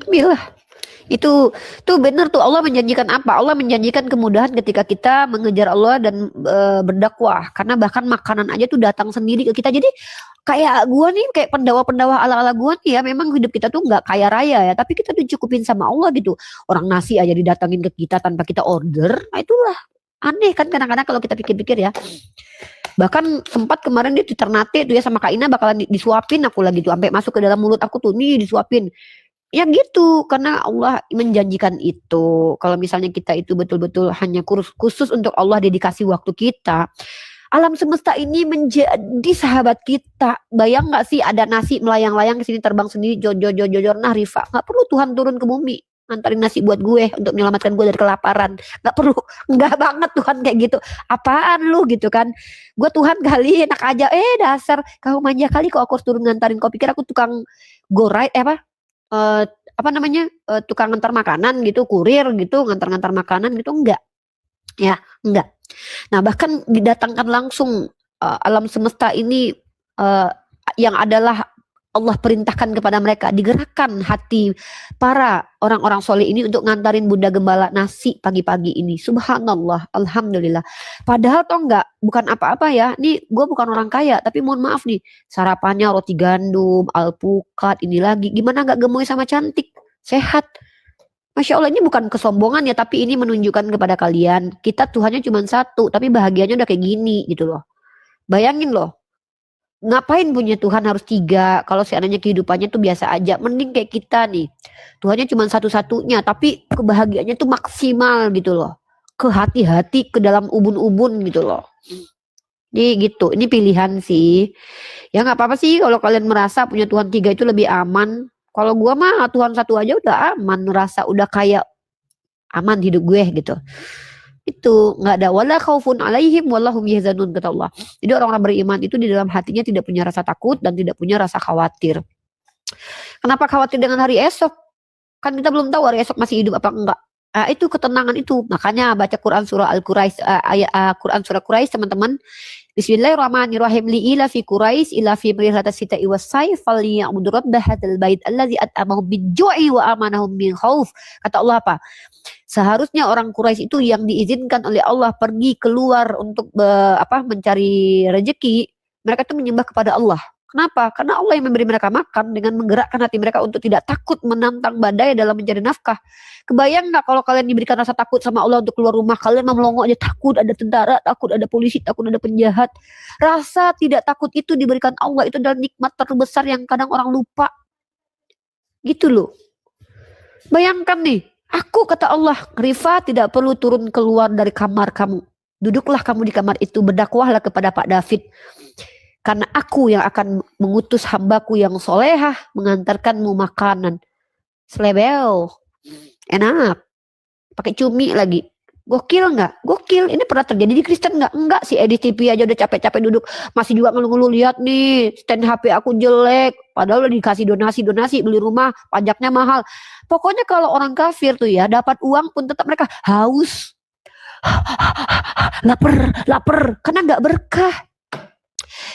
Bilah. Itu tuh benar tuh, Allah menjanjikan apa? Allah menjanjikan kemudahan ketika kita mengejar Allah dan berdakwah. Karena bahkan makanan aja tuh datang sendiri ke kita. Jadi kayak gua nih, kayak pendawa-pendawa ala-ala gua nih ya, memang hidup kita tuh nggak kaya raya ya, tapi kita dicukupin sama Allah gitu. Orang nasi aja didatangin ke kita tanpa kita order. Nah itulah aneh kan kadang-kadang kalau kita pikir-pikir ya. Bahkan sempat kemarin dia di Ternate tuh ya sama Kak Ina bakalan disuapin aku lagi tuh, sampai masuk ke dalam mulut aku tuh, nih disuapin. Ya gitu, karena Allah menjanjikan itu. Kalau misalnya kita itu betul-betul hanya khusus untuk Allah, dedikasi waktu kita, alam semesta ini menjadi sahabat kita. Bayang gak sih ada nasi melayang-layang ke sini, terbang sendiri, jor nah Rifa, gak perlu Tuhan turun ke bumi ngantarin nasi buat gue untuk menyelamatkan gue dari kelaparan. Gak perlu, enggak banget Tuhan kayak gitu. Apaan lu gitu kan? Gue Tuhan kali enak aja. Dasar kau manja kali kok aku harus turun ngantarin. Kau pikir aku tukang go ride tukang ngantar makanan gitu, kurir gitu, ngantar-ngantar makanan gitu, enggak. Ya, enggak. Nah, bahkan didatangkan langsung alam semesta ini yang adalah Allah perintahkan kepada mereka, digerakkan hati para orang-orang soleh ini untuk ngantarin Bunda Gembala nasi pagi-pagi ini. Subhanallah, alhamdulillah. Padahal toh enggak, bukan apa-apa ya. Nih gue bukan orang kaya, tapi mohon maaf nih, sarapannya roti gandum, alpukat, ini lagi. Gimana enggak gemoy sama cantik, sehat. Masya Allah, ini bukan kesombongan ya, tapi ini menunjukkan kepada kalian, kita Tuhannya cuma satu, tapi bahagianya udah kayak gini gitu loh. Bayangin loh. Ngapain punya Tuhan harus 3 kalau seandainya kehidupannya tuh biasa aja. Mending kayak kita nih, Tuhannya cuma satu-satunya tapi kebahagiaannya tuh maksimal gitu loh, ke hati-hati, ke dalam ubun-ubun gitu loh. Jadi gitu, ini pilihan sih ya, nggak apa-apa sih kalau kalian merasa punya Tuhan 3 itu lebih aman. Kalau gua mah Tuhan 1 aja udah aman, merasa udah kayak aman hidup gue gitu. Itu nggak ada wala khaufun alaihim wallahum yahzanun kata Allah. Jadi orang-orang beriman itu di dalam hatinya tidak punya rasa takut dan tidak punya rasa khawatir. Kenapa khawatir dengan hari esok? Kan kita belum tahu hari esok masih hidup apa enggak. Itu ketenangan itu. Makanya baca Quran surah Al-Quraisy, Quran surah Quraisy teman-teman. Bismillahirrahmanirrahim. Li ila fi Quraisy ila fi mirihatas sita'i was-sayf falyabudu rabb hadzal bait allazi at'amahum min-ju'i wa amanahum min khauf. Kata Allah apa? Seharusnya orang Quraisy itu yang diizinkan oleh Allah pergi keluar untuk mencari rezeki, mereka itu menyembah kepada Allah. Kenapa? Karena Allah yang memberi mereka makan dengan menggerakkan hati mereka untuk tidak takut menantang badai dalam mencari nafkah. Kebayang nggak kalau kalian diberikan rasa takut sama Allah untuk keluar rumah, kalian melongo aja takut ada tentara, takut ada polisi, takut ada penjahat. Rasa tidak takut itu diberikan Allah, itu adalah nikmat terbesar yang kadang orang lupa. Gitu loh. Bayangkan nih, aku kata Allah, Rifa tidak perlu turun keluar dari kamar kamu. Duduklah kamu di kamar itu, berdakwahlah kepada Pak David. Karena aku yang akan mengutus hambaku yang solehah mengantarkanmu makanan. Selebel. Enak. Pakai cumi lagi. Gokil nggak? Gokil. Ini pernah terjadi di Kristen nggak? Enggak. Si Edi TV aja udah capek-capek duduk. Masih juga ngeluh-ngeluh, lihat nih stand HP aku jelek. Padahal udah dikasih donasi, beli rumah, pajaknya mahal. Pokoknya kalau orang kafir tuh ya, dapat uang pun tetap mereka haus. lapar, karena nggak berkah.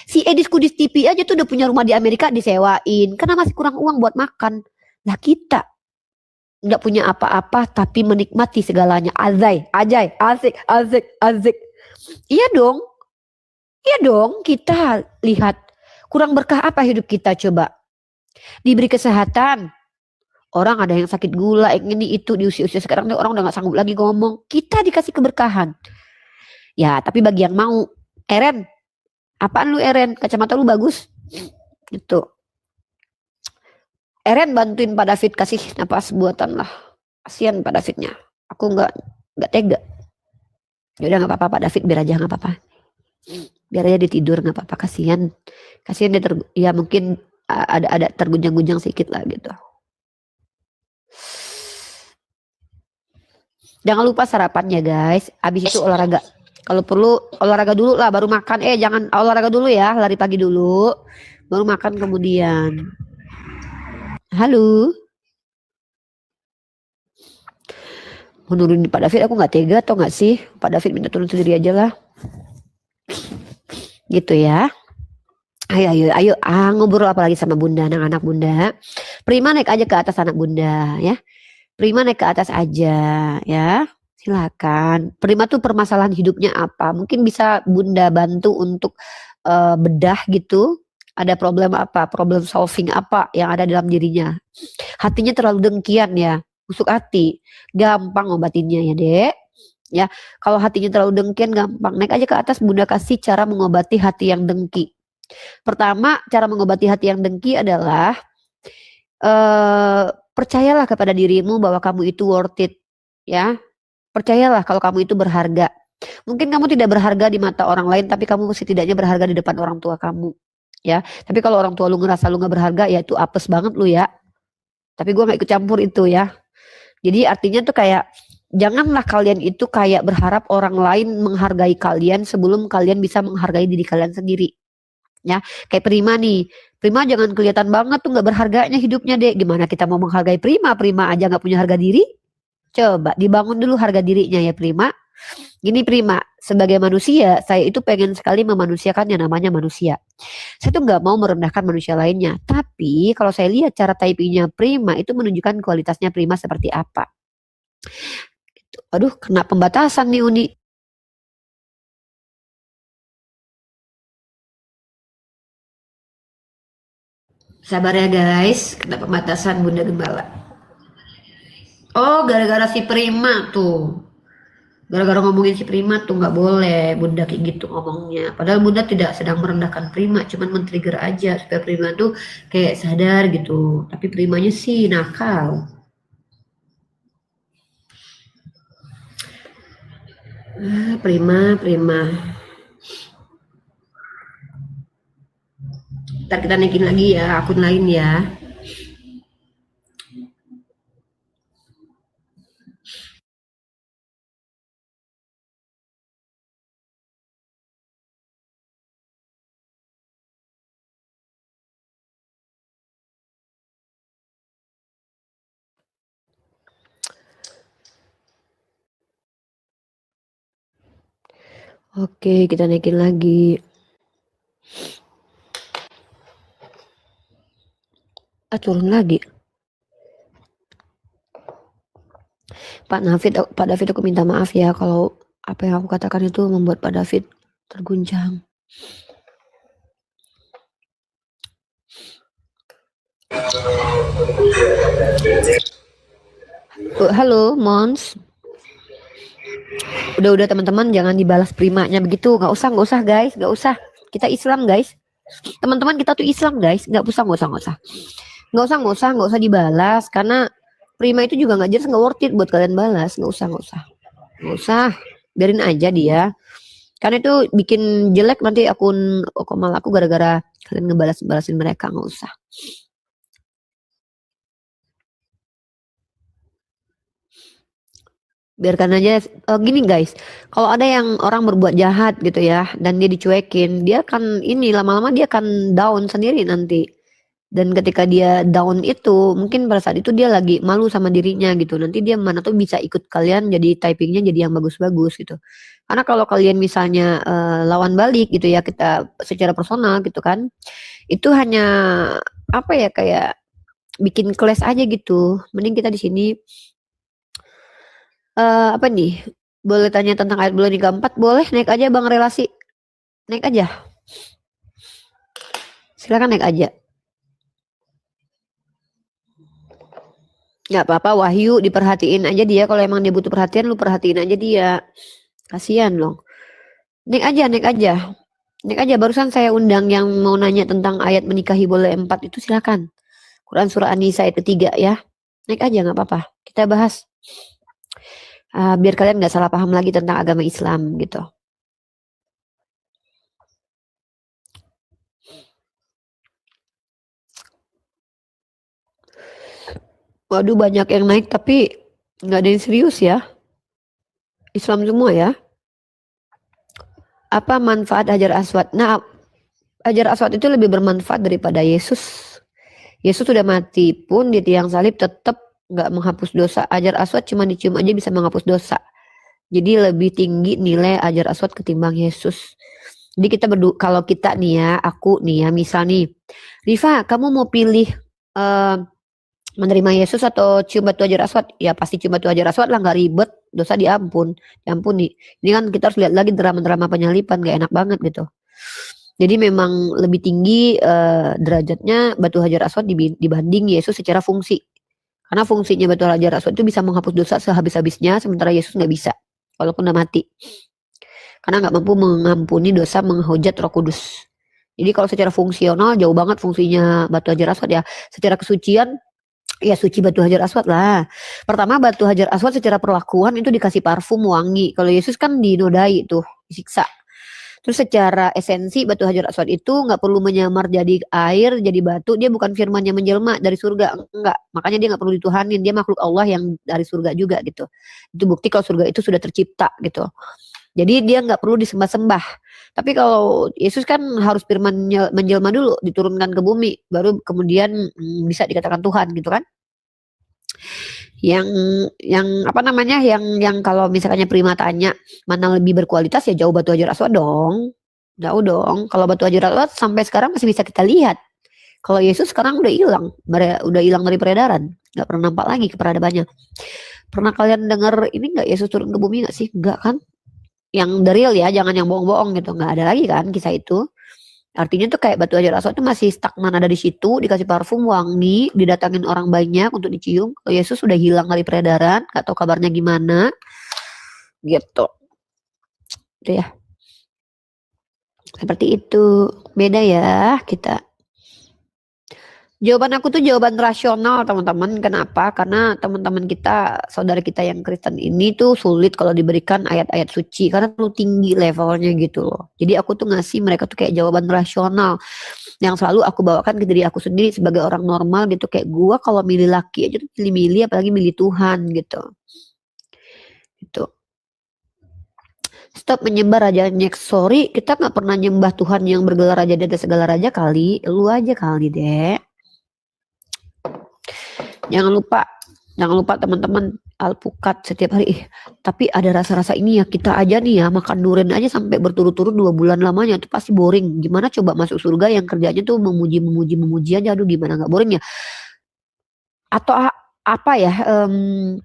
Si Edis Kudis TV aja tuh udah punya rumah di Amerika disewain, karena masih kurang uang buat makan. Nah kita nggak punya apa-apa tapi menikmati segalanya. Ajay, asik. Iya dong, kita lihat kurang berkah apa hidup kita coba. Diberi kesehatan, orang ada yang sakit gula, yang ini itu di usia-usia sekarang orang udah nggak sanggup lagi ngomong. Kita dikasih keberkahan. Ya, tapi bagi yang mau, Eren, apaan lu Eren? Kacamata lu bagus. Gitu. Eren bantuin Pak David kasih napas buatan lah. Kasian Pak Davidnya. Aku nggak tega. Ya udah nggak apa-apa Pak David, biar aja nggak apa-apa. Biar aja dia tidur nggak apa-apa, kasihan dia ya mungkin ada tergunjang-gunjang sedikit lah gitu. Jangan lupa sarapannya guys. Habis itu olahraga. Kalau perlu olahraga dulu lah baru makan. Jangan olahraga dulu ya, lari pagi dulu. Baru makan kemudian. Halo. Menurunin Pak David aku nggak tega atau nggak sih? Pak David minta turun sendiri aja lah. Gitu ya. Ayo ngobrol apa lagi sama Bunda, anak-anak Bunda. Prima naik aja ke atas anak Bunda ya. Prima naik ke atas aja ya. Silakan. Prima tuh permasalahan hidupnya apa? Mungkin bisa Bunda bantu untuk bedah gitu. Ada problem apa? Problem solving apa yang ada dalam dirinya? Hatinya terlalu dengkian ya. Busuk hati. Gampang obatinnya ya, Dek. Ya, kalau hatinya terlalu dengkian gampang. Naik aja ke atas, Bunda kasih cara mengobati hati yang dengki. Pertama, cara mengobati hati yang dengki adalah percayalah kepada dirimu bahwa kamu itu worth it. Ya, percayalah kalau kamu itu berharga. Mungkin kamu tidak berharga di mata orang lain, tapi kamu setidaknya berharga di depan orang tua kamu. Ya, tapi kalau orang tua lu ngerasa lu gak berharga, ya itu apes banget lu ya. Tapi gue gak ikut campur itu ya. Jadi artinya tuh kayak janganlah kalian itu kayak berharap orang lain menghargai kalian sebelum kalian bisa menghargai diri kalian sendiri. Ya, kayak Prima nih. Prima jangan kelihatan banget tuh gak berharganya hidupnya deh. Gimana kita mau menghargai Prima? Prima aja gak punya harga diri. Coba dibangun dulu harga dirinya ya Prima. Gini Prima, sebagai manusia saya itu pengen sekali memanusiakan yang namanya manusia. Saya tuh gak mau merendahkan manusia lainnya. Tapi kalau saya lihat cara typingnya Prima itu menunjukkan kualitasnya Prima seperti apa. Aduh, kena pembatasan nih Uni. Sabar ya guys, kena pembatasan Bunda Gembala. Oh, gara-gara si Prima tuh. Gara-gara ngomongin si Prima tuh nggak boleh Bunda kayak gitu ngomongnya. Padahal Bunda tidak sedang merendahkan Prima, cuman men-trigger aja supaya Prima tuh kayak sadar gitu. Tapi Primanya sih nakal. Prima. Ntar kita naikin lagi ya akun lain ya. Oke, kita naikin lagi. Turun lagi. Pak David aku minta maaf ya kalau apa yang aku katakan itu membuat Pak David terguncang. Halo Mons. Udah teman-teman jangan dibalas Primanya begitu, nggak usah guys, nggak usah. Kita Islam guys, teman-teman kita tuh Islam guys, nggak usah dibalas karena Prima itu juga nggak jelas, nggak worth it buat kalian balas, nggak usah, biarin aja dia. Karena itu bikin jelek nanti akun Komal aku gara-gara kalian ngebalasin mereka, nggak usah. Biarkan aja. Gini guys, kalau ada yang orang berbuat jahat gitu ya dan dia dicuekin, dia akan ini lama-lama dia akan down sendiri nanti. Dan ketika dia down itu, mungkin pada saat itu dia lagi malu sama dirinya gitu. Nanti dia mana tuh bisa ikut kalian jadi typingnya jadi yang bagus-bagus gitu. Karena kalau kalian misalnya lawan balik gitu ya, kita secara personal gitu kan, itu hanya apa ya, kayak bikin clash aja gitu. Mending kita di sini apa nih? Boleh tanya tentang ayat bulan yang keempat? Boleh, naik aja Bang Relasi. Naik aja. Silakan naik aja. Nggak apa-apa, Wahyu diperhatiin aja dia. Kalau emang dia butuh perhatian, lu perhatiin aja dia. Kasihan loh. Naik aja, naik aja. Naik aja, barusan saya undang yang mau nanya tentang ayat menikahi boleh 4 itu, silakan. Quran surah An-Nisa ayat ketiga ya. Naik aja, nggak apa-apa. Kita bahas. Biar kalian nggak salah paham lagi tentang agama Islam gitu. Waduh, banyak yang naik tapi nggak ada yang serius ya. Islam semua ya. Apa manfaat Hajar Aswad? Nah, Hajar Aswad itu lebih bermanfaat daripada Yesus. Yesus sudah mati pun di tiang salib tetap nggak menghapus dosa. Hajar Aswad cuma dicium aja bisa menghapus dosa. Jadi lebih tinggi nilai Hajar Aswad ketimbang Yesus. Jadi kita kalau kita nih ya, aku nih ya, misal nih, Rifa, kamu mau pilih menerima Yesus atau cium batu Hajar Aswad? Ya pasti cium batu Hajar Aswad lah, nggak ribet, dosa diampuni. Ini kan kita harus lihat lagi drama-drama penyalipan, gak enak banget gitu. Jadi memang lebih tinggi derajatnya batu Hajar Aswad dibanding Yesus secara fungsi. Karena fungsinya batu Hajar Aswad itu bisa menghapus dosa sehabis-habisnya, sementara Yesus nggak bisa, walaupun udah mati. Karena nggak mampu mengampuni dosa, menghujat Roh Kudus. Jadi kalau secara fungsional jauh banget fungsinya batu Hajar Aswad ya. Secara kesucian ya suci batu Hajar Aswad lah. Pertama, batu Hajar Aswad secara perlakuan itu dikasih parfum wangi. Kalau Yesus kan dinodai tuh, disiksa. Terus secara esensi batu Hajar Aswad itu nggak perlu menyamar jadi air, jadi batu. Dia bukan firman yang menjelma dari surga, enggak. Makanya dia nggak perlu dituhanin. Dia makhluk Allah yang dari surga juga gitu. Itu bukti kalau surga itu sudah tercipta gitu. Jadi dia nggak perlu disembah-sembah. Tapi kalau Yesus kan harus firman menjelma dulu, diturunkan ke bumi, baru kemudian bisa dikatakan Tuhan gitu kan. Yang apa namanya, yang kalau misalnya Prima tanya mana lebih berkualitas, ya jauh batu Hajar Aswad dong. Jauh dong. Kalau batu Hajar Aswad sampai sekarang masih bisa kita lihat. Kalau Yesus sekarang udah hilang dari peredaran, nggak pernah nampak lagi keberadaannya. Pernah kalian dengar ini nggak, Yesus turun ke bumi nggak sih? Nggak kan? Yang the real ya, jangan yang bohong-bohong gitu, nggak ada lagi kan kisah itu. Artinya tuh kayak batu Hajar Aswad itu masih stagnan ada di situ, dikasih parfum wangi, didatangin orang banyak untuk dicium. Kalau Yesus sudah hilang dari peredaran, nggak tahu kabarnya gimana, gitu. Itu ya. Seperti itu, beda ya kita. Jawaban aku tuh jawaban rasional teman-teman. Kenapa? Karena teman-teman kita, saudara kita yang Kristen ini tuh sulit kalau diberikan ayat-ayat suci. Karena terlalu tinggi levelnya gitu loh. Jadi aku tuh ngasih mereka tuh kayak jawaban rasional. Yang selalu aku bawakan ke diri aku sendiri sebagai orang normal gitu. Kayak gua kalau milih laki aja tuh pilih-milih, apalagi milih Tuhan gitu. Gitu. Stop menyembah raja nyek. Sorry, kita gak pernah nyembah Tuhan yang bergelar raja di atas segala raja kali. Lu aja kali deh. Jangan lupa teman-teman, alpukat setiap hari. Tapi ada rasa-rasa ini ya, kita aja nih ya makan durian aja sampai berturut-turut 2 bulan lamanya itu pasti boring. Gimana coba masuk surga yang kerjanya tuh memuji aja, aduh gimana nggak boring ya? Atau apa ya,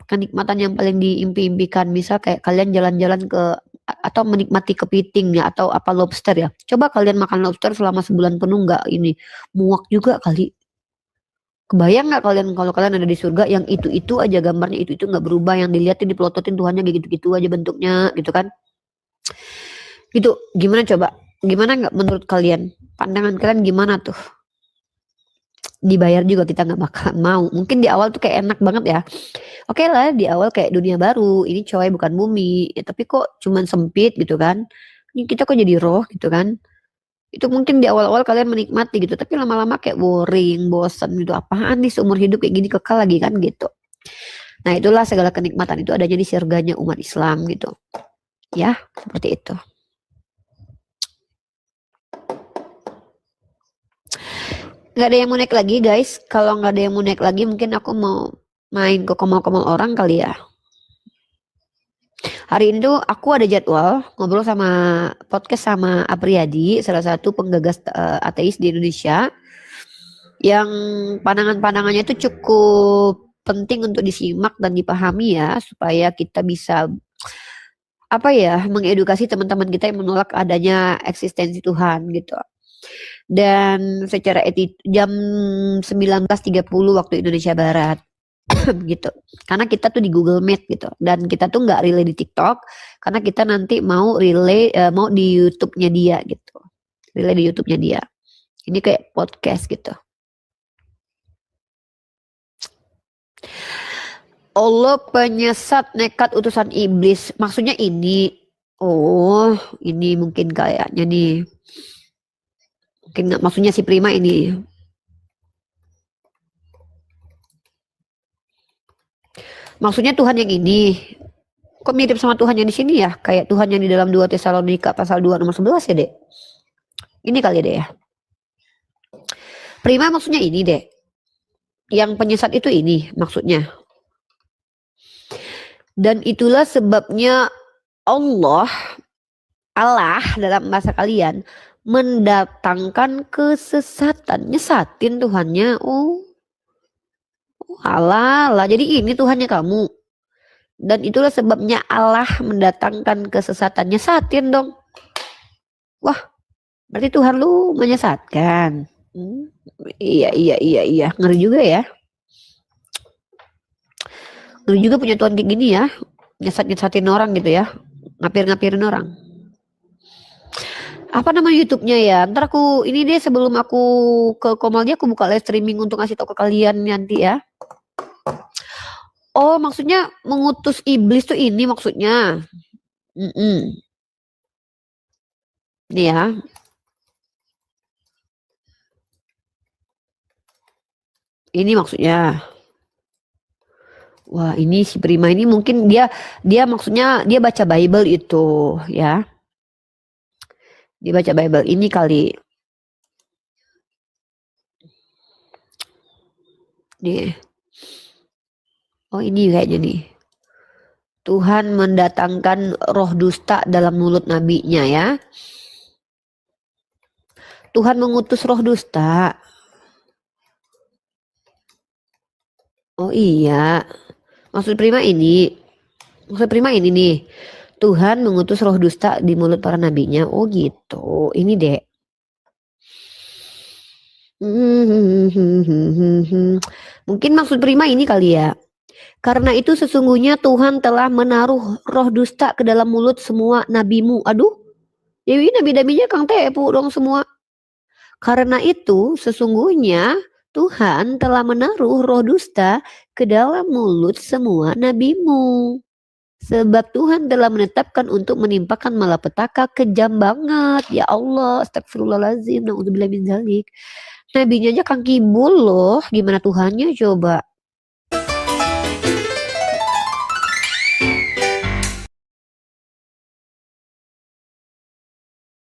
kenikmatan yang paling diimpi-impikan, misal kayak kalian jalan-jalan ke atau menikmati kepiting ya, atau apa lobster ya. Coba kalian makan lobster selama sebulan penuh, nggak ini muak juga kali. Kebayang nggak kalian kalau kalian ada di surga yang itu aja gambarnya, itu nggak berubah, yang dilihatin dipelototin Tuhannya kayak gitu-gitu aja bentuknya gitu kan. Gitu, gimana coba? Gimana nggak menurut kalian? Pandangan kalian gimana tuh? Dibayar juga kita nggak bakal mau. Mungkin di awal tuh kayak enak banget ya. Oke lah, di awal kayak dunia baru, ini coy bukan bumi. Ya, tapi kok cuman sempit gitu kan. Ini kita kok jadi roh gitu kan. Itu mungkin di awal-awal kalian menikmati gitu, tapi lama-lama kayak boring, bosan gitu. Apaan nih seumur hidup kayak gini kekal lagi kan gitu. Nah itulah segala kenikmatan itu adanya di surganya umat Islam gitu. Ya seperti itu. Nggak ada yang mau naik lagi guys. Kalau nggak ada yang mau naik lagi, mungkin aku mau main ke komal-komal orang kali ya. Hari ini tuh aku ada jadwal ngobrol sama podcast sama Apriyadi, salah satu penggagas ateis di Indonesia, yang pandangan-pandangannya itu cukup penting untuk disimak dan dipahami ya, supaya kita bisa apa ya, mengedukasi teman-teman kita yang menolak adanya eksistensi Tuhan gitu. Dan secara jam 19.30 waktu Indonesia Barat gitu. Karena kita tuh di Google Meet gitu, dan kita tuh nggak relay di TikTok karena kita nanti mau relay mau di YouTube-nya dia gitu. Relay di YouTube-nya dia. Ini kayak podcast gitu. Allah penyesat nekat utusan iblis. Maksudnya ini. Oh, ini mungkin kayaknya nih. Mungkin maksudnya si Prima ini. Maksudnya Tuhan yang ini. Kok mirip sama Tuhan yang di sini ya? Kayak Tuhan yang di dalam 2 Tesalonika pasal 2 nomor 11 ya, Dek? Ini kali ya, Dek ya. Prima maksudnya ini, Dek. Yang penyesat itu ini maksudnya. Dan itulah sebabnya Allah dalam bahasa kalian mendatangkan kesesatan. Nyesatin Tuhannya. Oh Allah. Jadi ini Tuhannya kamu. Dan itulah sebabnya Allah mendatangkan kesesatan. Nyesatin dong. Wah, berarti Tuhan lu menyesatkan. Iya. Ngeri juga ya. Ngeri juga punya Tuhan kayak gini ya. Nyesat-nyesatin orang gitu ya. Ngapir-ngapirin orang. Apa nama YouTube-nya ya? Ntar aku, ini deh sebelum aku ke Komalnya, aku buka live streaming untuk ngasih tau ke kalian nanti ya. Oh, maksudnya mengutus iblis tuh ini maksudnya. Nih ya. Ini maksudnya. Wah, ini si Prima ini mungkin dia maksudnya dia baca Bible itu ya. Dia baca Bible ini kali. Nih. Oh, ini kayaknya nih. Tuhan mendatangkan roh dusta dalam mulut nabinya ya. Tuhan mengutus roh dusta. Oh iya. Maksud Prima ini nih. Tuhan mengutus roh dusta di mulut para nabinya. Oh gitu. Ini dek. Mungkin maksud Prima ini kali ya. Karena itu sesungguhnya Tuhan telah menaruh roh dusta ke dalam mulut semua nabimu. Aduh. Dewi nabi-nabinya Kang Tepu dong semua. Karena itu sesungguhnya Tuhan telah menaruh roh dusta ke dalam mulut semua nabimu. Sebab Tuhan telah menetapkan untuk menimpakan malapetaka kejam banget. Ya Allah, astagfirullahaladzim, na'udzubillah min dzalik. Nabinya aja Kang Kibul loh, gimana Tuhannya coba?